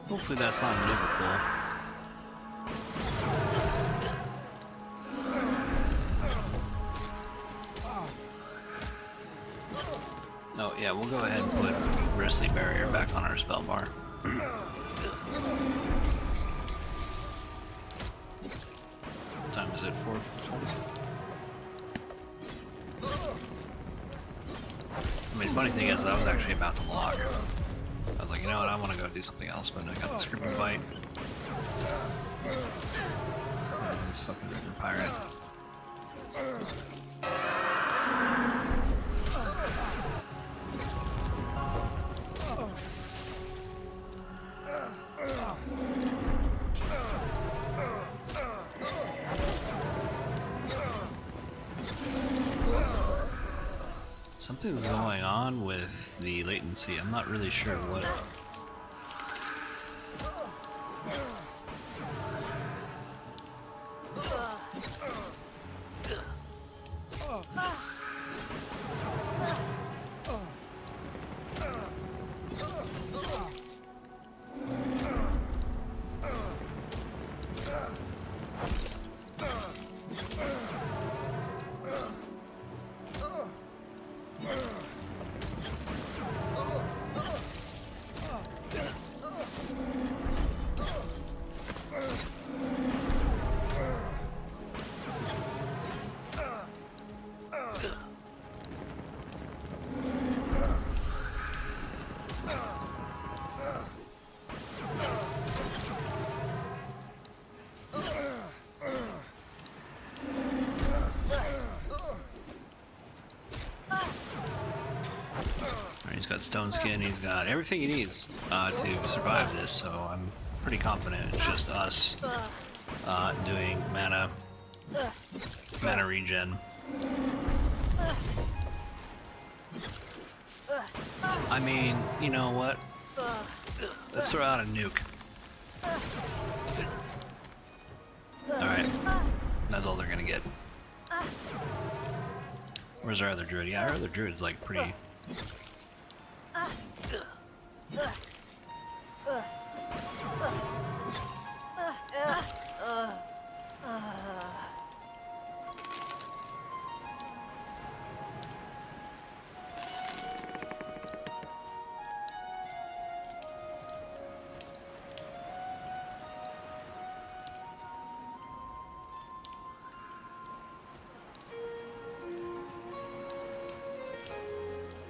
S1: Hopefully that's not a Liverpool. Oh yeah, we'll go ahead and put Bristly Barrier back on our spell bar. What time is it? 4:20? I mean, the funny thing is, I was actually about to log. I was like, you know what, I want to go do something else, but I got the scripting fight. And this fucking river pirate. Something's going on with the latency. I'm not really sure what. He's got stone skin, he's got everything he needs to survive this, so I'm pretty confident it's just us doing mana regen. I mean, you know what? Let's throw out a nuke. Alright, that's all they're gonna get. Where's our other druid? Yeah, our other druid's like pretty...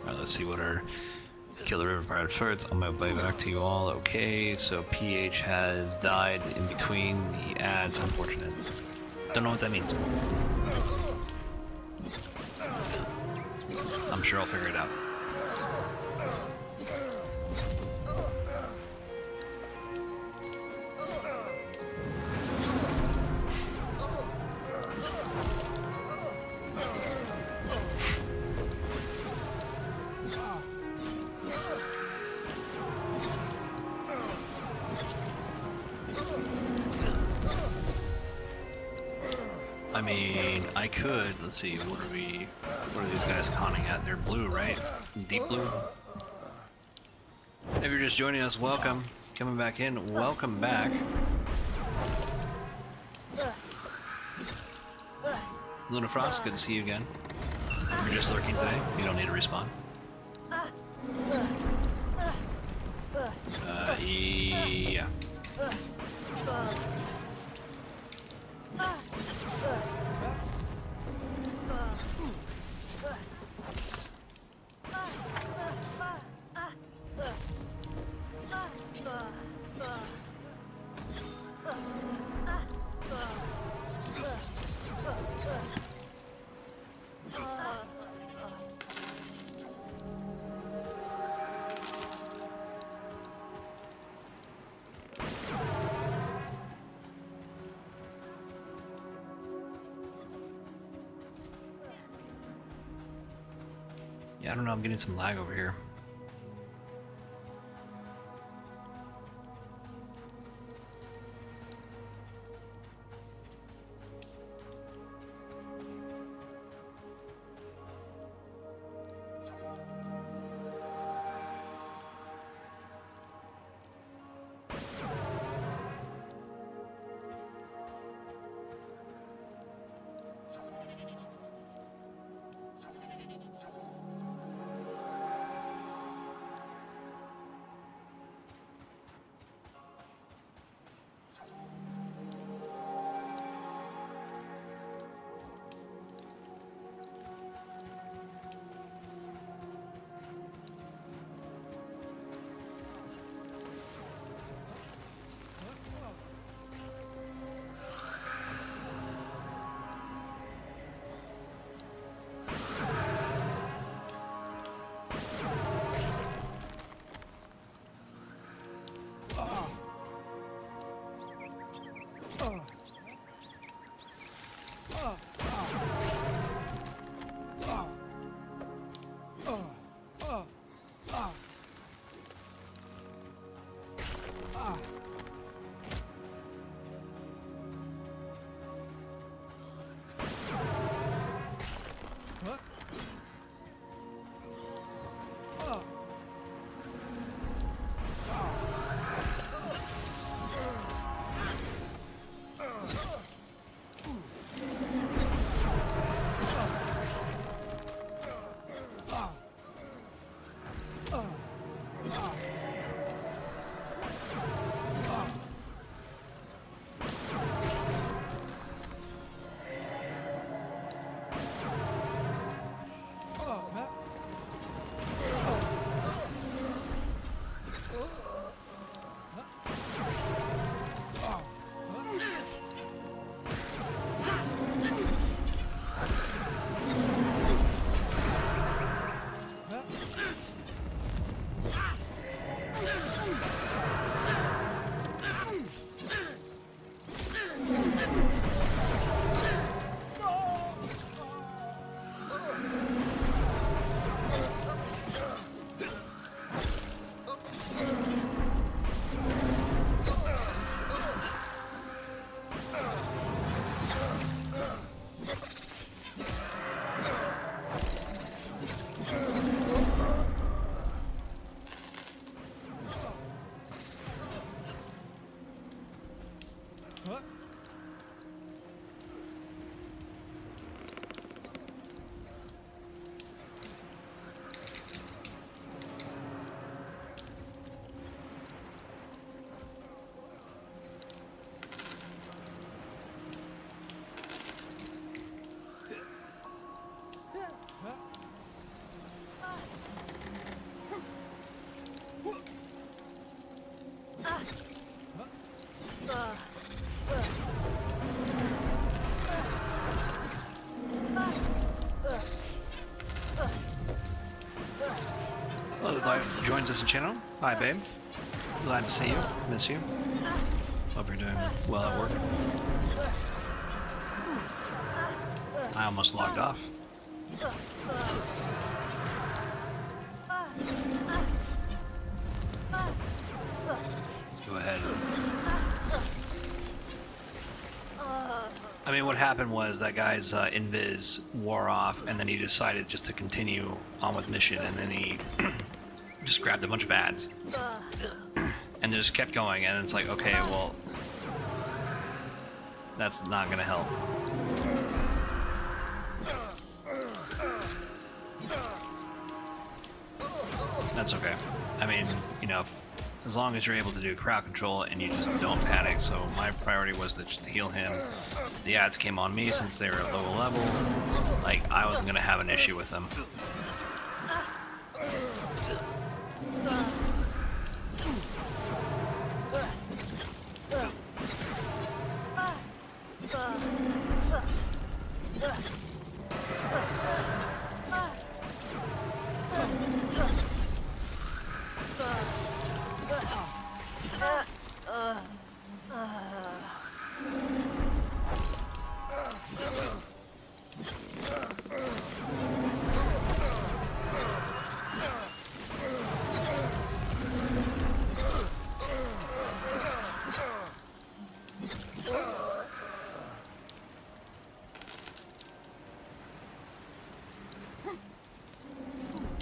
S1: Alright, let's see what our Kill the River Pirate first. On my way back to you all. Okay, so PH has died in between the ads. Unfortunate. Don't know what that means. I'm sure I'll figure it out. I mean, I could. Let's see. What are these guys conning at? They're blue, right? Deep blue. If you're just joining us, welcome. Coming back in, welcome back. Luna Frost, good to see you again. If you're just lurking today, you don't need to respawn. Yeah. Yeah, I don't know, I'm getting some lag over here. Hello, Life joins us in channel. Hi, babe. Glad to see you. Miss you. Hope you're doing well at work. I almost logged off. Let's go ahead. I mean, what happened was that guy's invis wore off, and then he decided just to continue on with mission, and then he just grabbed a bunch of ads and just kept going. And it's like, okay, well, that's not gonna help. That's okay. I mean, you know, as long as you're able to do crowd control and you just don't panic. So my priority was to just heal him. The ads came on me since they were at lower level. Like, I wasn't gonna have an issue with them.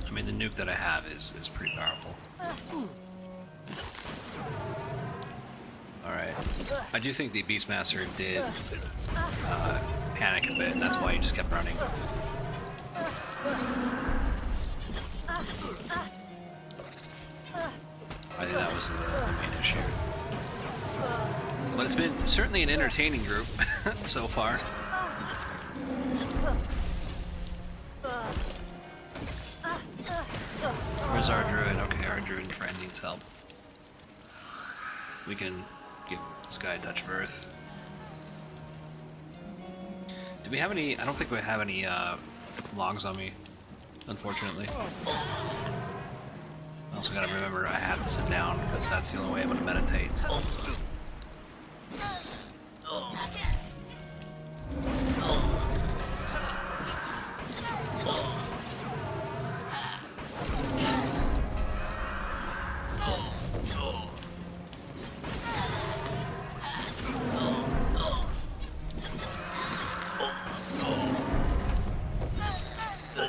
S1: I mean, the nuke that I have is pretty powerful. Alright. I do think the Beastmaster did panic a bit, that's why he just kept running. I think that was the main issue. But it's been certainly an entertaining group so far. Where's our druid? Okay, our druid friend needs help. We can give this guy a touch of earth. Do we have any? I don't think we have any logs on me, unfortunately. I also gotta remember I have to sit down because that's the only way I'm gonna meditate.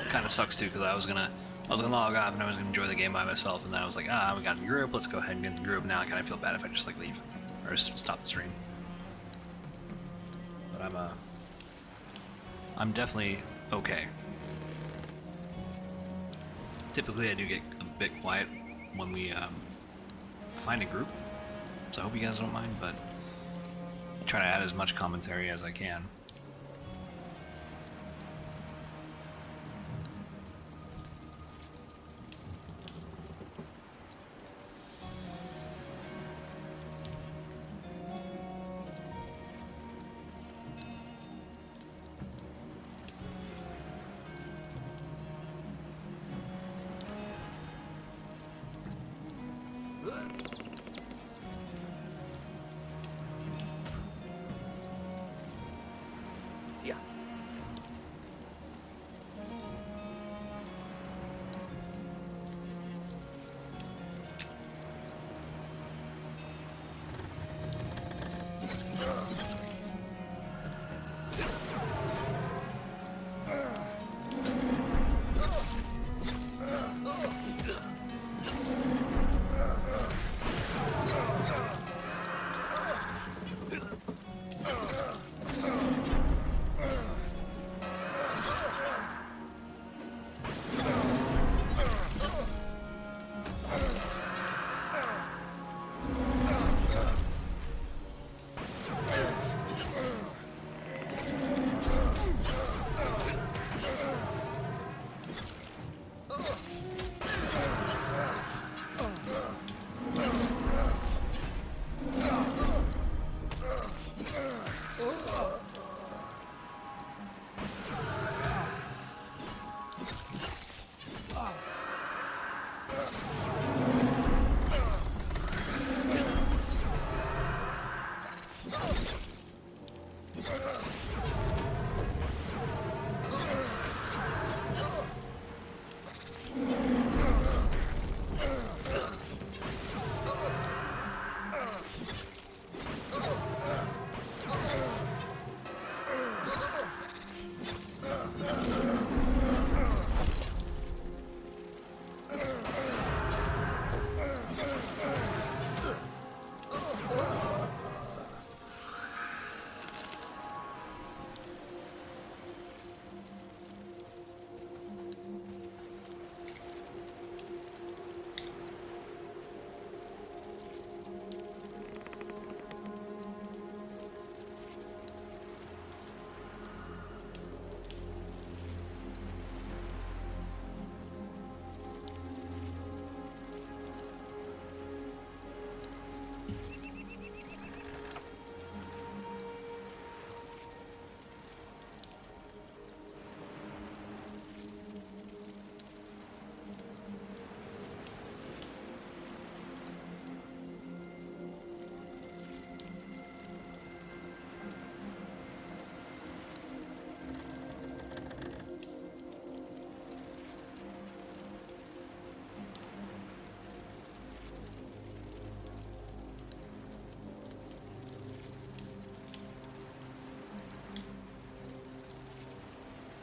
S1: Kind of sucks too because I was gonna log off and I was gonna enjoy the game by myself, and then I was like, we got a group, let's go ahead and get in the group. Now I kind of feel bad if I just like leave or just stop the stream. But I'm definitely okay. Typically I do get a bit quiet when we find a group, so I hope you guys don't mind, but I try to add as much commentary as I can.
S3: Yeah.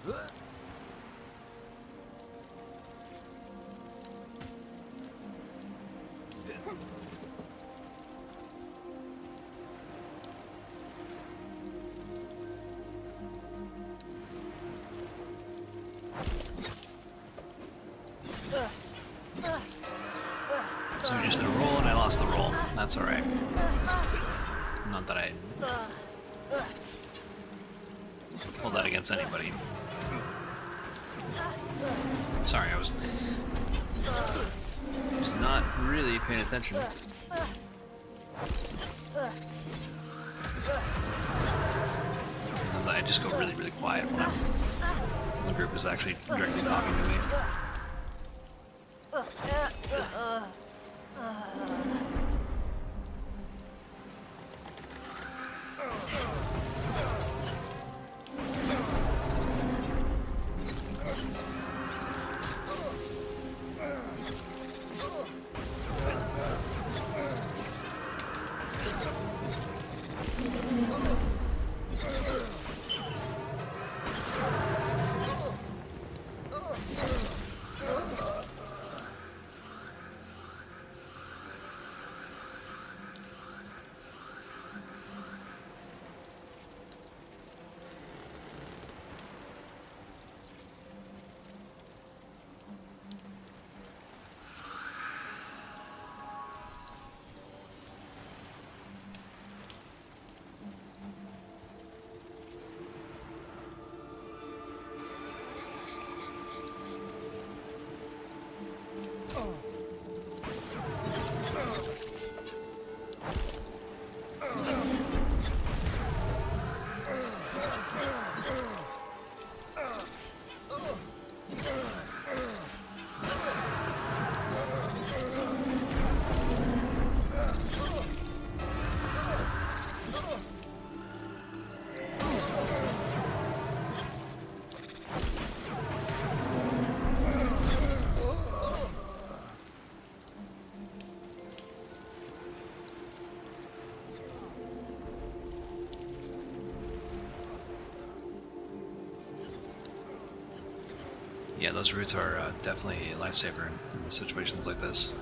S1: So we just did a roll and I lost the roll. That's alright. Not that I hold that against anybody. Sorry, I was not really paying attention. Sometimes I just go really, really quiet when the group is actually directly talking to me. Yeah, those roots are definitely a lifesaver in situations like this.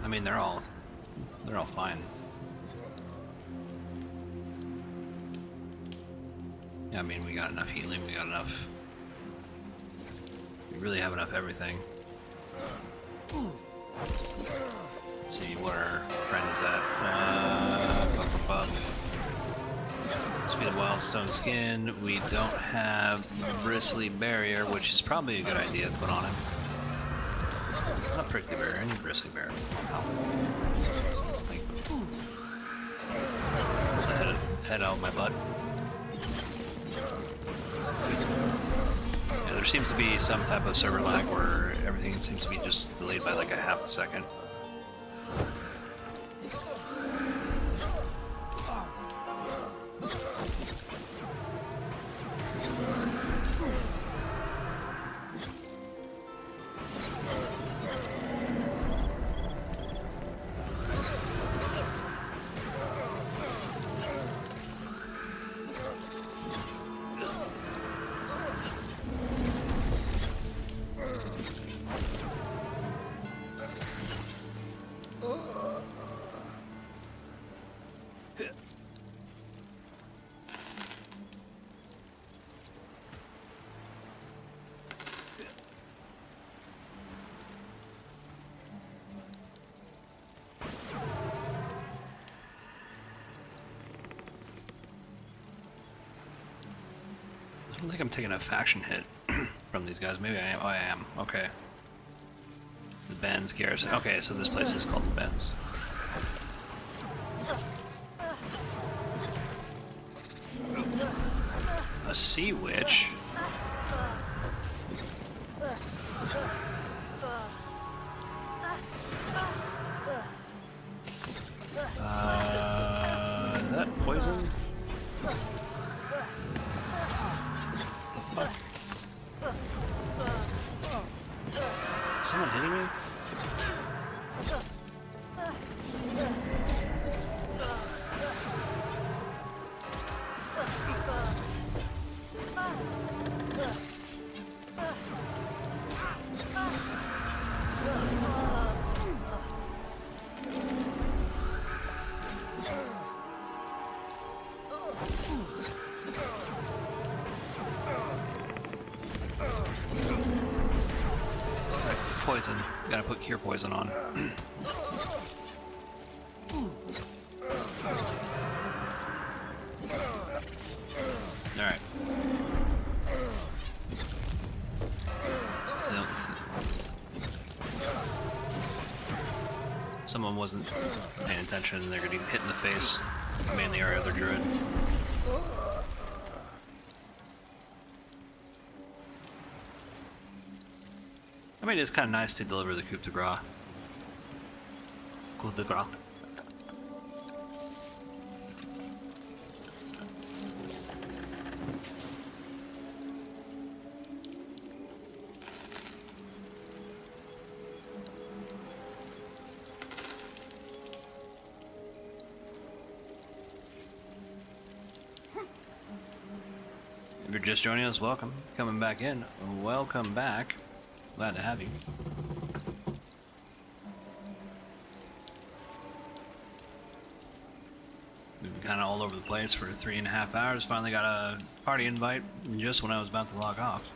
S1: I mean, they're all fine. I mean, we got enough healing, we really have enough everything. Let's see what our friend is at. Speed of Wildstone Skin. We don't have Bristly Barrier, which is probably a good idea to put on him. Not Prickly Barrier, I need Bristly Barrier. Let's think. Head out my butt. Yeah, there seems to be some type of server lag where everything seems to be just delayed by like a half a second. I don't think I'm taking a faction hit from these guys. Maybe I am. Oh, I am. Okay. The Ben's Garrison. Okay, so this place is called the Ben's. A Sea Witch? poison? The fuck? Someone hitting me? Poison. Gotta put cure poison on. Alright. Someone wasn't paying attention and they're gonna be hit in the face. Mainly our other druid. I mean, it's kind of nice to deliver the coup de grace. Coup de grace. If you're just joining us, welcome. Coming back in, welcome back. Glad to have you. We've been kind of all over the place for 3.5 hours. Finally got a party invite just when I was about to log off.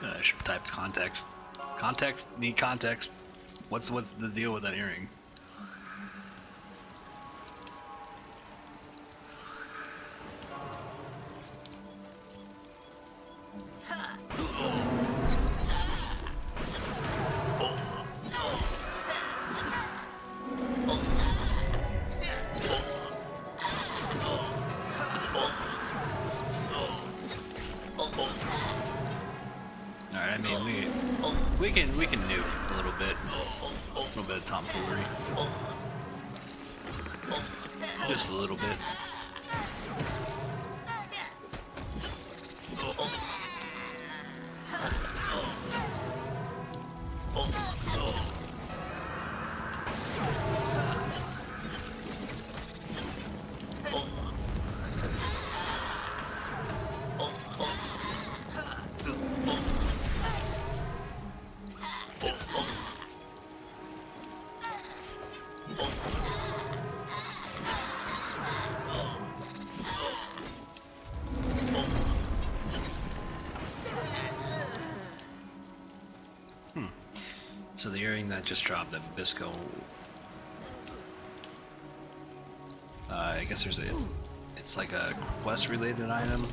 S1: I should type context. Context? Need context. What's the deal with that earring? We can nuke a little bit of tomfoolery. Just a little bit. So the earring that just dropped, that Bisco, I guess it's like a quest-related item.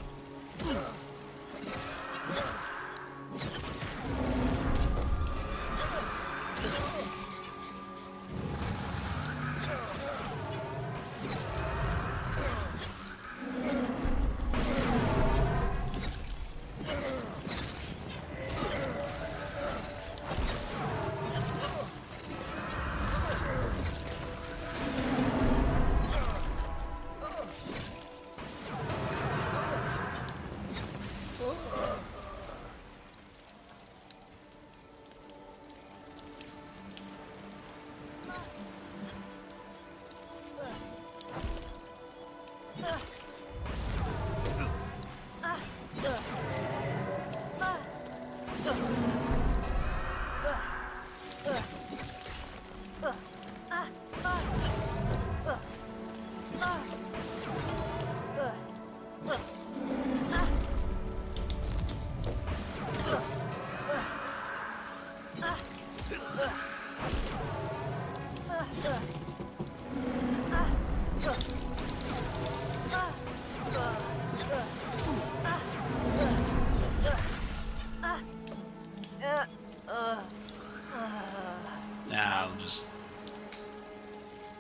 S1: Nah, I'll just...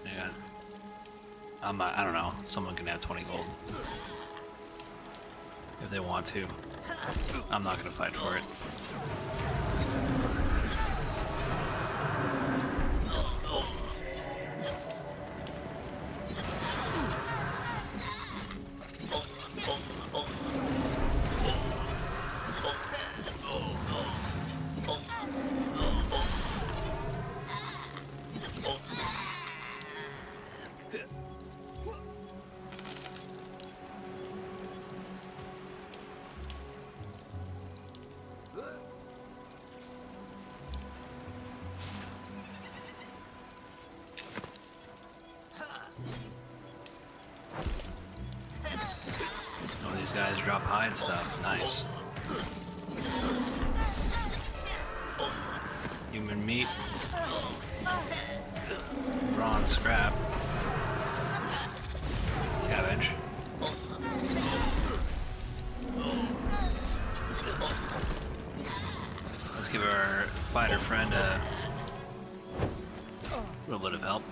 S1: Yeah. I don't know. Someone can have 20 gold. If they want to. I'm not gonna fight for it. These guys drop hide stuff. Nice. Human meat. Raw scrap. Cabbage. Let's give our fighter friend a little bit of help.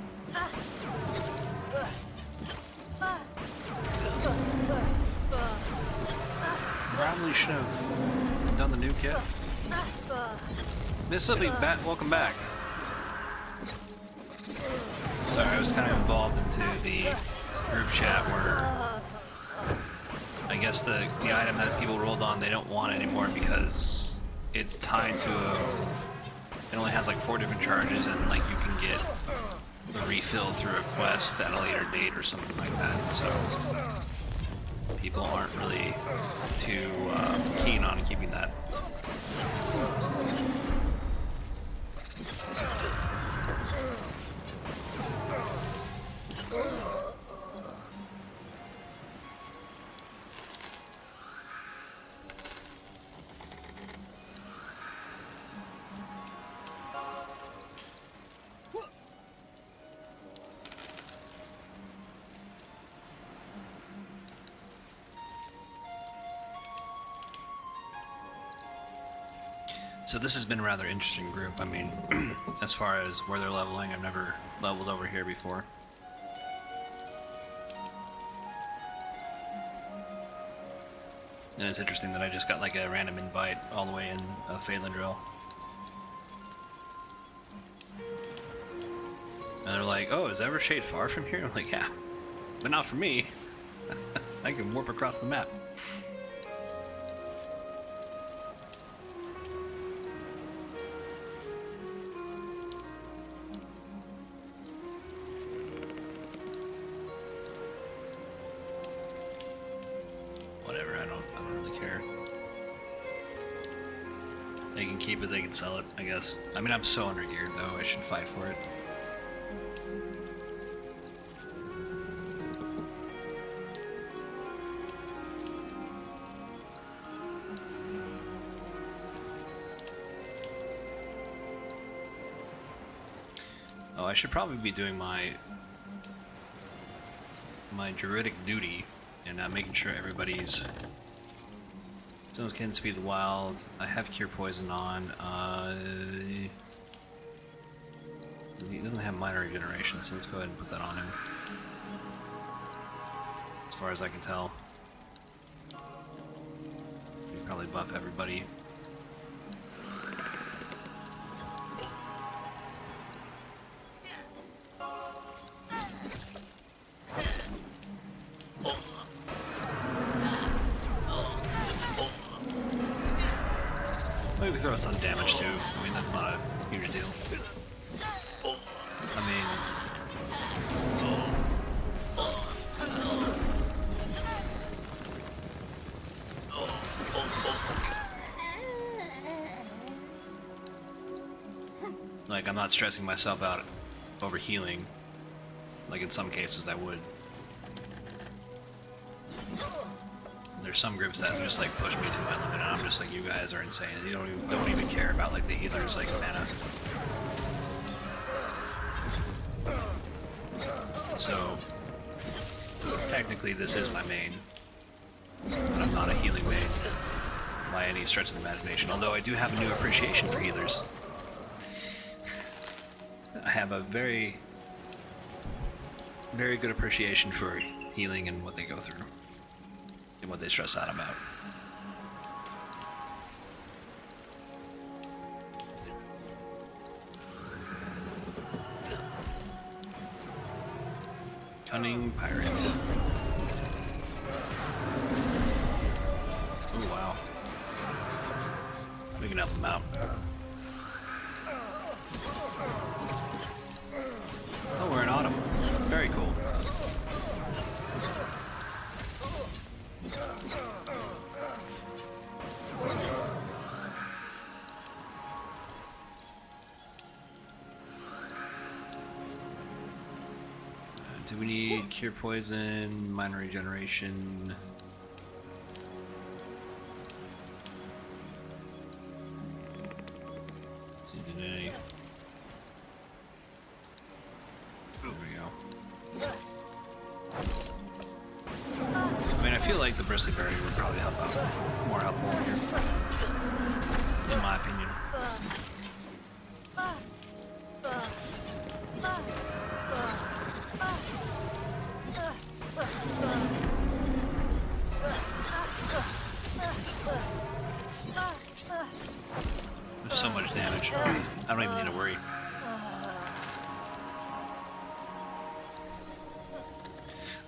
S1: Probably should have done the new kit. Mississippi, welcome back. Sorry, I was kind of involved into the group chat where I guess the item that people rolled on they don't want anymore because it's tied to it only has like 4 different charges and like you can get the refill through a quest at a later date or something like that. So people aren't really too keen on keeping that. So this has been a rather interesting group. I mean, as far as where they're leveling, I've never leveled over here before. And it's interesting that I just got like a random invite all the way in Phaelindril. And they're like, oh, is Evershade far from here? I'm like, yeah, but not for me. I can warp across the map. They can keep it, they can sell it, I guess. I mean, I'm so undergeared, though, I should fight for it. Oh, I should probably be doing my druidic duty and making sure everybody's Stones can speed the wild. I have cure poison on. He doesn't have minor regeneration, so let's go ahead and put that on him. As far as I can tell. You probably buff everybody. Maybe throw some damage too. I mean, that's not a huge deal. I mean... like, I'm not stressing myself out over healing. Like in some cases I would. There's some groups that just like push me to my limit, and I'm just like, you guys are insane. You don't even care about like the healer's like mana. So, technically this is my main, but I'm not a healing main by any stretch of the imagination, although I do have a new appreciation for healers. I have a very good appreciation for healing and what they go through, and what they stress out about. Cunning pirate. Oh wow. We can help him out. Oh, we're in autumn. Very cool. Do we need cure poison, minor regeneration? See, did any? There we go. I mean, I feel like the bristly berry would probably help out. More helpful here, in my opinion. There's so much damage. I don't even need to worry.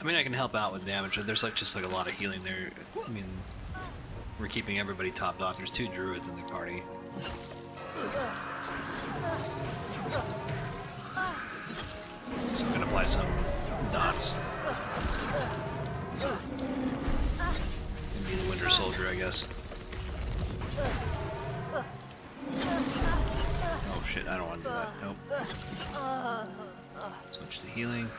S1: I mean, I can help out with damage. There's just a lot of healing there. I mean, we're keeping everybody topped off. There's 2 druids in the party. So I'm gonna apply some dots. And be the Winter Soldier, I guess. Oh shit, I don't want to do that. Nope. Switch to healing.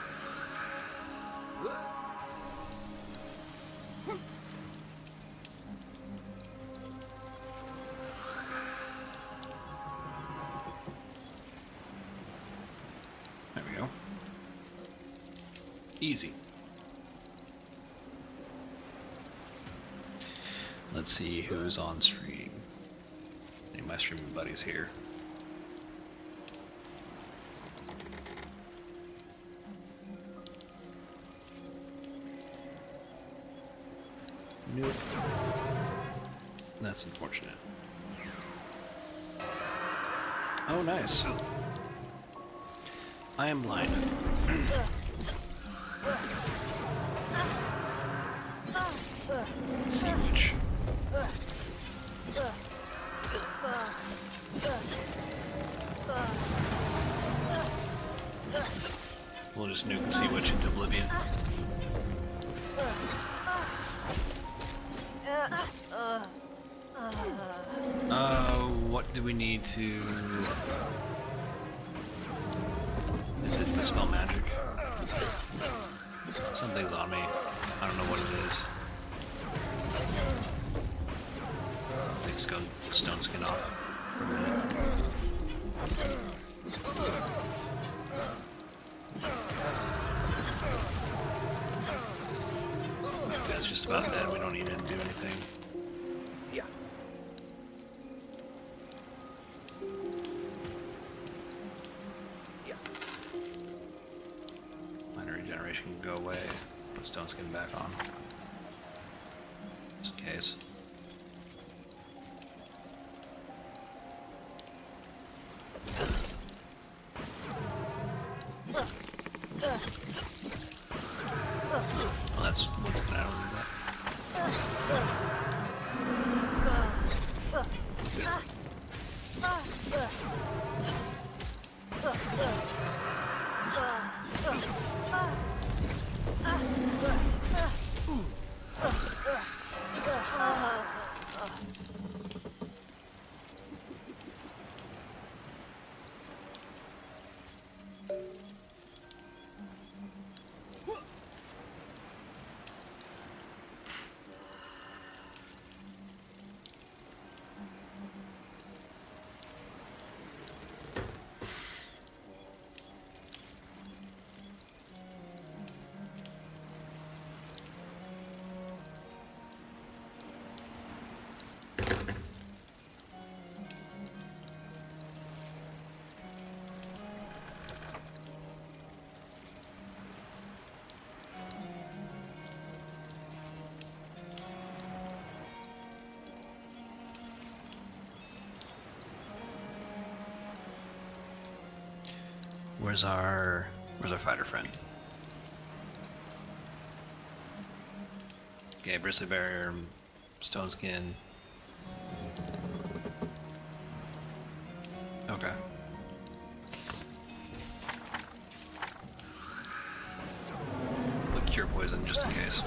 S1: There we go. Easy. Let's see who's on stream. Any of my streaming buddies here. Nope. That's unfortunate. Oh, nice. I am blind. Sea Witch. We'll just nuke the Sea Witch into oblivion. What do we need to... Is it dispel magic? Something's on me. I don't know what it is. Let's go stone skin off for a minute. That's just about dead. We don't need to do anything.
S3: Yeah.
S1: Minor regeneration can go away. Put stone skin back on. Just in case. Well, that's what's gonna happen with that. Where's our fighter friend? Okay, bristly bear, stone skin. Okay. We'll cure poison just in case.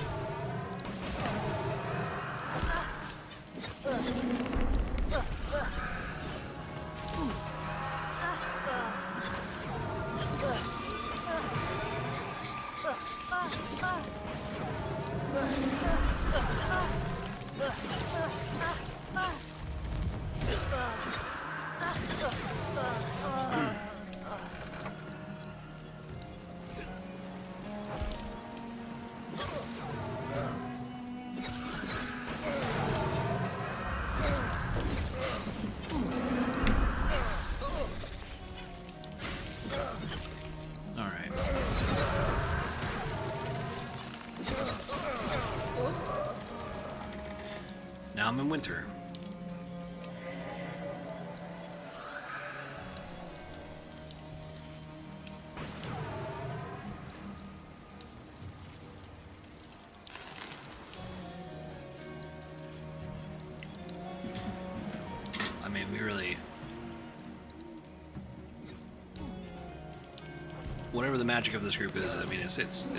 S1: Now I'm in winter. I mean, we really... Whatever the magic of this group is, I mean, it's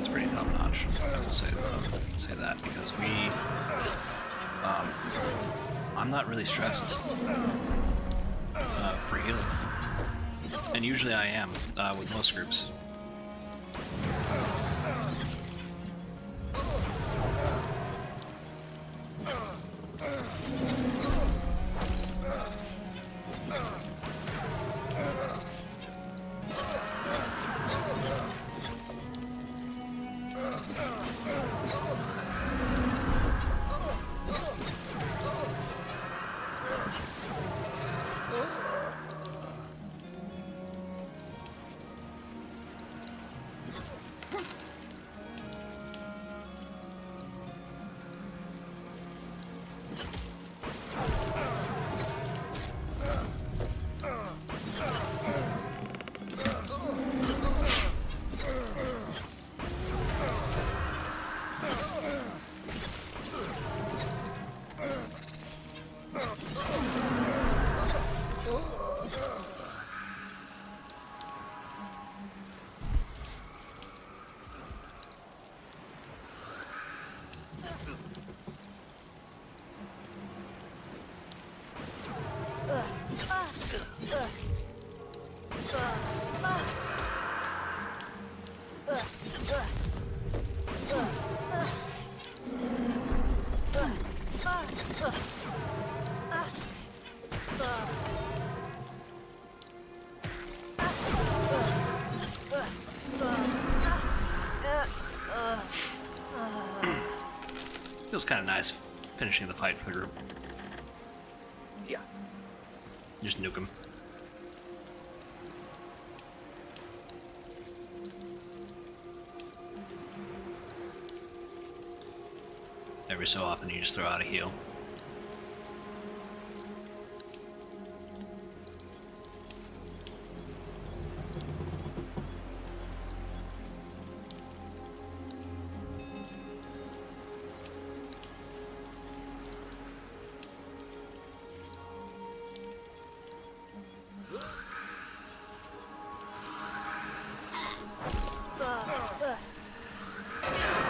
S1: pretty top notch. I will say that because we... I'm not really stressed for healing, and usually I am with most groups. Feels kind of nice finishing the fight for the group.
S3: Yeah.
S1: Just nuke him. Every so often you just throw out a heal.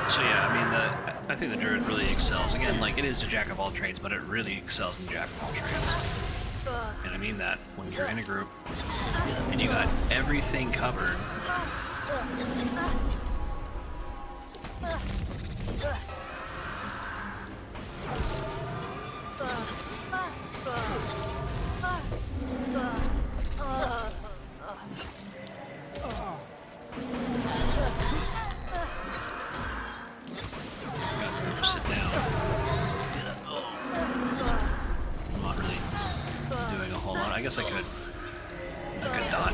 S1: So yeah, I mean, I think the druid really excels. Again, like, it is a jack of all trades, but it really excels in jack of all trades. And I mean that when you're in a group and you got everything covered. Sit down. I'm not really doing a whole lot. I guess I could dot.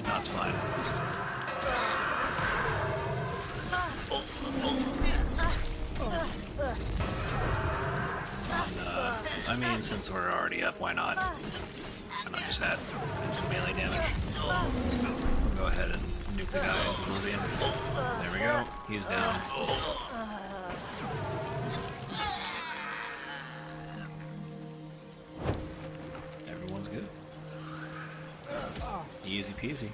S1: Dot's fine. I mean, since we're already up, why not? not just that? It's melee damage. We'll go ahead and nuke the guy into oblivion. There we go. He's down. Everyone's good. Easy peasy.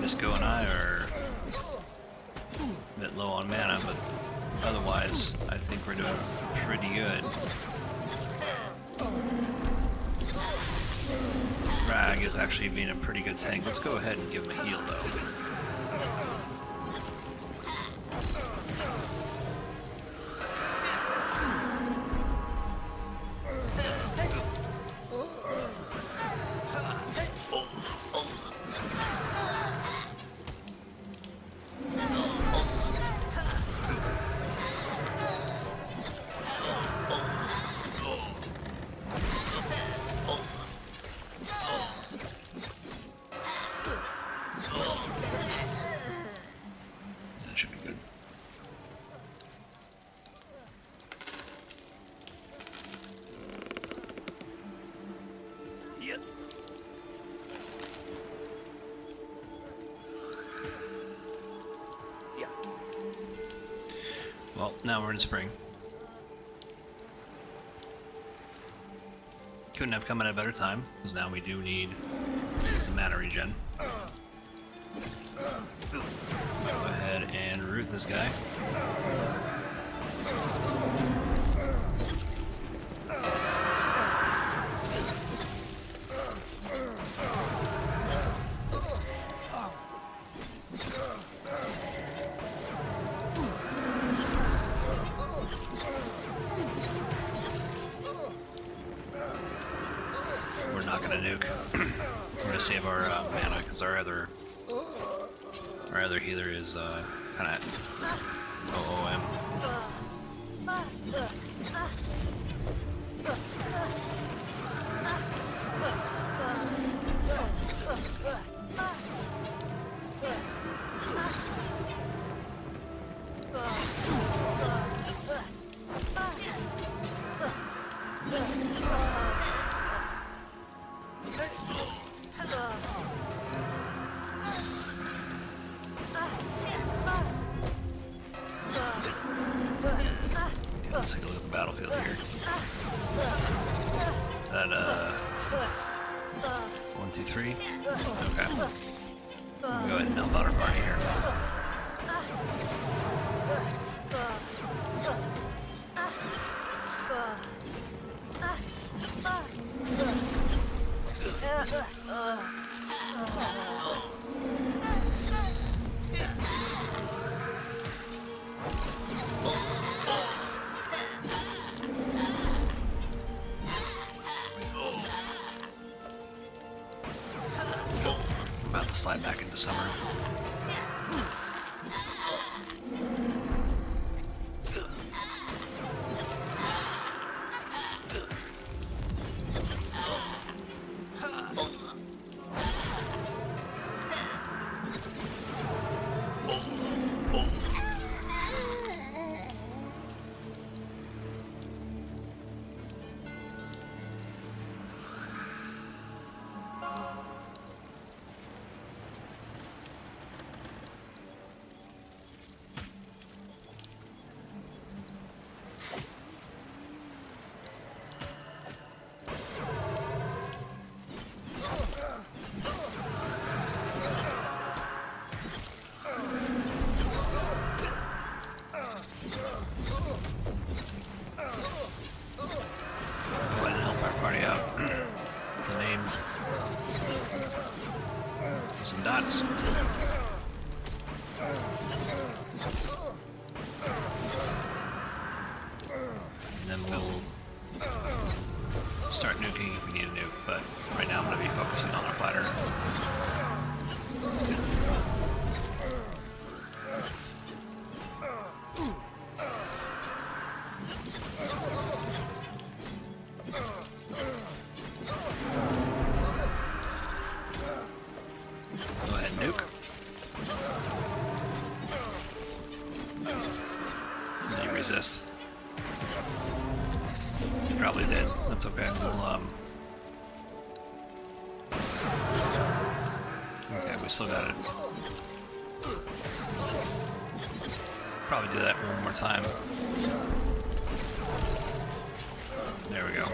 S1: Disco and I are a bit low on mana, but otherwise, I think we're doing pretty good. Rag is actually being a pretty good tank. Let's go ahead and give him a heal, though. That should be good.
S3: Yep. Yeah.
S1: Well, now we're in spring. Couldn't have come at a better time, because now we do need the mana regen. So go ahead and root this guy. We're not gonna nuke. We're gonna save our mana because our other healer is kind of OOM. Let's take a look at the battlefield here. That, 1, 2, 3. Okay. We'll go ahead and help out our party here. About to slide back into summer. Some dots. And then we'll start nuking if we need a nuke, but right now I'm going to be focusing on our fighter. Go ahead and nuke. Did you resist? You probably did. That's okay. we still got it. Probably do that one more time. There we go.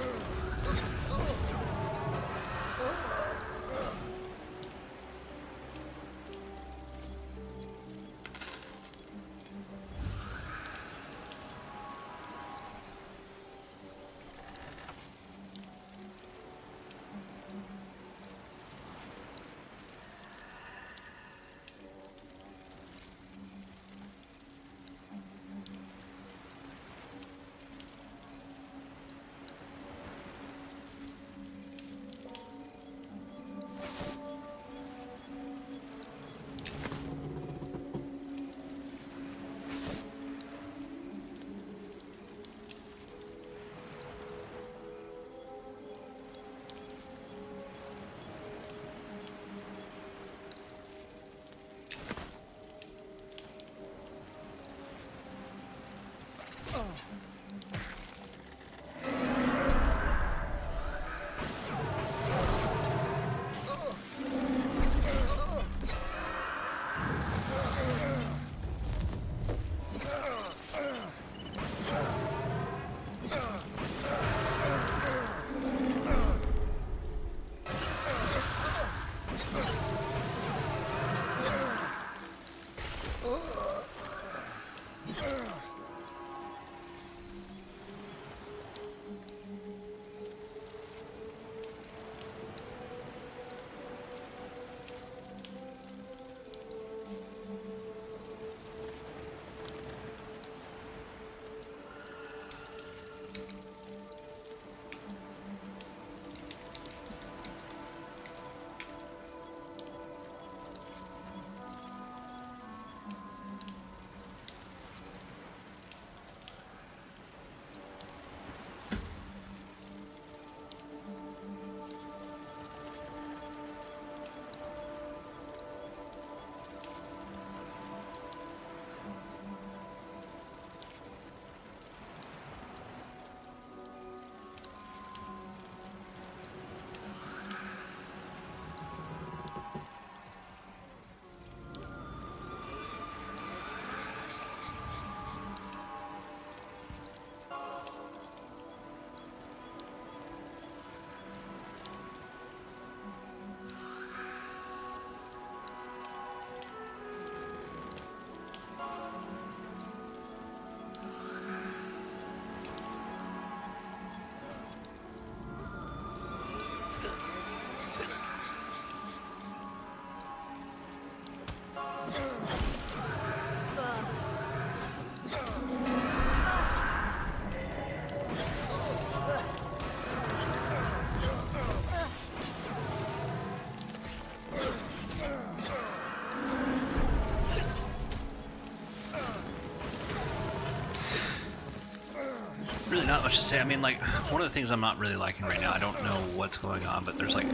S1: Really not much to say. I mean, like, one of the things I'm not really liking right now, I don't know what's going on, but there's like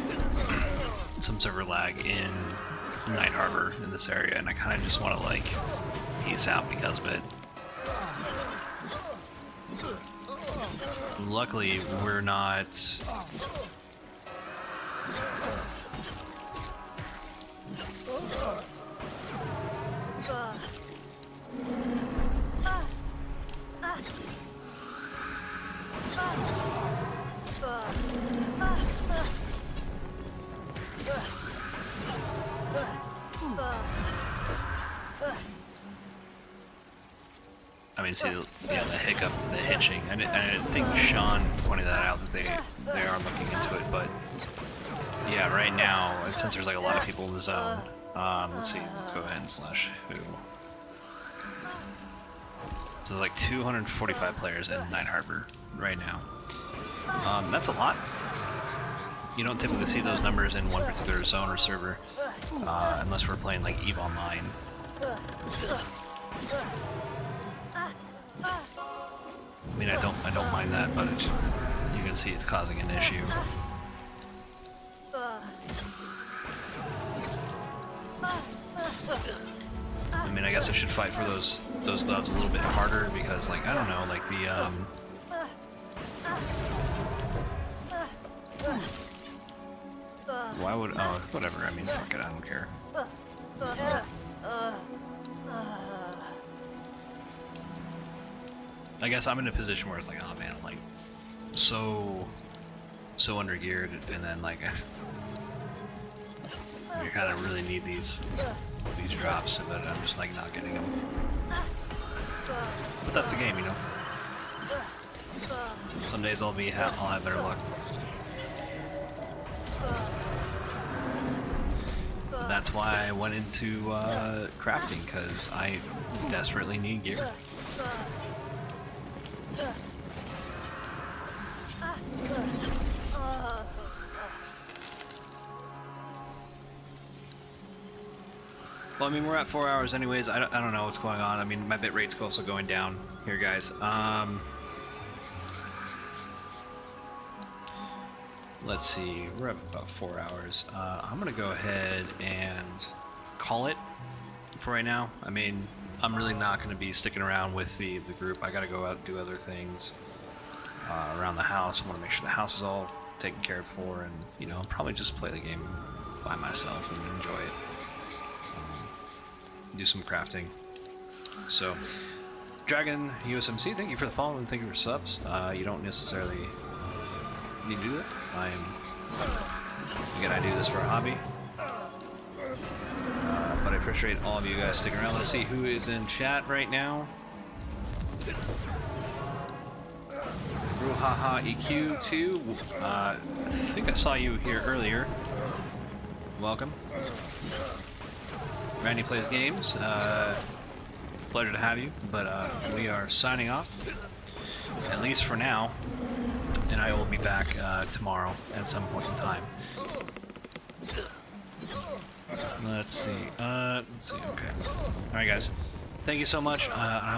S1: some server lag in Night Harbor in this area, and I kind of just want to like peace out because of it. Luckily, we're not... I mean, see, yeah, the hiccup, the hitching. I didn't think Sean pointed that out, that they are looking into it, but yeah, right now, since there's like a lot of people in the zone, let's see, let's go ahead and slash who. So there's like 245 players in Night Harbor right now. That's a lot. You don't typically see those numbers in one particular zone or server, unless we're playing like EVE Online. I mean, I don't mind that, but you can see it's causing an issue. I mean, I guess I should fight for those gloves a little bit harder because, like, I don't know, like the why would, oh, whatever. I mean, fuck it, I don't care. I guess I'm in a position where it's like, oh man, I'm like so under geared, and then like you kind of really need these drops, but I'm just like not getting them. But that's the game, you know. Some days I'll have better luck. But that's why I went into crafting, because I desperately need gear. Well, I mean, we're at 4 hours anyways. I don't know what's going on. I mean, my bitrate's also going down here, guys. Let's see. We're at about 4 hours. I'm going to go ahead and call it for right now. I mean, I'm really not going to be sticking around with the group. I got to go out and do other things around the house. I want to make sure the house is all taken care of for, and, you know, I'll probably just play the game by myself and enjoy it. Do some crafting. So, Dragon USMC, thank you for the follow and thank you for subs. You don't necessarily need to do that. Again, I do this for a hobby. But I appreciate all of you guys sticking around. Let's see who is in chat right now. Ruhaha EQ2. I think I saw you here earlier. Welcome. Randy Plays Games, pleasure to have you, but we are signing off, at least for now, and I will be back tomorrow at some point in time. Let's see, okay. Alright guys, thank you so much, and I'll see you.